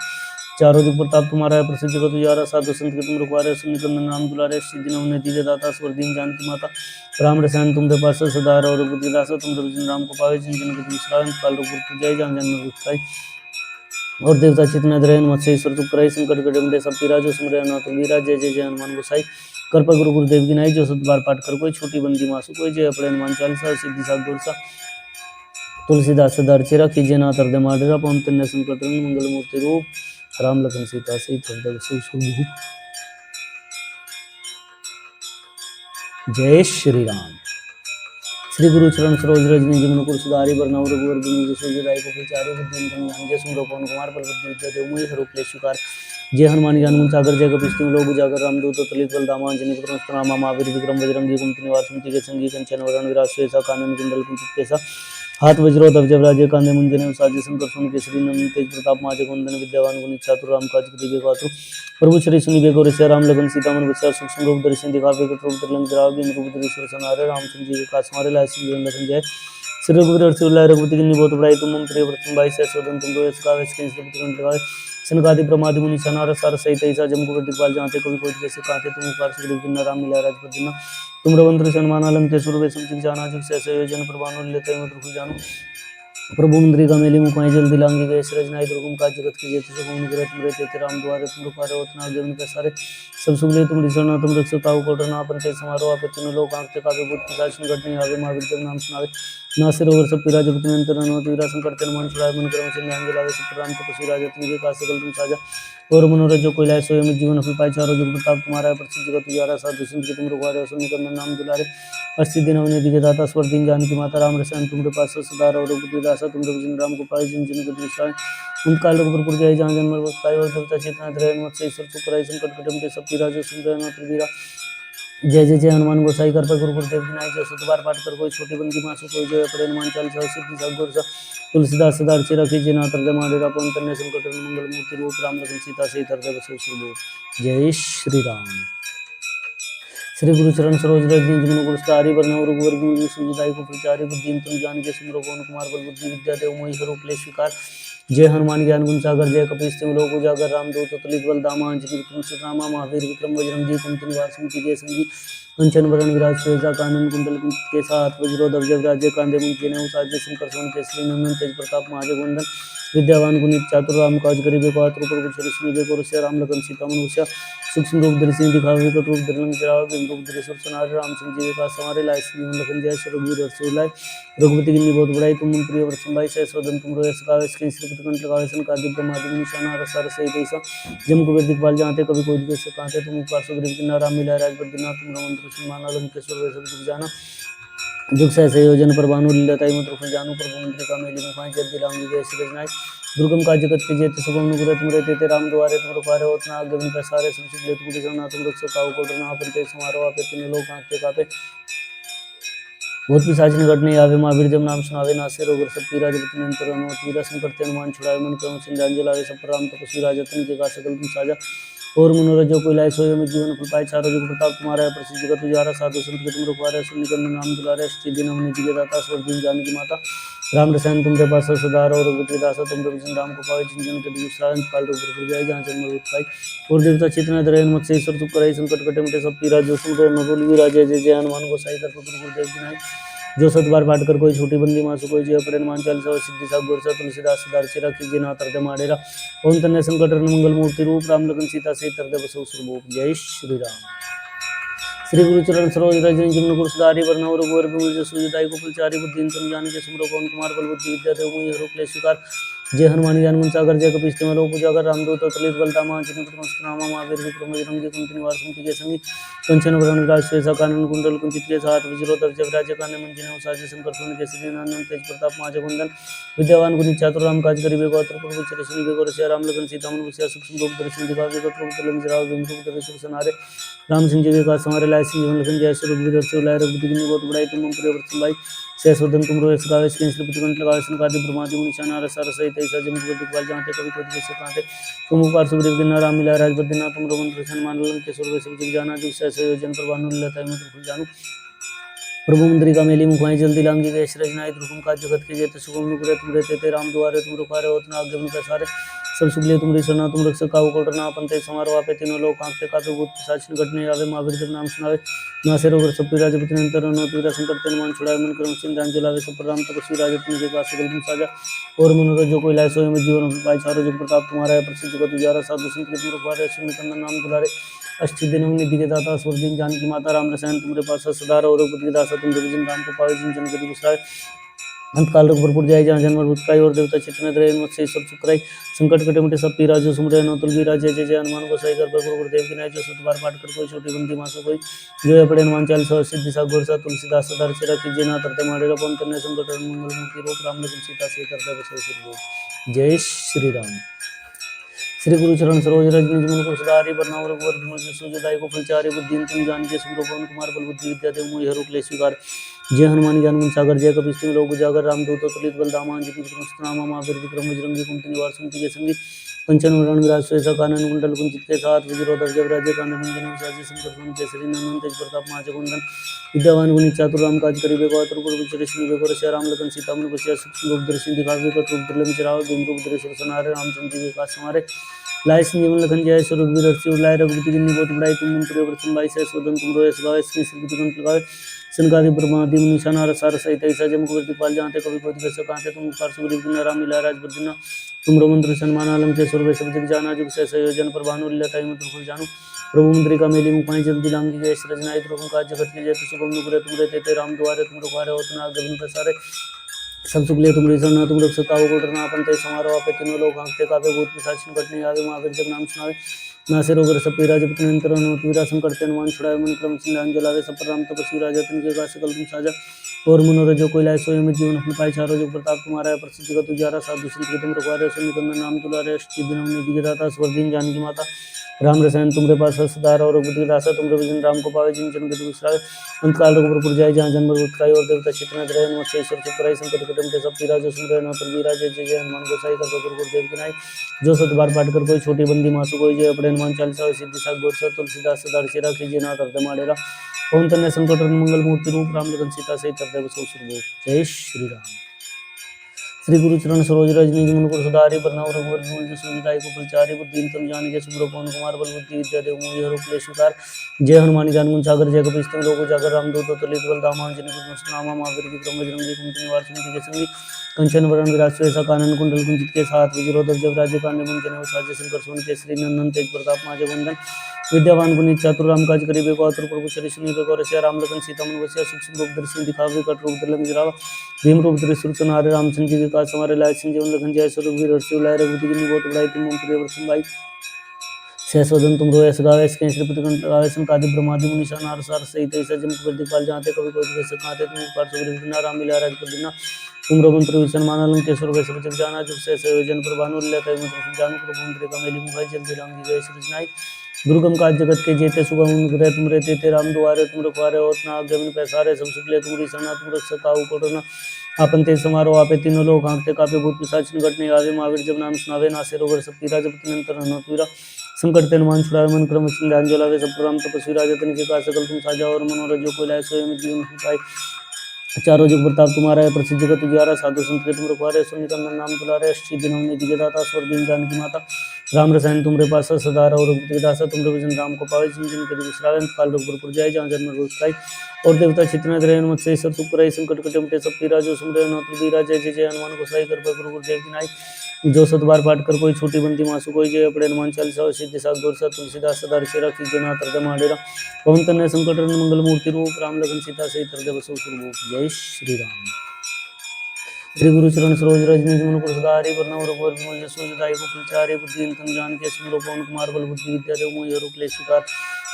चारों जुग प्रताप तुम्हारा है प्रसिद्ध जगत उजारा साधु संत के तुम रखवारे सुनिकंदन नाम दुलारे सिद्धि नवने दीजे दाता स्वर दीन जानकी माता राम रसायन तुम पास सदा और बुद्धि दासा तुम रविजन राम को पावे जिन जन को तुम सराय काल रूप जय जान जन में गुप्ताई और देवता चितना द्रयन मत्स्य ईश्वर तुम कराई संकट कटम दे सब पीरा जो सुमरे नाथ वीरा जय जय जय हनुमान गोसाई कृपा गुरु गुरुदेव की नाई जो सत बार पाठ कर कोई छोटी बंदी मासु कोई जय अपने हनुमान चालीसा सिद्धि साग गोरसा तुलसीदास दर्चेरा कीजिए नाथ हृदय माडेरा पवन तन्य संकट मंगल मूर्ति रूप राम लखन सीता सहित हृदय शुभ जय श्री राम। श्री गुरु चरण सरोज रजनी जमुन कुर सुधारी बरनौर रघुवर बिनु जसो जदाई को विचारो बुद्धि संज्ञान सुमरो पवन कुमार पर विद्या देव मुनि हरो क्लेश शिकार जय हनुमान ज्ञान गुण सागर जय कपीश तिम लोक उजागर रामदूत तलित बल धामा अंजनी पुत्र रामा महावीर विक्रम बजरंगी कुमति निवास सुमति के संगी कंचन वरण विराज सुएसा कानन कुंडल कुंचित केसा हाथ वज्रो तब जब राजे कांधे मुंजने साजे शंकर सुन केसरी नंदन तेज प्रताप माजे कुंदन विद्यावान गुणी चातुर राम काज दिव्य गातु प्रभु श्री सुनि बेको ऋषि राम लगन सीता मन बचा सूक्ष्म रूप दर्शन दिखावे विकट रूप धरि लंक जरावे भीम रूप धरि असुर संहारे रामचंद्र जी के काज संवारे लाए संजीवन लखन जय श्री रघुवीर हर्षि लाए रघुपति कीन्ही बहुत बड़ाई तुम मम प्रिय भरत भाई सहसोदन तुम रो यश गावे कंठ लगावे सनकादि प्रमादि मुनि सनार सार सहित ऐसा जम कुबेर दिखपाल जाते कवि कोई कैसे कहते तुम उपकार सुग्रीव किन्ना राम मिला राजपद दिना तुम रघुवंश हनुमान लंकेश्वर वे सब जाना जुग सहस योजन पर भानु लेते मत जानू प्रभु मुद्रिका मेली मुखाई जल्दी लांगी गए सृजनाई दुर्गम काज जगत के जेते सब अनुग्रह तुम रहते थे राम द्वारे तुम रखवारे उतना आगे बिन पैसारे सब सुख ले तुम रिसना तुम रक्षक काहू को डरना आपन ते समारोह आपे तीनों लोक आंकते कापे भूत पिशाच निकट नहीं आवे महावीर जब नाम सुनावे नासे रोग सब पीरा जब तुम अंतर हनुमत वीरा संकट ते हनुमान छुड़ाए मन क्रम सिंह लावे सब राम तपस्वी राजा तिनके का सकल तुम साजा और मनोरथ जो कोई लाए सोए में जीवन फल पाए चारों जुग प्रताप तुम्हारा है प्रसिद्ध जगत उजारा साधु संत के तुम रखवारे असुर निकंदन नाम दुलारे अस्सी दिन अवने दिखे दाता स्वर दीन जानकी माता राम रसायन तुमरे पास सदा और रघुपति दासा तुम रघुजन राम को पाए जिन जिन के दिशाएं उन काल रघुपुर जय जहाँ जन्म पाए और देवता चेतना त्रय मत से ईश्वर तू कराई संकट कटम के सब पीरा जो सुन रहे नाथ वीरा जय जय जय हनुमान गोसाई कृपा गुरु गुरुदेव की नाई जो सत बार पाठ कर कोई छोटी बंदी मासु कोई जय अपने हनुमान चालीसा सिद्धि साग गोरसा तुलसीदास सदा अर्चि कीजिए नाथ हृदय माडेरा पवन तन्य संकट मंगल मूर्ति रूप राम लखन सीता सहित हृदय बसो शुभ जय श्री राम। श्री गुरु चरण सरोज रजनी जमुन कुर सुधारी बरनौर रघुवर बिनु जसो को प्रचारी बुद्धि तुम जान के सुमरो पवन कुमार बल बुद्धि विद्या देव मोहि हरो क्लेश विकार जय हनुमान ज्ञान गुण सागर जय कपीश तिम लोक उजागर रामदूत अतुलित बल धामा अंजनी पुत्र रामा महावीर विक्रम बजरंगी कुमति निवास सुमति के संगी कंचन वरण विराज सुएसा कानन कुंडल कुंचित केसा हाथ वज्रो ध्वज राजे कांधे मुंजने साजे शंकर सोन केसरी नंदन तेज प्रताप महाजगवंदन विद्यावान गुणित चातुर राम काज करिबे को आतुर प्रभु श्री सुनिबे को रसिया राम लखन सीता मन बसिया सूक्ष्म रूप धरि सिंह दिखावे विकट रूप धरि लंक जरावे भीम रूप धरि असुर संहारे रामचंद्र जी के काज संवारे लाए संजीवन लखन जय श्री रघुवीर हर्षि लाए रघुपति कीन्ही बहुत बड़ाई तुम मम प्रिय भरत भाई सहसोदन तुम रो यश गावे कंठ लगावे सनकादिक ब्रह्मादि मुनि सनार सार सहित ऐसा जम कुबेर दिखपाल जाते कवि कोई कैसे कहते तुम उपकार सुग्रीव किन्ना राम मिला राजपद दिना तुम रघुवंश हनुमान लंकेश्वर वे सब जाना जुग सहस योजन पर भानु लीलताई मत रुक जानू प्रभु मुद्रिका मेली मुखाई जल्दी लांगी गए सृजनाई दुर्गम काज जगत के जेते सुगम अनुग्रह तुम रहते थे राम द्वारे तुम रखवारे उतना आगे बिन पैसारे सब सुख ले तुम रिसना तुम रक्षक काहू को डरना आपन ते समारोह आपे तीनों लोक आंकते कापे भूत पिशाच निकट नहीं आवे महावीर जब नाम सुनावे नासे रोग सब पीरा जब तुम अंतर हनुमत वीरा संकट ते हनुमान छुड़ाए मन क्रम सिंह लावे सब पर राम तपस्वी राजा तिनके का सकल तुम साजा और मनोरथ जो कोई लाए सोए में जीवन फल पाए चारों जुग प्रताप तुम्हारा है प्रसिद्ध जगत उजारा साधु संत के तुम रखवारे असुर निकंदन नाम दुलारे सिद्धि नवने दिव्य दाता स्वर दीन जानकी माता राम रसायन तुमरे पास सदा और रघुपति दासा तुम रघुजन राम को पावे जिन जन के दुख काल रूप जाए जहाँ जन्म पाई और देवता चेतना दरयन मत से ईश्वर तू कराई संकट कटे मिटे सब पीरा जो सुन रहे नकुल वीरा जय जय जय हनुमान गोसाई कर गुरु गुरुदेव की नाई जो सत बार पाठ कर कोई छोटी बंदी मासु कोई जय अपने हनुमान चालीसा सिद्धि साग गोरसा तुलसीदास सदा अर्चि कीजिए नाथ हृदय माडेरा ओम तन्य संकट मंगल मूर्ति रूप राम लखन सीता सहित हृदय बसो सुरभूप जय श्री राम। श्री गुरु चरण सरोज रज जमुन गुरु सुधारी वरनव रघुवर विमल सुजदाई को फलचारी बुद्धि तम जान के सुमरो पवन कुमार बल बुद्धि विद्या देव मुनि हरो क्लेश स्वीकार जय हनुमान ज्ञान गुण सागर जय कपीश तिमल उपजागर रामदूत अतुलित बलधामा अंजनी पुत्रमस्तनामा महावीर विक्रम बजरंगी कुंती निवार सुमति के संगी कंचन वरण विराज श्वेसा कानन कुंडल कुंचित के साथ विजरो दर्ज विराज काने मंजिने साजे शंकर सोन के श्री नंदन तेज प्रताप महाजगुंदन विद्यावान गुणी चातुर राम काज करिबे को अत्र प्रभु चरिश्री बेगो रसिया राम लगन सीता मन बसिया सूक्ष्म रूप दर्शन दिखावे को प्रभु तलन जराव बिंदु रूप दर्शन सनारे राम संजीव का समारे लाय सिंह जीवन लखन जय स्वरूप वीर से लाय रघुपति की बहुत बड़ाई तुम प्रिय वर्ष भाई शेषवर्धन तुम रोए सगावे स्किन श्री पुत्रगण लगावे संकादि ब्रह्मादि मुनि शाना रसा रसई तैसा जम को दिखवाल जानते कभी कोई कैसे कांटे तुम उपकार सुग्रीव के नाम मिला राज बद्रीनाथ तुम रोमंत्र सन्मान लन के स्वर्ग से जग जाना जो सहस योजन पर भानु लता है मैं फुल जानू प्रभु मंदिर का मेली मुखाई जल्दी लांगी गए रचनाई दुर्गम का जगत के जेते सुगम नुपुरे तुम रहते थे राम द्वारे तुम रुखारे होतना आगे उनका सारे सब सुगले तुम रिसना तुम रक्षक काहू कोटरना अपन ते समारोह पे तीनों लोग कांपते कापे भूत साक्षी घटने आवे महावीर जब नाम सुनावे नासे रोग सब पीड़ा जब अंतर न पीड़ा संकट तन मन छुड़ावे मन क्रम चिन्ह जान जलावे सब पर राम तपस्वी राज तुम के पास सकल तुम साजा और मनोरथ जो कोई लाए सोए में जीवन पाई चारों जुग प्रताप तुम्हारा है प्रसिद्ध जगत उजारा साधु संत के तुम रुखारे अश्विन कंदन नाम दुलारे अष्ट दिन निधि के दाता स्वर्गीन जानकी माता राम रसायन तुम्हारे पास सदार और रघुपति के दासा तुम रविजन राम को पावे जिन जन कति गुसराए अंतकाल रघुपुर जाय जहाँ जन्म भूतकाई और देवता चित्त में रहे मुझसे सब चुकराई संकट कटे मिटे सब पीरा जो सुमरे नो तुलगी राज जय जय हनुमान गोसाई कर गुरु गुरुदेव की नाय जो सुत बार पाठ कर कोई छोटी बंदी मासो कोई जो है पड़े हनुमान 40 सिद्धि सा गोर सा तुलसीदास सदा रचेरा कीजिए ना तरते मारे रपन करने संकट मंगल मुक्ति रूप राम लखन सीता से करते बसे सिर जय श्री राम श्री गुरु चरण सरोज रज निज मन को सुधारी वरनाव रघुवर विमल सुजदाई को फलचारी बुद्धि तुम जान के सुमरो पवन कुमार बल बुद्धि विद्या देव मोहि हरो क्लेश स्वीकार जय हनुमान ज्ञान गुण सागर जय कपीश तिमिर लोक उजागर रामदूत अतुलित बलधामा अंजनी पुत्रमस्तनामा महावीर विक्रम बजरंगी कुंती निवार सुमति के संगी कंचन वरण विराज श्वेसा कानन कुंडल कुंचित के साथ विजरो दर्ज विराजे कांधे मंजन साजी शंकर सोन केसरी नंदन तेज प्रताप महाजगुंदन विद्यावान गुणी चातुर राम काज करिबे को अतुर पुर चरिश्री बेगो रसिया राम लगन सीता मन बसिया सूक्ष्म रूप दर्शन दिखावे को रूप दुर्लभ चराव बिंदु रूप दर्शन सनारे रामचंद्र जी का समारे लाय संजीवन लखन जय स्वरूप वीर अर्षि लाय रघुपति की बहुत बड़ाई तुम मन प्रिय वर्ष भाई से स्वदन तुम रोए सगावे श्री पुत्रगण लगावे संकादि ब्रह्मादि मुनि शाना रसा रसई तैसा जम को दिखवाल जानते कभी कोई कैसे कांते तुम उपकार सुग्रीव के राम मिला राज बद्रीनाथ तुम रोमंत्र सन्मान आलम के स्वर्ग सब जग जाना जुग से संयोजन पर भानु लता है मैं फुल जानू प्रभु मंदिर का मेली मुखाई जल्दी लांगी गए रचनाई दुर्गम का जगत के जेते सुगम नुपुरे तुम रहते थे राम द्वारे तुम रुखारे होतना आगे उनका सारे सब सुगले तुम रिसना तुम रक्षक काहू कोटरना अपन ते समारोह पे तीनों लोग कांपते कापे भूत पिशाच घटने आवे महावीर जब नाम सुनावे नासे रोग सब पीरा जब अंतर पीरा संकट ते मान छुड़ावे मन क्रम चिन्ह जलावे सब पर राम तपस्वी राजा तिनके का सकल तुम साजा और मनोरथ जो कोई लाए सोए में जीवन अपने पाई चारों जो प्रताप तुम्हारा है प्रसिद्ध जगत उजारा साधु संत के तुम रखवारे सुनिकंदन नाम तुलारे अष्ट दिन निधि के दाता स्वर्गीन जानकी माता राम रसायन तुमरे पास सदार और रघुपति दासा तुम रविजन राम को पावे जिन जन के विश्राम अंतकाल रघुपुर जाय जहाँ जन्म भूतकाई और देवता चित्त में रहे मुझसे ईश्वर चुपराई संकट कटम के सब पीरा जो सुन रहे नो तुलगी राज जय जय हनुमान गोसाई कर गुरु गुरुदेव की नाई जो सत बार पाठ कर कोई छोटी बंदी मासु कोई जय अपने हनुमान 40 सिद्धि सा गोर सा तुलसीदास सदा रचेरा कीजिए ना तरते मारेरा पवन तनय संकट मंगल मूर्ति रूप राम लगन सीता से करते बसो सुरभूप जय श्री राम श्री गुरु चरण सरोज रज निज मन को सुधारी वरनाव रघुवर विमल जो सुनिताई को फलचारी बुद्धि तम जान के सुमरो पवन कुमार बल बुद्धि विद्या देव मोहि हरो क्लेश स्वीकार जय हनुमान ज्ञान गुण सागर जय कपीश तिमिर लोक उजागर रामदूत अतुलित बलधामा अंजनी पुत्रमस्तनामा महावीर विक्रम बजरंगी कुंती निवार सुमति के संगी कंचन वरण विराज श्वेसा कानन कुंडल कुंचित के साथ विजरो दर्ज विराजे कांधे मंजन साजे शंकर सोन केसरी नंदन तेज प्रताप महाजगुंदन विद्यावान गुणी चातुर राम काज करिबे को अतुर प्रभु चरिश्री बेगो रसिया राम लगन सीता मन बसिया सूक्ष्म रूप दर्शन दिखावे कट रूप दुर्लभ जरावा भीम रूप त्रिशूल सनारे रामचंद्र जी के काज समारे लाय संजीवन लखन जय स्वरूप वीर अर्षि लाय रघुपति की बहुत बड़ाई तुम प्रिय वर्ष भाई सहस्वदन तुम रोए सगावे इसके श्री पुत्रगण लगावे संकादि ब्रह्मादि मुनि शाना रसा रसई तैसा जम को दिखपाल जानते कभी कोई कैसे कांते तुम उपकार सुग्रीव के राम मिला राज बद्रीनाथ तुम रोमंत्र विसन मानलम के स्वर्ग सब जग जाना जुग से संयोजन पर भानु लता है मैं जानू प्रभु मंदिर का मेली मुखाई जल्दी लांगी गए सृजनाई दुर्गम काज जगत के जेते सुगम ग्रह तुम रहते थे राम दुआरे तुम रखवारे होतना आगे मन पैसारे सब सुगले तुम रिसना तुम रक्षक काहू कोटरना आपन ते समारोह आपे तीनों लोग कांपते कापे भूत पिशाच घटने आवे महावीर जब नाम सुनावे नासे रोग सब पीरा जब तनंतर हनुमत संकट तेन मान छुड़ावे मन क्रम ध्यान जलावे सब राम तपस्वी राजा तिनके का सकल तुम साजा और मनोरथ जो कोई लाए सोए में जीवन पाए चारों जुग प्रताप तुम्हारा है प्रसिद्ध जगत उजियारा साधु संत के तुम रखवारे सुनिकंदन नाम तुलारे अष्ट दिन निधि के दाता स्वर्गीन जानकी माता राम रसायन तुमरे पास सदा रहो रघुपति दासा तुमरे भजन राम को पावे जिन जिन कभी विश्राम काल रघुपुर जाए जहाँ जन्म रोज खाई और देवता चित्र ग्रहण मत से सब सुख संकट कटे मिटे सब पीरा जो सुमरे नौत्र वीरा जय जय जय हनुमान गोसाई कर गुरु गुरुदेव की नाई जो सत बार पाठ कर कोई छोटी बंदी मासु कोई जय अपने हनुमान चालीसा सिद्धि साग दूर सा तुलसीदास सदा ऋषि रखी जना तरद माडेरा पवन तनय संकट मंगल मूर्ति रूप राम लखन सीता सहित हृदय बसो सुरभूप जय श्री राम। श्री गुरु चरण सरोज रज निज मन कुसुधारि वरना रघुवर विमल जसो जदायु फलचारि बुद्धि तन जान के स्मरो पवन कुमार बल बुद्धि विद्या देव मोहि हरु क्लेश विकार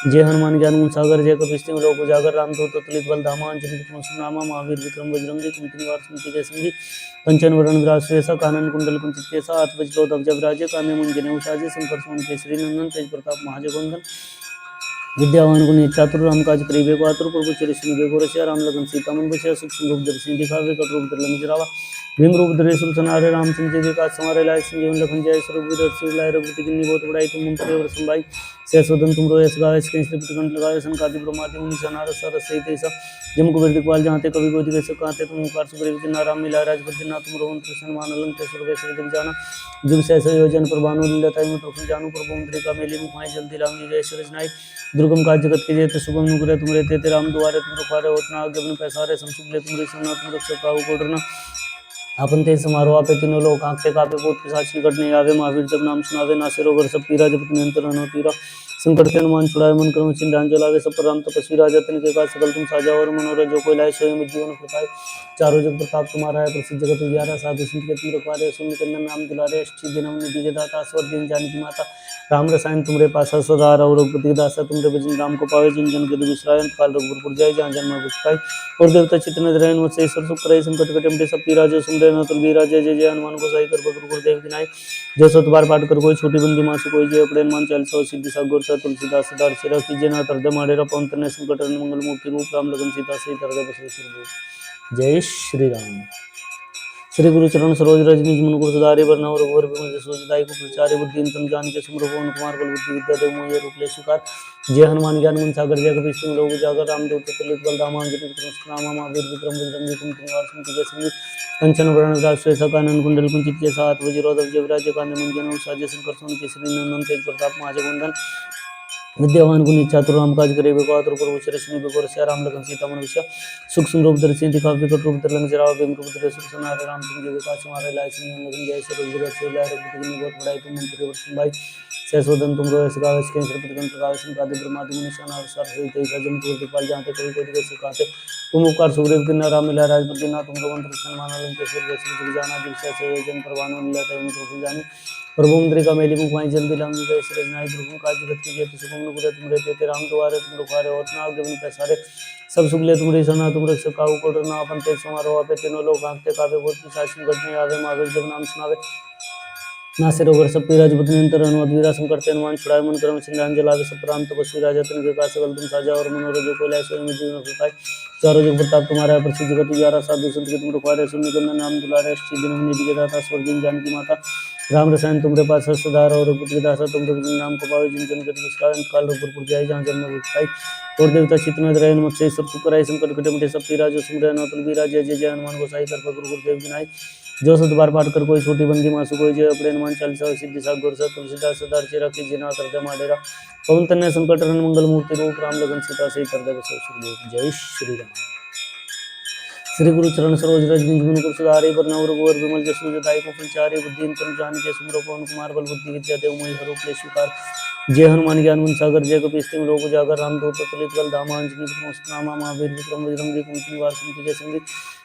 जय हनुमान ज्ञान गुण सागर जय कपीस तिहुँ लोक उजागर रामदूत अतुलित बल धामा अंजनी पुत्र सुनामा महावीर विक्रम बजरंगी कुमति निवार सुमति के संगी कंचन वरण विराज सुयसा कानन कुंडल कुंचित केसा हाथ वज्र ध्वजा विराजे कामे मुंजने उसाजे शंकर सुमन केसरी नंदन तेज प्रताप महाजगवंदन विद्यावान गुणी चातुर राम काज करीबे को आतुर प्रभु चरिष्ण बेगो रसिया राम लगन सीता मन बसिया सूक्ष्म रूप दर्शन दिखावे कट रूप धर लंग जरावा भीम रूप धरे सुरसनारे रामचंद्र जी का समारे लाय संजीवन लखन जय स्वरूप वीर शिव लाय रघुपति किन्नी बहुत बड़ाई तुम मुम प्रिय वर संभाई सहसोदन तुम रोयस गावे स्कैन श्री पिटकंठ लगावे संकादि ब्रह्मादि मुनि सनार सर सहित ऐसा जम कुबेर दिखपाल जहाँ ते कवि गोदी कैसे कहते तुम ओंकार सुग्रीव जिन्ना राम मिला राजपति ना तुम रोहन कृष्ण मान अलंक स्वर्ग दिख जाना जुग सहस योजन पर भानु लीलताई में तो जानू प्रभु मुद्रिका मेली मुखाई जल्दी राम जय सरज नाई दुर्गम काज जगत के जेते सुगम नुग्रह तुम रहते थे राम दुआरे तुम रखवारे होतना आगे बन पैसारे संसुख ले तुम ऋषि तुम रक्षक काहू को डरना अपन ते समारोह आपे तीनों लोग आंखते कापे बहुत पिशाच निकट नहीं आवे महावीर जब नाम सुनावे नासे रोग सब पीरा जब नियंत्रण रहना पीरा संकट के हनुमान छुड़ाए मन करुण चिंतान जलावे सब पर राम तपस्वी राजा तिनके का सकल तुम साजा और मनोरथ जो कोई लाए सोई मुझ जीवन प्रताप चारों जग प्रताप तुम्हारा है प्रसिद्ध जगत उजियारा साधु संत के तुम रखवारे सुन कंदन नाम दुलारे अष्टी दिन निधि के दाता स्वर दिन जानकी माता राम रसायन तुमरे पासा सदा रहो रघुपति दासा तुमरे भजन राम को पावे जिन जन के विश्रायन काल रघुपुर जाय जहाँ जन्म गुस्काई और देवता चित्त रहन मत से ईश्वर सुख करे संकट कटे मिटे सब पीरा जो सुमरे न तुल बीरा जय जय जय हनुमान गोसाई कर गुरु गुरुदेव की नाई जो सत बार पाठ कर कोई छोटी बंदी मासु कोई जय अपने हनुमान चालीसा सिद्धि साग गोर तुलसीदास सदा ऋषि रखी जना तरद माडेरा पवन तनय संकट मंगल मूर्ति रूप राम लगन सीता सहित हृदय बसो सुरभूप जय श्री राम। श्री गुरु चरण सरोज रज निज मन गुरु वरना रघुवर विमल जसो जदायु फलचारि बुद्धि तम जान के सुमरो पवन कुमार बल बुद्धि विद्या देव मोहि हरु क्लेश विकार जय हनुमान ज्ञान गुण सागर जय कपीस तिहुँ लोक उजागर रामदूत अतुलित बल धामा अंजनी पुत्र सुनामा महावीर विक्रम बजरंगी कुमति निवार सुमति के संगी कंचन वरण विराज सुयसा कानन कुंडल कुंचित केसा हाथ वज्र ध्वजा विराजे कांधे मुंजन उसाजे शंकर सुमन केसरी नंदन तेज प्रताप महाजगवंदन विद्यावान गुणी चातुर राम काज करे बेको आतुर प्रभु चरिष्ण बेको रसिया राम लगन सीता मन बसिया सूक्ष्म रूप धरि सिद्धि दिखावे विकट रूप धरि लंग जरावा भीम रूप धरि सुरसनारे रामचंद्र जी का समारे लाय संजीवन लखन जय स्वरूप वीर शिव लाय रघुपति किन्नी बहुत बड़ाई तुम मुम प्रिय वर संभाई सहसोदन तुम रोयस गावे स्कैन श्री पिटकंठ लगावे संकादि ब्रह्मादि मुनि सनार सर सहित ऐसा जम कुबेर दिखपाल जहाँ ते कवि कोटि कैसे कहते तुम उपकार सुग्रीव किन्ना राम मिला राजपति ना तुम रोहन कृष्ण मान अलंक स्वर्ग दिख जाना जुग सहस योजन पर भानु लीलताई में तो जानी प्रभु मुद्रिका मेली मुखाई जल्दी लांग जय श्री नाई दुर्गम काज जगत के जेते सुगम नुग्रह तुम रहते थे राम दुआरे तुम रखवारे होतना आगे बन पैसारे सब सुख ले तुम ऋषि तुम रक्षक काहू को डरना अपन तेज समारोह आपे तीनों लोग आंखते कापे बहुत पिशाच निकट नहीं आवे महावीर जब नाम सुनावे नासे रोग सब पीरा जपत नियंत्रण हनुमत वीरा संकट ते हनुमान छुड़ाए मन क्रम चिंतान जलावे सब राम तपस्वी राजा तिनके का सकल तुम साजा और मनोरथ जो कोई लाए सोई मुझ जीवन प्रताप चारों जग प्रताप तुम्हारा है प्रसिद्ध जगत उजियारा साधु संत के तुम रखवारे सुन निकंदन नाम दुलारे अष्टी दिन निधि के दाता स्वर्ग दिन जानकी माता राम रसायन तुमरे पास सदा रहो रघुपति दासा तुमरे भजन नाम को पावे जिन जन के विश्राम काल रघुपुर जाय जहाँ जन्म गुस्काई और देवता चित्त रहन मत से सब सुख कराई संकट कटे मिटे सब पीरा जो सुमरे न तुल बीरा जय जय जय हनुमान गोसाई कर गुरु गुरुदेव की नाई जो सत बार पाठ कर कोई छोटी बंदी मासु कोई जय अपने हनुमान चालीसा सिद्धि साग गोर तुलसीदास सदा ऋषि रखी जना तरद माडेरा पवन तनय संकट हरण मंगल मूर्ति रूप राम लगन सीता सहित हृदय बसो सुरभूप जय श्री राम। श्री गुरु चरण सरोज रज निज मन कुसुधारि वरना रघुवर विमल जसु जदायु फलचारि बुद्धि तम जान के सुमरो पवन कुमार बल बुद्धि विद्या देव मोहि हरु क्लेश विकार जय हनुमान ज्ञान गुण सागर जय कपीस तिहुँ लोक उजागर रामदूत अतुलित बल धामा अंजनी पुत्र नामा महावीर विक्रम बजरंगी कुमति निवार सुमति के संगी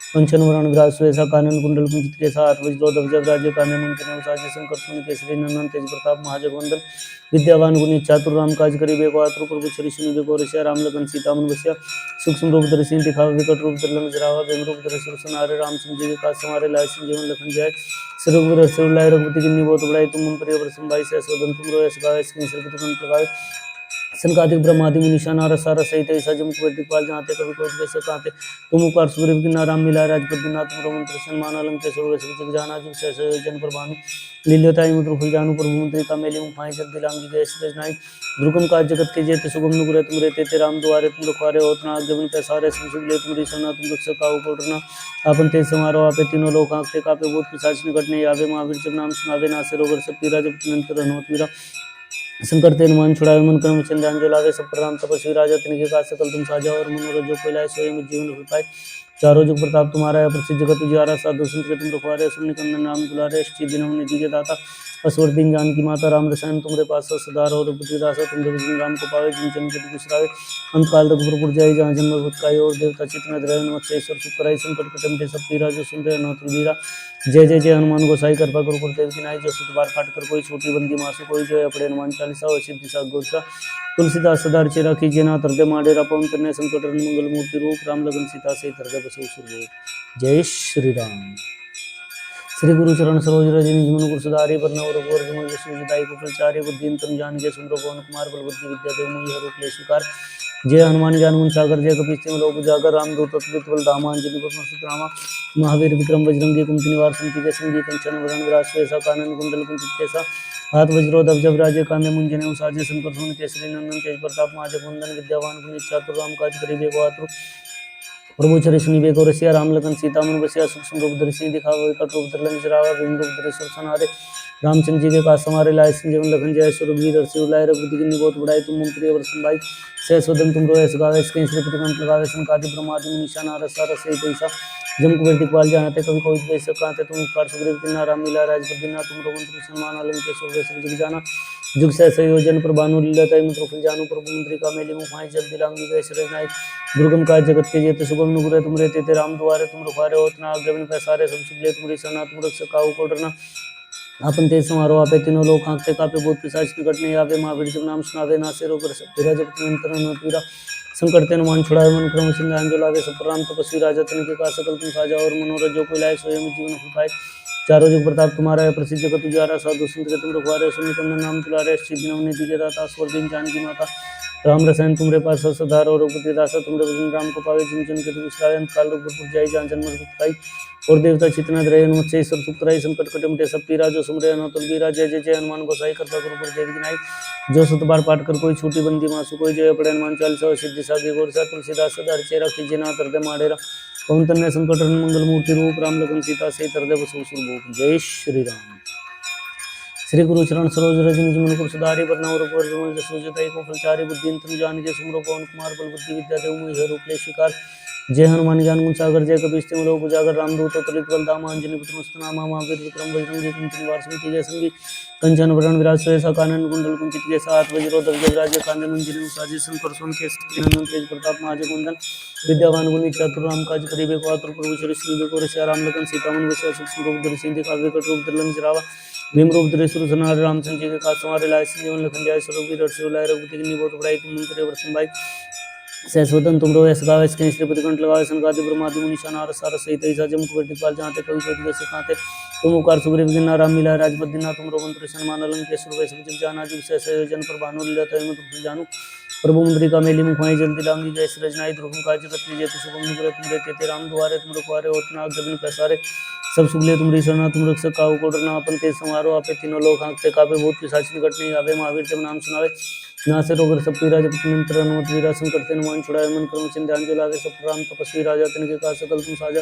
कंचन वरण विराज सुयसा कानन कुंडल कुंचित केसा हाथ वज्र ध्वजा विराजे कांधे मुंजन उसाजे शंकर सुमन केसरी नंदन तेज प्रताप महाजगवंदन विद्यावान गुणी चातुर राम काज करी बेको आतुर प्रभु चरिष्ण बेको रसिया राम लगन सीता मन बसिया सूक्ष्म रूप धरि सिद्धि दिखावे विकट रूप धरि लंग जरावा भीम रूप धरि सुरसनारे रामचंद्र जी का समारे लाय संजीवन लखन जय स्वरूप वीर लाय रघुपति किन्नी बहुत बड़ाई तुम मुम प्रिय वर संभाई सहसोदन तुम रोयस गावे श्री पिटकंठ लगावे सनकादिक ब्रह्मादि मुनीषा नारद सारद सहित ऐसा जम कुबेर दिखपाल जहाँ ते कभी कोई कैसे कहते तुम उपकार सुग्रीव की नाराम मिला राजपद दिनाथ तुम मंत्र सन्मान अलंकेश जग जाना जुग सहस जन पर भानु लील्योताई मुद्र फुल जानू प्रभु मंत्री का मेली मुखाई जग दिलांगी गए सजनाई दुर्गम काज जगत के जेते सुगम नुगुरे तुम रहते ते राम दुआरे तुम रखवारे होत ना आज्ञा बिन पैसारे सुन ले तुम ऋषना तुम रक्षक काहू कोटरना आपन ते समारो आपे तीनों लोक आंखते कापे भूत पिशाच निकट नहीं आवे महावीर जब नाम सुनावे नासे रोगर सब पीरा जब तुमंत हनुमत वीरा शंकर तेन मान छुड़ावे मन कर्म चंद्रांजल लावे सब प्रणाम तपस्वी राजा तिनके का सकल तुम साजा और मनोरथ जो कोई लाए सोए में जीवन हो पाए चारों जुग प्रताप तुम्हारा है प्रसिद्ध जगत उजियारा साधु संत के तुम रखवारे सुन निकंदन राम दुलारे श्री दिन निधि के दाता असवर दिन जान की माता राम रसायन तुम्हारे पास सदार और बुद्धि दासा तुम जब राम को पावे जिन जन के बिसरावे अंत काल रघुपुर जाए जहाँ जन्म भूतकाय और देवता चित्त रहे नमस्तेश्वर सुखराई संकट कटम के सब पीरा जो सुन रहे नौत्र वीरा जय जय जय हनुमान गोसाई कृपा करो गुरुदेव की नाई जो सुतबार काट कर कोई छोटी बंदी मासु कोई जो अपने हनुमान चालीसा और सिद्धि सा गोसा तुलसीदास सदार चेरा कीजिए ना हृदय माडेरा पवन तनय संकट मंगल मूर्ति रूप राम लगन सीता से हृदय बसु सुरभूप जय श्री राम। श्री गुरु चरण सरोज रज निज मन गुरु सुधारि वरनव रघुवर विमल जसु जदाई कुशलचारि बुद्धिन तम जान के सुमरो पवन कुमार बल बुद्धि विद्या देव मोहि हरो क्लेश विकार जय हनुमान ज्ञान गुण सागर जय कपीस तिम लोक उजागर रामदूत अतुलित बल धामा अंजनी पुत्र सुत रामा महावीर विक्रम बजरंगी कुमति निवार संति के संगी कंचन वरण विराज सुएसा कानन कुंडल कुंचित केसा हाथ वज्रो दब जब राजे कांधे मुंजने उसाजे शंकर सुन केसरी नंदन तेज प्रताप महाजग वंदन विद्यावान गुणी चातुर राम काज करिबे को आतुर प्रभु चरि सुनिबे को रसिया राम लखन सीता मन बसिया सूक्ष्म रूप धरि दिखावे कट रूप धरि लंजरावा भीम रूप धरि सुरसन हारे रामचंद्र जी के काज समारे लाए संजीवन लखन जय रघुवीर हर्षि लाए रघुपति की बहुत बढ़ाई तुम मम प्रिय वर्षन भाई सहस्वदन तुम रोए सगावे इसके श्रीपति कंठ लगावे संकादि ब्रह्मादि निशान रस से पैसा जम कुबेर दिखपाल जानते कभी कोई कैसे कहते तुम उपकार सुग्रीव की नाराम मिला राजपद दिना तुम रोमंत्र सन्मान अलंकेश जग जाना जुग सहस योजन पर भानु लीलताई मुद्र फुल जानू प्रभु मंत्री का मेली मुखाई जब दिलांगी गए सर नाई दुर्गम काज जगत के जेते सुगम नुगुरे तुम रहते थे राम दुआरे तुम रखवारे होत ना आज्ञा बिन पैसारे सब सुख ले तुम सना तुम रक्षक काहू को डरना आपन तेज समारोह आपे तीनों लोग आंखते कापे भूत पिशाच निकट नहीं आवे महावीर जब नाम सुनावे नासे रोग पीरा जब तुम पीरा संकट तेन मान छुड़ावे मन क्रम चंद्रांजल लावे सब प्रणाम तपस्वी राजा तिनके का सकल तुम साजा और मनोरथ जो कोई लाए सोए में जीवन हो पाए चारों जुग प्रताप तुम्हारा है प्रसिद्ध जगत उजियारा साधु संत के तुम रखवारे सुन निकंदन नाम तुलारे सिद्धि नवनिधि के दाता स्वर दिन जानकी माता राम रसायन तुमरे पास सदार और रघुपति दासा तुमरे भजन राम को पावे जिन जन के तुम विश्राय अंत काल रघुपुर जाई जहाँ जन्म पाई और देवता चितना रहे नमस्ते ईश्वर सुखराई संकट कटमटे सब पीरा जो सुमरे अनोतल बीरा जय जय जय हनुमान गोसाई कृपा करो गुरुदेव की नाई जो सुत बार पाठ कर कोई छोटी बंदी मासु कोई जय पड़े हनुमान चालीसा सिद्धि सागे गोरसा तुलसीदास सदा चेरा कीजिए ना हृदय माडेरा पवन तनय संकट मंगल मूर्ति रूप राम लखन सीता से हृदय बसु सुरभूप जय श्री राम। श्री गुरु चरण सरोज रज निज मन को सुधारि वरनव रघुवर विमल जसु जताई को फलचारि बुद्धि तम जान के सुमरो पवन कुमार बल बुद्धि विद्या देव मोहि हरो क्लेश विकार जय हनुमान ज्ञान गुण सागर जय कपीस तिम लोक उजागर रामदूत अतुलित बल धामा अंजनी पुत्र मस्तनामा महावीर विक्रम बजरंगी कुमति निवार संति जय संगी कंचन वरण विराज सुएसा कानन कुंडल कुंचित केसा हाथ वज्रो दग्ध राजे कांधे मुंजनी साजे शंकर सुन के नंदन तेज प्रताप महाजग वंदन विद्यावान गुणी चातुर राम काज करिबे को आतुर प्रभु श्री श्री को रसिया राम लखन सीता मन बसिया सूक्ष्म रूप धरि दिखावे कट रूप धरि लंजरावा भीम रूप धरि सुरसनार रामचंद्र जी के काज समारे लाए संजीवन लखन जाय रघुवीर हर्षि लाए रघुपति की बहुत बढ़ाई तुम मंत्र वर्षन भाई सहस्वदन तुम रोए सगावे इसके श्रीपति कंठ लगावे संकादि ब्रह्मादि मुनीषा नारद सारद सहित ऐसा जम कुबेर दिखपाल जानते कभी कोई कैसे कहते तुम उपकार सुग्रीव की नाराम मिला राजपद दिना तुम रोमंत्र सन्मान अलंकेश सब जग जाना जुग सहस योजन पर भानु लीलताई तुम जानू प्रभु मंत्री का मेली मुखाई जल्दी लांगी जय रजनाई दुर्गम काज जगत में जेतु सुगम नुगरे तुम रहते थे राम दुआरे तुम रखवारे होत ना आज्ञा बिन पैसारे सब सुख ले तुम ऋषना तुम रक्षक काहू को डरना अपन तेज समारोह आपे तीनों लोग आंखते कापे भूत पिशाच निकट नहीं आवे महावीर जब नाम सुनावे नासे रोग सब पीरा जब मंत्र अनुमत वीरा संकट ते नुमान छुड़ाए मन कर्म चिंध्यान लावे सब राम तपस्वी राजा तिनके का सकल तुम साजा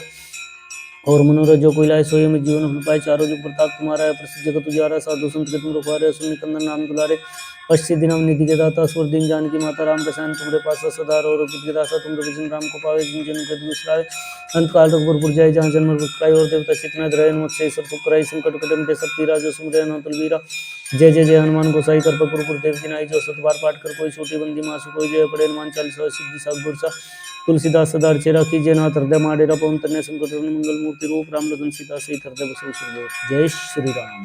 और मनोरथ जो कोई लाए सोए में जीवन हो पाए चारों जुग प्रताप तुम्हारा है प्रसिद्ध जगत उजियारा साधु संत के तुम रखवारे सुन निकंदन नाम दुलारे पश्चिम दिनम निधि के दाता स्वर दिन जान की माता राम रसायन तुम्हारे पास सदार और रघुपति दासा तुम रघुजन राम को पावे जिन जन के तुम विश्रावे अंत काल रघुपुर जाय जहाँ जन्म रुकाई और देवता चितना रहे नमस्ते ईश्वर सुखराई संकट कटम के सब पीरा जो सुमरे अनोतल वीरा जय जय जय हनुमान गोसाई कृपा करो गुरुदेव की नाई जो सतबार पाठ कर कोई छोटी बंदी मासु कोई जय पड़े हनुमान चालीसा सिद्धि साग गुरसा तुलसीदास सदार चेरा कीजिए नाथ हृदय माडेरा पवन तनय संकट मंगल मूर्ति रूप राम लखन सीता सहित हृदय बसु सुरभूप जय श्री राम।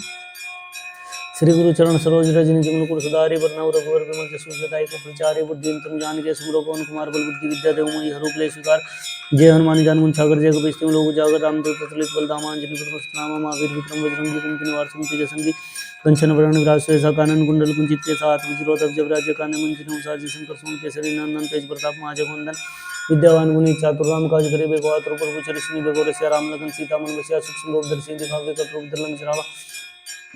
श्री गुरु चरण सरोज रज निज मन कुल सुधारि वरनउ रघुवर विमल जसु जदायु प्रचारे बुद्धिमतम जानिके सुमरो पवन कुमार बल बुद्धि विद्या देव मोहि हरु क्लेश विकार जय हनुमान ज्ञान गुण सागर जय कपीस तिहुँ लोक उजागर रामदूत अतुलित बल धामा अंजनी पुत्र नामा महावीर विक्रम बजरंगी कुमति निवार सुमति जय कंचन वरण विराज सुवेसा कानन कुंडल कुंचित केसा हाथ वज्रोधर जब राज्य काने मंजिल साजी शंकर सोम केसरी नंदन तेज प्रताप महाजगवंदन विद्यावान गुणी चातुर राम काज करे बेगवा त्रिपुर कुचर सिंह बेगोर सिया राम लगन सीता मन बसिया सूक्ष्म रूप दर्शन दिखावे कट रूप धर लंक जरावा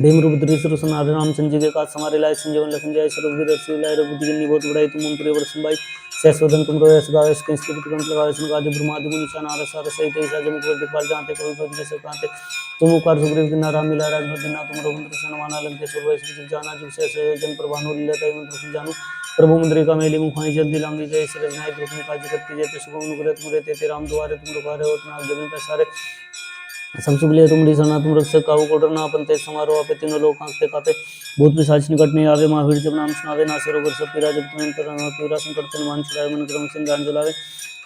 भीम रूप धरि सुर सनार रामचंद्र जी के काज समारे लाए संजीवन लखन जाय सुरभि दर्शी लाए रघुपति की बहुत बड़ाई तुम मंत्री वर्षन भाई सहस्वदन तुम रोयस गावेस कंस कंठ लगावेस गादि ब्रह्मादि मुनि शान आरस सहित ऐसा जम कर दिखपाल जानते कवि कवि जैसे कहते तुम उपकार सुग्रीव की नारा मिला राजभद्रना तुम रघुवंश सनमाना लंकेश वैश्व जाना जुग से जन पर भानु लीला तय मंत्र जानू प्रभु मुद्रिका मेली मुखाई जल्दी लांगी जय सरज नाय द्रुप में काज करती जय सुगम अनुग्रह तुम रहते थे राम दुआरे तुम रुखारे और नाग जमीन पर सारे सब सुगले तुमरी सना तुम रक्षक काहू को डरना अपन तेज समारोह आपे तीनों लोग आंखते कापे भूत पिशाच निकट नहीं आवे महावीर जब नाम सुनावे नासे रोग सब पीरा जब तुम अंतर पीरा संकट तन मान छुड़ावे मन क्रम सिंह जान जुलावे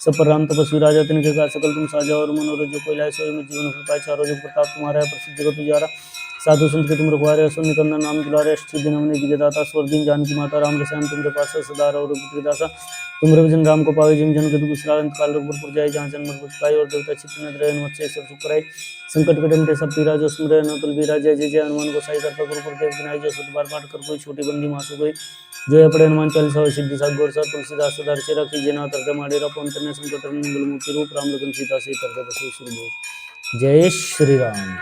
सब पर राम तपस्वी राजा तिनके का सकल तुम साजा और मनोरथ जो कोई लाए सोई में जीवन फल पाए चारों जुग प्रताप तुम्हारा है प्रसिद्ध जगत उजारा साधु संत के तुम रखवारे असुर निकंदन नाम दुलारे अष्ट दिन हमने दिखे दाता स्वर दिन जानकी माता राम रसायन तुमरे पास सदा और दासा तुम रविजन राम को पावे जिम जन के दुख विश्रांत काल रघुपुर जाए जहाँ जन्म पाई और देवता चित्त न रहे मत्स्य सब सुख कराई संकट कटम ते सब पीरा जो सुमरे न तुल बीरा जय जय जय हनुमान को साई करता गुरु देव विनाय जो सुत बार पाठ कर कोई छोटी बंदी मासु गई जय पड़े हनुमान चालीसा सिद्धि सात गोर सा तुलसीदास सदार से रखी जना तरते माडेरा पवन तनय संकट मंगल मूर्ति रूप राम लखन सीता से तरते बसु सुरभूर जय श्री राम।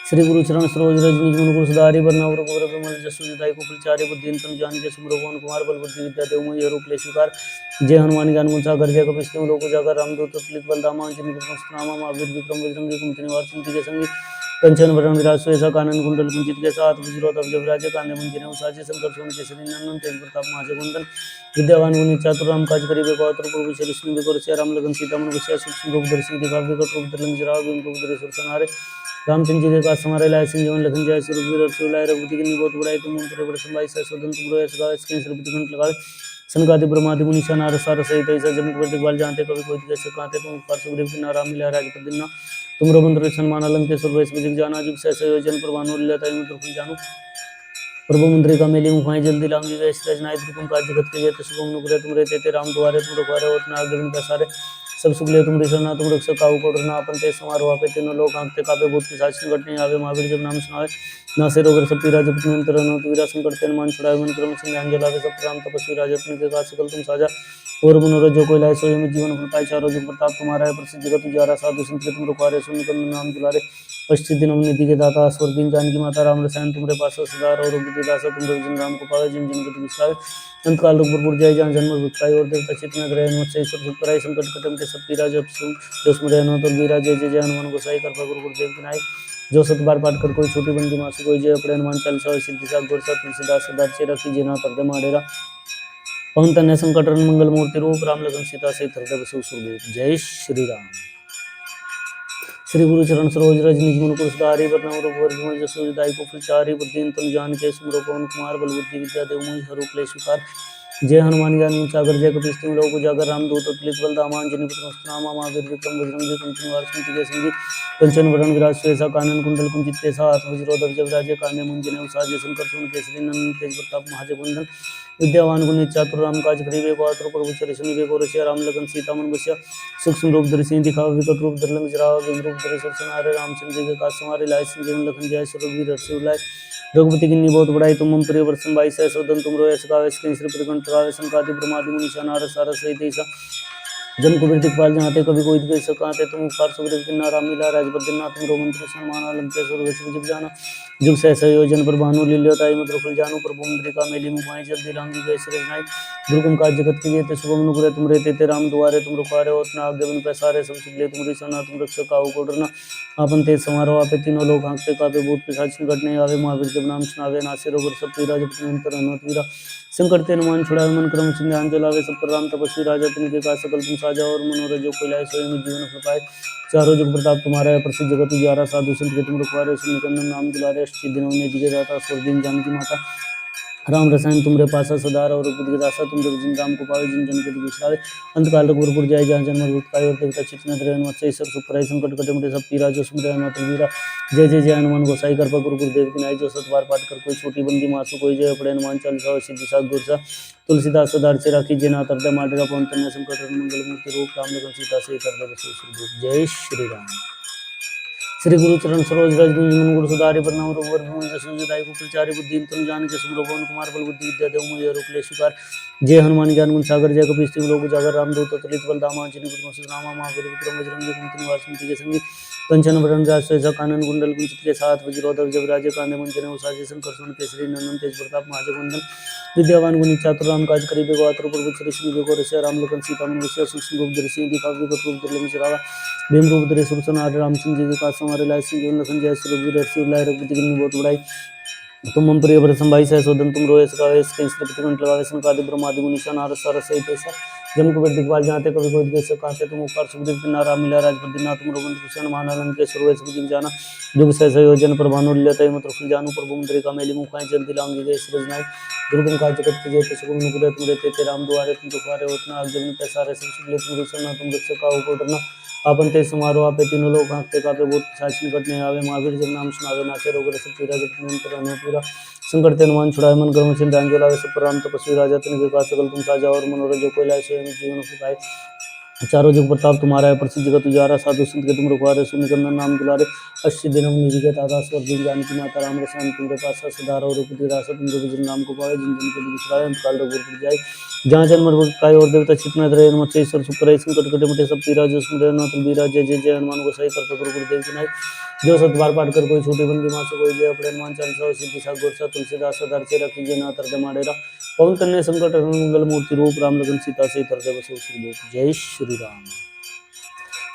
श्री गुरु चरण सरोज रज निज मन कुल सुधारि वरनउ रघुवर विमल जसु जदायु प्रचारे बुद्धिमतम जानिके सुमरो पवन कुमार बल बुद्धि विद्या देव मोहि हरु क्लेश विकार जय हनुमान ज्ञान गुण सागर जय कपीस तिहुँ लोक उजागर रामदूत अतुलित बल धामा अंजनी पुत्र नामा महावीर विक्रम बजरंगी कुमति निवार सुमति के संगी कंचन वरण विराज सुवेसा कानन कुंडल कुंचित केसा हाथ वज्रोधर जब राज्य काने मंजिल साजे शंकर सोम केसरी नंदन तेज प्रताप महाजगवंदन विद्यावान गुणी चातुर राम काज करि बेगवा त्रिपुर कुचर सिंह बेगोर सिया राम लगन सीता मन बसिया सूक्ष्म रूप दर्शी दिखावे कट रूप धर लंक जरावा भीम रूप धरि सुर सनारे रामचंद्र जी के काज समारे लाए संजीवन लखन जाय सुरभि दर्शी लाए रघुपति की बहुत बड़ाई तुम मंत्र वर्षन भाई सहस्वदन तुम रोयस गावेस कंस कंठ लगावे सनकादि ब्रह्मादि मुनि सा नारद सार सहित ऐसा जम कर दिखपाल जानते कभी कोई कैसे कहते तुम उपकार सुग्रीव की नारा मिला राजपद दिन तुम रघुवंश सन्मान लंकेश्वर वैश्व जग जाना जुग सहस योजन पर भानु लीला तय मंत्र जानू प्रभु मुद्रिका मेली मुखाई जल्दी लांगी गए श्रेष्ठ नाय तुम काज जगत के जेते सुगम अनुग्रह तुम रहते थे राम द्वारे तुम रखवारे और नाग जमीन पर सारे सब सुगले तुम ऋषना तुम रक्षक काहू को डरना अपन तेज समारोह पे तीनों लोग आंखते कापे भूत पिशाच निकट नहीं आवे महावीर जब नाम सुनावे नासे रोग सब पीरा जब तुम अंतर न पीरा संकट तेन मान छुड़ावे मन क्रम सिंह जान जलावे सब राम तपस्वी राजा तुमके का सकल तुम साजा और मनोरथ जो कोई लाए सोई में जीवन फल पाए चारों जुग प्रताप तुम्हारा है प्रसिद्ध जगत उजारा साधु संत के तुम रखवारे सुन निकंदन नाम दुलारे पश्चिम दिन हमने दिखे दाता स्वर दिन जानकी माता राम रसायन तुमरे पास सदा और दासा तुम रविजन राम को पावे जिन जिन के विश्रावे अंत काल रघुपुर जाय जहाँ जन्म भुक्ताई और देवता चित्त न रहे मुझसे ईश्वर सुख कराई संकट कटम के सब पीरा जब सुन जो स्मरे न तो वीरा जय जय जय हनुमान गोसाई कृपा गुरु गुरुदेव की नाई जो सत बार पाठ कर कोई छोटी बंदी मासु कोई जय अपने हनुमान चालीसा सिद्धि सात गोर सा तुलसीदास सदा से रखी जेना तरदे माडेरा पवन तनय संकट मंगल मूर्ति रूप राम लखन सीता से तरदे बसु सुरभूर जय श्री राम। श्री गुरु चरण सरोज रज निज मन कुल सुधारि वरनउ रघुवर विमल जसु जदायु प्रचारे बुद्धिमतम जानिके सुमरो पवन कुमार बल बुद्धि विद्या देव मोहि हरु क्लेश विकार जय हनुमान ज्ञान गुण सागर जय कपीस तिहुँ लोक उजागर रामदूत अतुलित बल धामा अंजनी पुत्र नामा महावीर विक्रम बजरंगी कुमति निवार सुमति के संगी कंचन वरण विराज सुवेसा कानन कुंडल कुंचित केसा हाथ वज्रोधर जब राज्य काने मंजिल साजे शंकर सोम केसरी नंदन तेज प्रताप महाजगवंदन विद्यावान गुणी चातुर राम काज करि बेगवा त्रिपुर कुचर सिंह बेगोर सिया राम लगन सीता मन बसिया सूक्ष्म रूप धरि सिंह दिखावे विकट रूप धर लंक जरावा भीम रूप धरि सुर सनारे रामचंद्र जी के काज समारे लाए संजीवन लखन जाय सुरभि दर्शी लाए रघुपति की बहुत बड़ाई तुम मम प्रिय वर्षन भाई सहस्वदन तुम रोयस गावेस श्री प्रकंठ लगावे संकादि ब्रह्मादि मुनि सा नारद सारस सहित ऐसा जन कुबेर दिखपाल जहाँ कभी कोई दिख सकाते तुम उपकार सुग्रीव की नारा मिला राजपद दिन तुम रोमंत्र सन्मान लंकेश्वर वैश्व जग जाना जुग सहस योजन पर भानु लील्योताई मधुर फल जानू प्रभु मुद्रिका मेली मुखाई जल्दी लांगी गए श्रेष्ठ नाई दुर्गम काज जगत के जेते शुभम अनुग्रह तुम रहते थे राम दुआरे तुम रुखारे होत न आज्ञा बिन पैसारे सब सुगले तुम ऋषना तुम रक्षक काहू को डरना आपन तेज समारोह आपे तीनों लोग आंखते कापे भूत पिशाच निकट नहीं आवे महावीर जब नाम सुनावे नासे रोग सब पीरा जब तुम अंतर हनुमत वीरा संकट ते मान छुड़ावे मन क्रम सिंह जलावे सब पर राम तपस्वी राजा तिनके का सकल तुम साजा और मनोरथ जो कोई लाए सोई में जीवन फल पाए चारों जुग प्रताप तुम्हारा है प्रसिद्ध जगत उजियारा साधु संत के तुम रखवारे सुन निकंदन नाम दुलारे अष्ट दिन दिखे दाता स्वर दिन जानकी माता राम रसायन तुमरे पासा सदा और बुद्धि के दासा तुम जब जिन राम को पावे जिन जन के विश्रावे अंतकाल रघुपुर जाय जहाँ जन्म भूत काय और देवता चित्त त्रयन मत्स्य ईश्वर सुखराय संकट कटे मुझे सब पीरा जो सुमरे हनुमत वीरा जय जय जय हनुमान गोसाई कृपा गुरु गुरुदेव की नाई जो सतबार पाठ कर कोई छोटी बंदी मासु कोई जय पड़े हनुमान चालीसा सिद्धि सात गुरसा तुलसीदास सदार से राखी जय नाथ हृदय माटेगा पवन तन्य संकट मंगल मूर्ति रूप राम लखन सीता से जय श्री राम। श्री गुरु चरण सरोज रज मन गुरु सुधारि प्रणाम रघुवर जसुदाय कुचारि बुद्धि तुम जान के सुमरो पवन कुमार बल बुद्धि विद्या देव मुझे रूपले शिकार जय हनुमान ज्ञान गुण सागर जय कपीस तिम लोक जागर रामदूत अतुलित बल धामा अंजनी पुत्र नामा महावीर विक्रम बजरंगी कुमति निवास सुमति के संगी कंचन वरण राज सहसा कानन कुंडल कुंचित के साथ वज्रोधर जब राजे कांदे मंजन उसाजे शंकर सुन केसरी नंदन तेज प्रताप महाजगवंदन विद्यावान गुणी चातुर राम काज करी बेगो आतुर प्रभु श्री बेगो रसिया राम लखन सीता मन वसिया सूक्ष्म रूप दर्शी दिखावे विगत रूप दुर्लभ चरावा भीम रूप धरे सुरसन आठ रामचंद्र जी के काज हमारे लाए सिंह लखन जय श्री रघुवीर हर्षि उल्लाय रघुपति की बहुत उड़ाई तुम मम प्रिय भरत संभाई सहसोदन तुम रोए सकावे श्रीपति कंठ लगावे सनकादि ब्रह्मादि मुनीषा नारद सारद सहित ऐसा जम कुबेर दिखपाल जाते कवि कोई देश कांते तुम उपकार सुखदेव की नारा मिला राजपति ना तुम रोगन कुशन महानंद के सुरवे सुखदिन जाना जुग सहस योजन पर भानुल्यतय मत रुखि जानू प्रभु मुद्रिका मेली मुखाय जल्दी लांगी गए सृजनाई दुर्गम काज जगत के जेते सुगम नुकुरे तुम रहते ते राम दुआरे तुम दुखारे होतना अग्नि पैसारे सब सुखले तुम रिसना तुम रक्षका हो डरना आपन ते समारोह आपे तीनों लोग आंखते कापे भूत शासन कटने आवे महावीर जब नाम सुनावे नाचे रोग रस पीरा जब निरंतर अनुपूरा संकट ते हनुमान छुड़ाए मन कर्म चिंता अंजलावे सब राम तपस्वी राजा तिन के काज सकल तुम साजा और मनोरथ जो कोई लाए सोए जीवन सुखाए चारों जुग प्रताप तुम्हारा है प्रसिद्ध जगत उजारा साधु संत के तुम रखवारे सुनिकंदन नाम दुलारे अष्ट दिनम निधि दाता स्वर दिन जानकी माता राम रसायन तुमरे पासा सदार और रूप रासा तुम जो जिन नाम को पावे जिन जन के विश्राय अंतकाल रघुपुर जाय जहाँ जन्म मृग काय और देवता चित्त त्रय मत्स्य ईश्वर सुखराय संकट कटे मुझे सब पीरा जो सुमरे नाथ वीरा जय जय जय हनुमान गोसाई कृपा गुरु गुरुदेव की नाई जो सत बार पाठ कर कोई छोटी बंदी मासु कोई जय अपने हनुमान चालीसा सिद्धि सात गोरसा तुलसीदास सदार से रखी जय नाथ हृदय माडेरा पवन तन्य संकट मंगल मूर्ति रूप राम लखन सीता से हृदय बसो श्री जय श्री राम।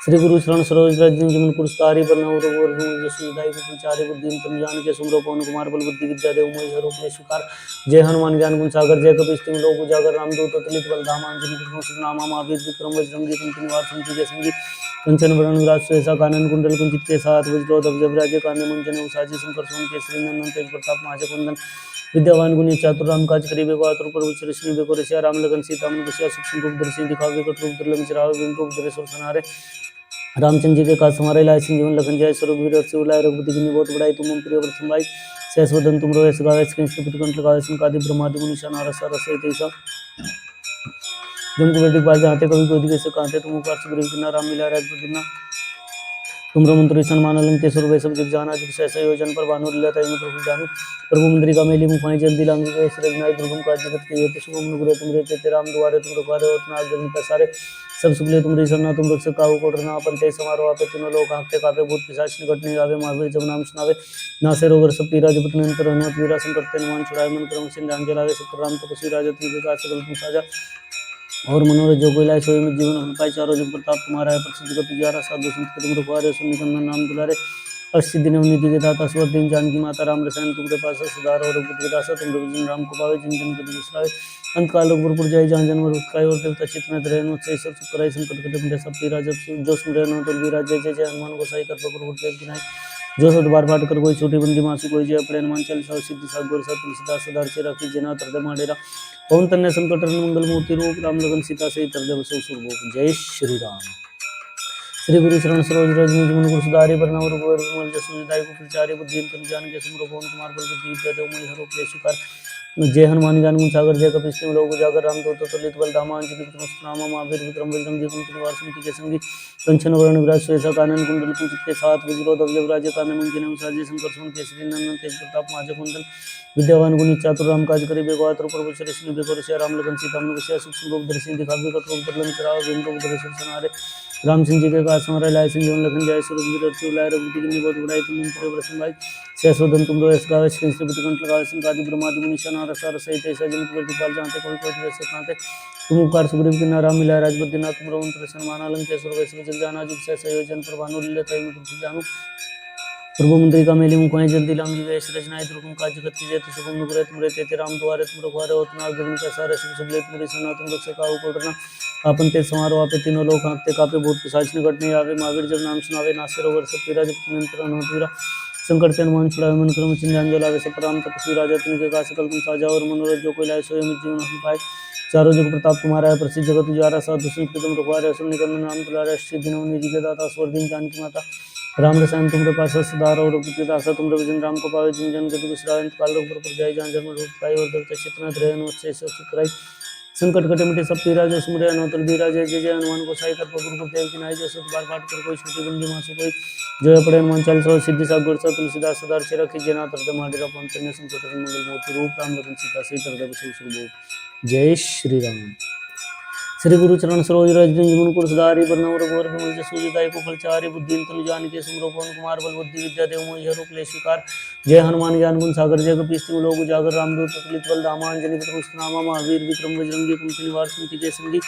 श्री गुरु शरण सरोज रज मन पुरस्कारी बरनौ रघुवर जसुदाई कुचारि बुद्धि तुम जान के सुमरो पवन कुमार बल बुद्धि विद्या देव मोहि हरो क्लेश शिकार जय हनुमान ज्ञान गुण सागर जय कपीस तिम लोक उजागर रामदूत अतुलित बल धामा अंजनी पुत्र नामा महावीर विक्रम बजरंगी कुमति निवार सुमति के संगी कंचन वरण विराज सुएसा कानन कुंडल कुंचित के साथ वज्रोधर जब राजे कांदे मंजन उसाजे शंकर सोम केसरी नंदन तेज प्रताप महाजगवंदन विद्यावान गुणी चातुर राम काज करी बेको आतुर प्रभु श्री बेको रसिया राम लगन सीता मन बसिया सूक्ष्म रूप दर्शी दिखावे कट रूप दुर्लभ चरावे भीम रूप धरे सुर सनारे रामचंद्र जी के काज हमारे लाए जीवन लखन जय स्वरूप वीर से उलाय रघुपति की बहुत बड़ाई तुम प्रिय व्रत संभाई सहस्वदन तुम रोए सगावे श्रीपति कंठ लगावे संकादि ब्रह्मादि मुनीषा नारद सारद सहित ऐसा जम कुबेर दिखपाल जाते कवि कोई दिखे से कांते तुम उपकार सुग्रीव की राम मिला राजपति ना तुम मंत्री सन्मान अलंके सुरवे सब जग जाना जुग सहस योजन पर भानु लीलाता प्रभु जानु प्रभु मंत्री का मेली मुखाई जल्दी लांगी गए सृजनाई दुर्गम काज जगत के ये शुभम नुग्रह तुम रहते राम दुआरे तुम रखवारे होतना जन पसारे सब सुखले तुम रिसरना तुम रक्षक काहू को डरना अपन ते समारोह आपे तीनों लोग आंखते कापे भूत पिशाच निकट नहीं आवे महावीर जब नाम सुनावे नासे रोग सब पीरा जपत निरंतर हनुमत वीरा संकट ते हनुमान छुड़ाए मन क्रम सिंह अंजलावे सब राम तपस्वी राजा तुम विकास सकल तुम साजा और मनोरथ जो कोई लाए सोई में जीवन हो पाए चारों जुग प्रताप तुम्हारा है प्रसिद्ध जगत उजारा साधु संत के तुम रखवारे सुनिकंदन नाम दुलारे अस्सी दिन निधि के दाता स्वर दिन जानकी माता राम रसायन तुमरे पास सुधार और रघुपति दासा तुम रघुजन राम को पावे जिन जन के विश्रावे अंतकाल रघुपुर जाय जहाँ जन्म काय और देवता चित्त में त्रय मत्स्य सब सुखराय संकट कटे मुझे सब पीरा जब जो सुमरे न तो वीरा जय जय जय हनुमान गोसाई कृपा गुरु गुरुदेव की नाई जो सत बार पाठ कर कोई छोटी बंदी मासु कोई जय अपने हनुमान चालीसा सिद्धि सात गोरसा तुलसीदास सदार से रखी जय नाथ हृदय माडेरा पवन तन्य संकट मंगल मूर्ति रूप राम लगन सीता से हृदय बसो सुरभूप जय श्री राम। श्री गुरु शरण सरोज रज मन गुरु सुधारि बरनौ रघुवर विमल जसु दाई कुचारि बुद्धि तुम जान के सुमरो पवन कुमार बल बुद्धि विद्या देव मोहि हरो क्लेश शिकार जय हनुमान ज्ञान गुण सागर जय कपीस तिम लोक उजागर रामदूत अतुलित बल धामा अंजनी पुत्र नामा महावीर विक्रम बजरंगी कुमति निवार सुमति के संगी कंचन वरण विराज सुएसा कानन कुंडल कुंचित के साथ वज्रोधर जब राजे कांदे मंजन उसाजे शंकर सोम केसरी नंदन तेज प्रताप महाजगवंदन विद्यावान गुणी चातुर राम काज करी बेको आतुर प्रभु श्री बेको रसिया राम लगन सीता मन बसिया सूक्ष्म रूप दर्शी दिखावे कट रूप दुर्लभ चरावे भीम रूप धरे सुर सनारे रामचंद्र जी के काज हमारे लाए जीवन लखन जय स्वरूप वीर से उलाय रघुपति की बहुत बड़ाई तुम प्रिय व्रत संभाई सहस्वदन तुम रोए सगावे श्रीपति कंठ लगावे संकादि ब्रह्मादि मुनीषा नारद सारद सहित ऐसा जन कुबेर दिखपाल जाते कोई कोई वैसे कांते तुम उपकार सुग्रीव की नाम मिला राजपति ना तुम रघुवर सन्मान अलंकेश्वर वैसे जग जाना जुग सहस योजन पर भानु लीलाता जानू प्रभु मंत्री का मेली मुखाई जल्दी लांगी गए रचनाएं दुर्गम काज जगत की जय शुभम नुग्रह तुम रहते राम द्वारे तुम रखवारे होतना गगन का सारे सब सुबले तुम रिसना तुम रक्षक को डरना आपन ते समारोह आपे तीनों लोग आंखते कापे भूत पिशाच निकट नहीं आवे महावीर जब नाम सुनावे नासे रोग सब पीरा जब निरंतर अनंत वीरा संकट से हनुमान छुड़ावे मन क्रम चिंतन लावे सब राम तपस्वी राजा तिनके का सकल तुम साजा और मनोरथ जो कोई लाए सोए जीवन हम पाए चारों जुग प्रताप तुम्हारा है प्रसिद्ध जगत उजारा साधु संत तुम रखवारे असुर निकंदन राम दुलारे अष्ट दिनों निधि के दाता स्वर दिन जानकी माता राम रसायन तुमरे पास सदार और दासा तुम रविजन राम को पावे जिन जन के दुख विश्रांत काल पर जाय जान जन्म रूप पाई और दत्त चित्र ध्रयन वत्से सुखराई संकट कटे मिटे सब पीरा जो सुमरे अनोतल बीरा जय जय जय हनुमान को साई कर पगुरु गुरुदेव की नाई जो सत बार पाठ कर कोई छोटी बंदी मासु कोई जय पड़े हनुमान चालीसा सिद्धि सागर गुरसा तुलसीदास सदार से रखी जना तरद माडेरा पंचने संकट मंगल मूर्ति रूप राम लखन सीता सही तरद सुरभूप जय श्री राम श्री गुरु चरण सरोज रज जिन कुर सुधारी बरनौ रघुवर विमल जसु दाई को फलचारी बुद्धि तनु जान के सुमरो पवन कुमार बल बुद्धि विद्या देव मोहि रूप ले स्वीकार जय हनुमान ज्ञान गुण सागर जय कपीस तिम लोक उजागर रामदूत तुलित बल धामा अंजनी पुत्र नामा महावीर विक्रम बजरंगी कुमति निवार सुमति के संगी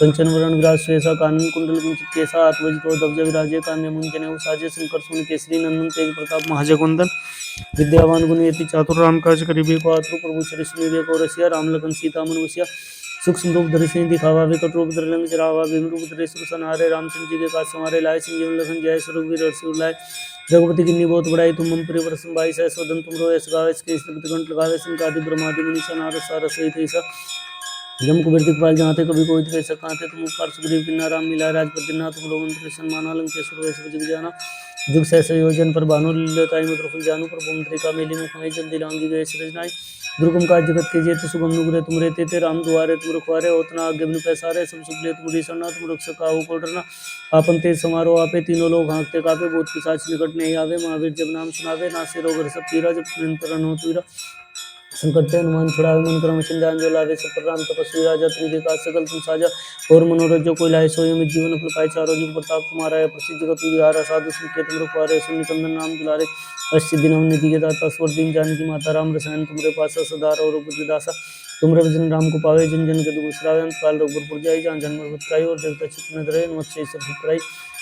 कंचन वरण विराज श्वेसा कानन कुंडल कुंचित केसा आत्मज तो दब्ज विराजे कान्य मुनि जनेऊ साजे शंकर सुन केसरी नंदन तेज प्रताप महाजगवंदन विद्यावान गुणयति चातुर राम काज करिबे को आतुर प्रभु श्री सुनिबे को रसिया राम लखन सीता मन वसिया सूक्ष्म रूप धरि सिंह दिखावा विकट रूप धरि लंक जरावा भीम रूप धरि सुरसनहारे रामचंद्र जी के काज संवारे लाए सिंह लखन जय रघुवीर हर्षि उल्लाय रघुपति किन्नी बहुत बड़ाई तुम मम प्रिय वरसम बाई सहस वदन तुम रोए गावे इसके घंट लगावे सिंह ब्रह्मादि मुनीषा नारद सारस सहित ऐसा जम कुबेर दिखपाल जहाँ कभी कोई कह सका थे तुम उपकार सुग्रीव किन्ना राम मिला राजपद दिना तुम रोमन कृष्ण माना लंकेश्वर वैश्व जग जाना जुग सहस योजन पर भानु लीलताई मधुर फल जानू पर मुद्रिका मेली मुख में जल्दी लांगी गए सृजनाई दुर्गम काज जगत के जेते सुगम नुगरे तुम रहते थे राम दुआरे तुम रखवारे ओतना आगे बिनु पैसारे सब सुख ले तुम रीसना तुम रक्षक काहू को डरना आपन तेज समारोह आपे तीनों लोग हाँकते कापे भूत पिशाच निकट नहीं आवे महावीर जब नाम सुनावे नासे रोग सब पीरा जब निरंतर अनहोत संकट से हनुमान छुड़ावे मन क्रम चिंतन जो लावे सब राम तपस्वी राजा तिनके काज सकल तुम साजा और मनोरथ जो कोई लाए सोई में जीवन फल पाए चारों जुग प्रताप तुम्हारा है प्रसिद्ध जगत उजियारा साधु संत के तुम रखवारे असुर निकंदन राम दुलारे अष्ट दिनों निधि के दाता स्वर दिन जानकी माता राम रसायन तुमरे पास सदार और बुद्धिदासा तुम रविजन राम को पावे जन जन के दुख विश्रावे अंत काल रघुपुर जाई जहाँ जन्म कराई और देवता चित्त में धरे मत्स्य सब कराई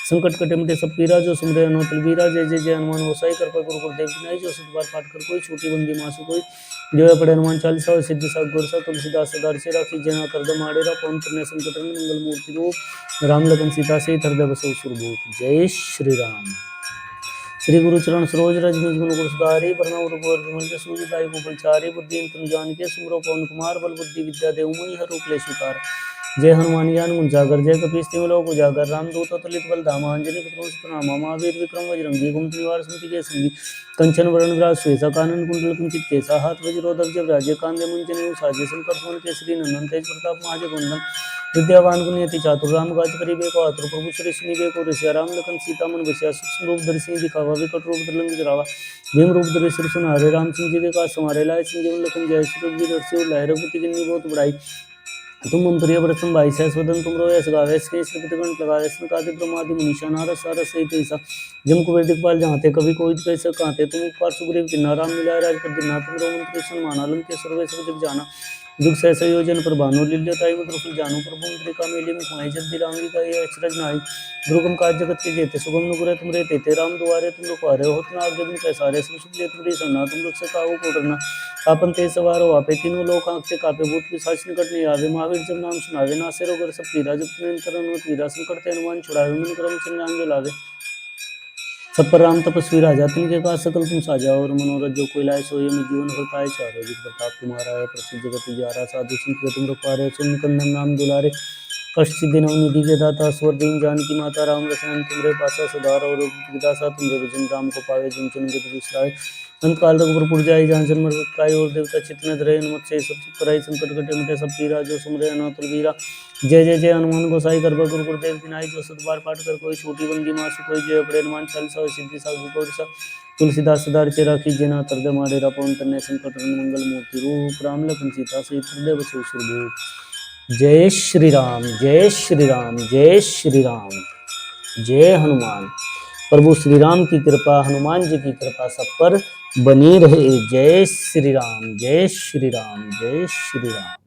संकट कटे मिटे सब पीरा जो सुमरे अनोतल बीरा जय जय जय हनुमान गोसाई कर गुरु गुरुदेव की नाई जो सत बार पाठ कर कोई छोटी बंदी मासु कोई जो पड़े हनुमान चालीसा और सिद्धि सागर गुरसा तुलसीदास सदार से राखी जना कर माडेरा पवन पुण्य संकट मंगल मूर्ति रूप राम लखन सीता से हृदय बसो सुरभूत जय श्री राम श्री गुरु चरण सरोज रज निज गुण गुण सुधारी बरनौ रघुवर विमल जसु दाई को फलचारी बुद्धि तुम जान के सुमरो पवन कुमार बल बुद्धि विद्या देव मोहि रूप ले स्वीकार जय हनुमान ज्ञान गुण सागर जय कपीस तिम लोक उजागर रामदूत तुलित बल धामा अंजनी पुत्र नामा महावीर विक्रम बजरंगी कुमति निवार सुमति के संगी कंचन वरण विराज श्वेसा कानन कुंडल कुंचित केसा हाथ वज्रोदक जब राजे कांदे मुंजने साजे शंकर सुमन केसरी नंदन तेज प्रताप महाजगवंदन विद्यावान गुणयति चातुर राम काज करिबे को आतुर प्रभु श्री सुनिबे को ऋषि राम लखन सीता मन बसिया सूक्ष्म रूप धरि सिंह दिखावा विकट रूप धरि लंक जरावा भीम रूप धरि सिर सुनारे रामचंद्र जी के काज संवारे लाए सिंह लखन जय श्री रघुवीर हर्षि उल्लाय रघुपति किन्नी बहुत बड़ाई तुम मम प्रिय वरसम बाई सहस वदन तुम रोए गावे इसके घंट लगावे संकादि ब्रह्मादि मुनीषा नारद सारस सहित ऐसा जम कुबेर दिखपाल जहाँ थे कभी कोई कैसे कांते तुम उपकार सुग्रीव किन्ना राम मिलाए राजपद दिना तुम रोमन कृष्ण माना लंकेश्वर वैश्व जग जाना जुग सहस योजन पर भानु लील्यताई मधुर फल जानू प्रभु मुद्रिका मेली मुख माहि जल्दी लांगी का ये अचरज नाई दुर्गम काज जगत के जेते सुगम नुगरे तुम रहते थे राम दुआरे तुम रुकवारे होत न आगे बिन पैसारे सब सुख ले तुम सन्ना तुम रक्षक काहू को डरना आपन तेज सवार हो आपे तीनों लोग आंखते कापे भूत पिशाच निकट नहीं आवे महावीर जब नाम सुनावे नासे रोग सब पीरा जब निरंतर अनहोत वीरा संकट ते हनुमान छुड़ावे मन क्रम चिंतन जो लावे सब पर राम तपस्वी राजा तिनके काज सकल तुम साजा और मनोरथ जो कोई लाए सोई में जीवन फल पाए चारों जुग प्रताप तुम्हारा है प्रसिद्ध जगत उजियारा साधु संत के तुम रखवारे सुन निकंदन नाम दुलारे कष्ट सिद्धि नवनिधि के दाता स्वर दीन जानकी माता राम रसायन तुमरे पासा सुधार और दासा तुमरे विजन राम को पावे जिन चुन के विश्राय अंत काल रघुपुर पुर जाई जहाँ जन्म काय और देवता चित्त में धरे मत्स्य सब कराई संकट कटे मिटे सब पीरा जो सुमरे अनोतल वीरा जय जय जय हनुमान गोसाई कर गुरु गुरुदेव की नाई जो सत बार पाठ कर कोई छोटी बंदी मासु कोई जय पड़े हनुमान चालीसा सिद्धि सागर तुलसीदास सदार से राखी जना तरद माडेरा पवन तनय संकट मंगल मूर्ति रूप राम लखन सीता से हृदय बसो सुरभूप जय श्री राम जय श्री राम जय श्री राम जय हनुमान। प्रभु श्री राम की कृपा हनुमान जी की कृपा सब पर बनी रहे। जय श्री राम जय श्री राम जय श्री राम।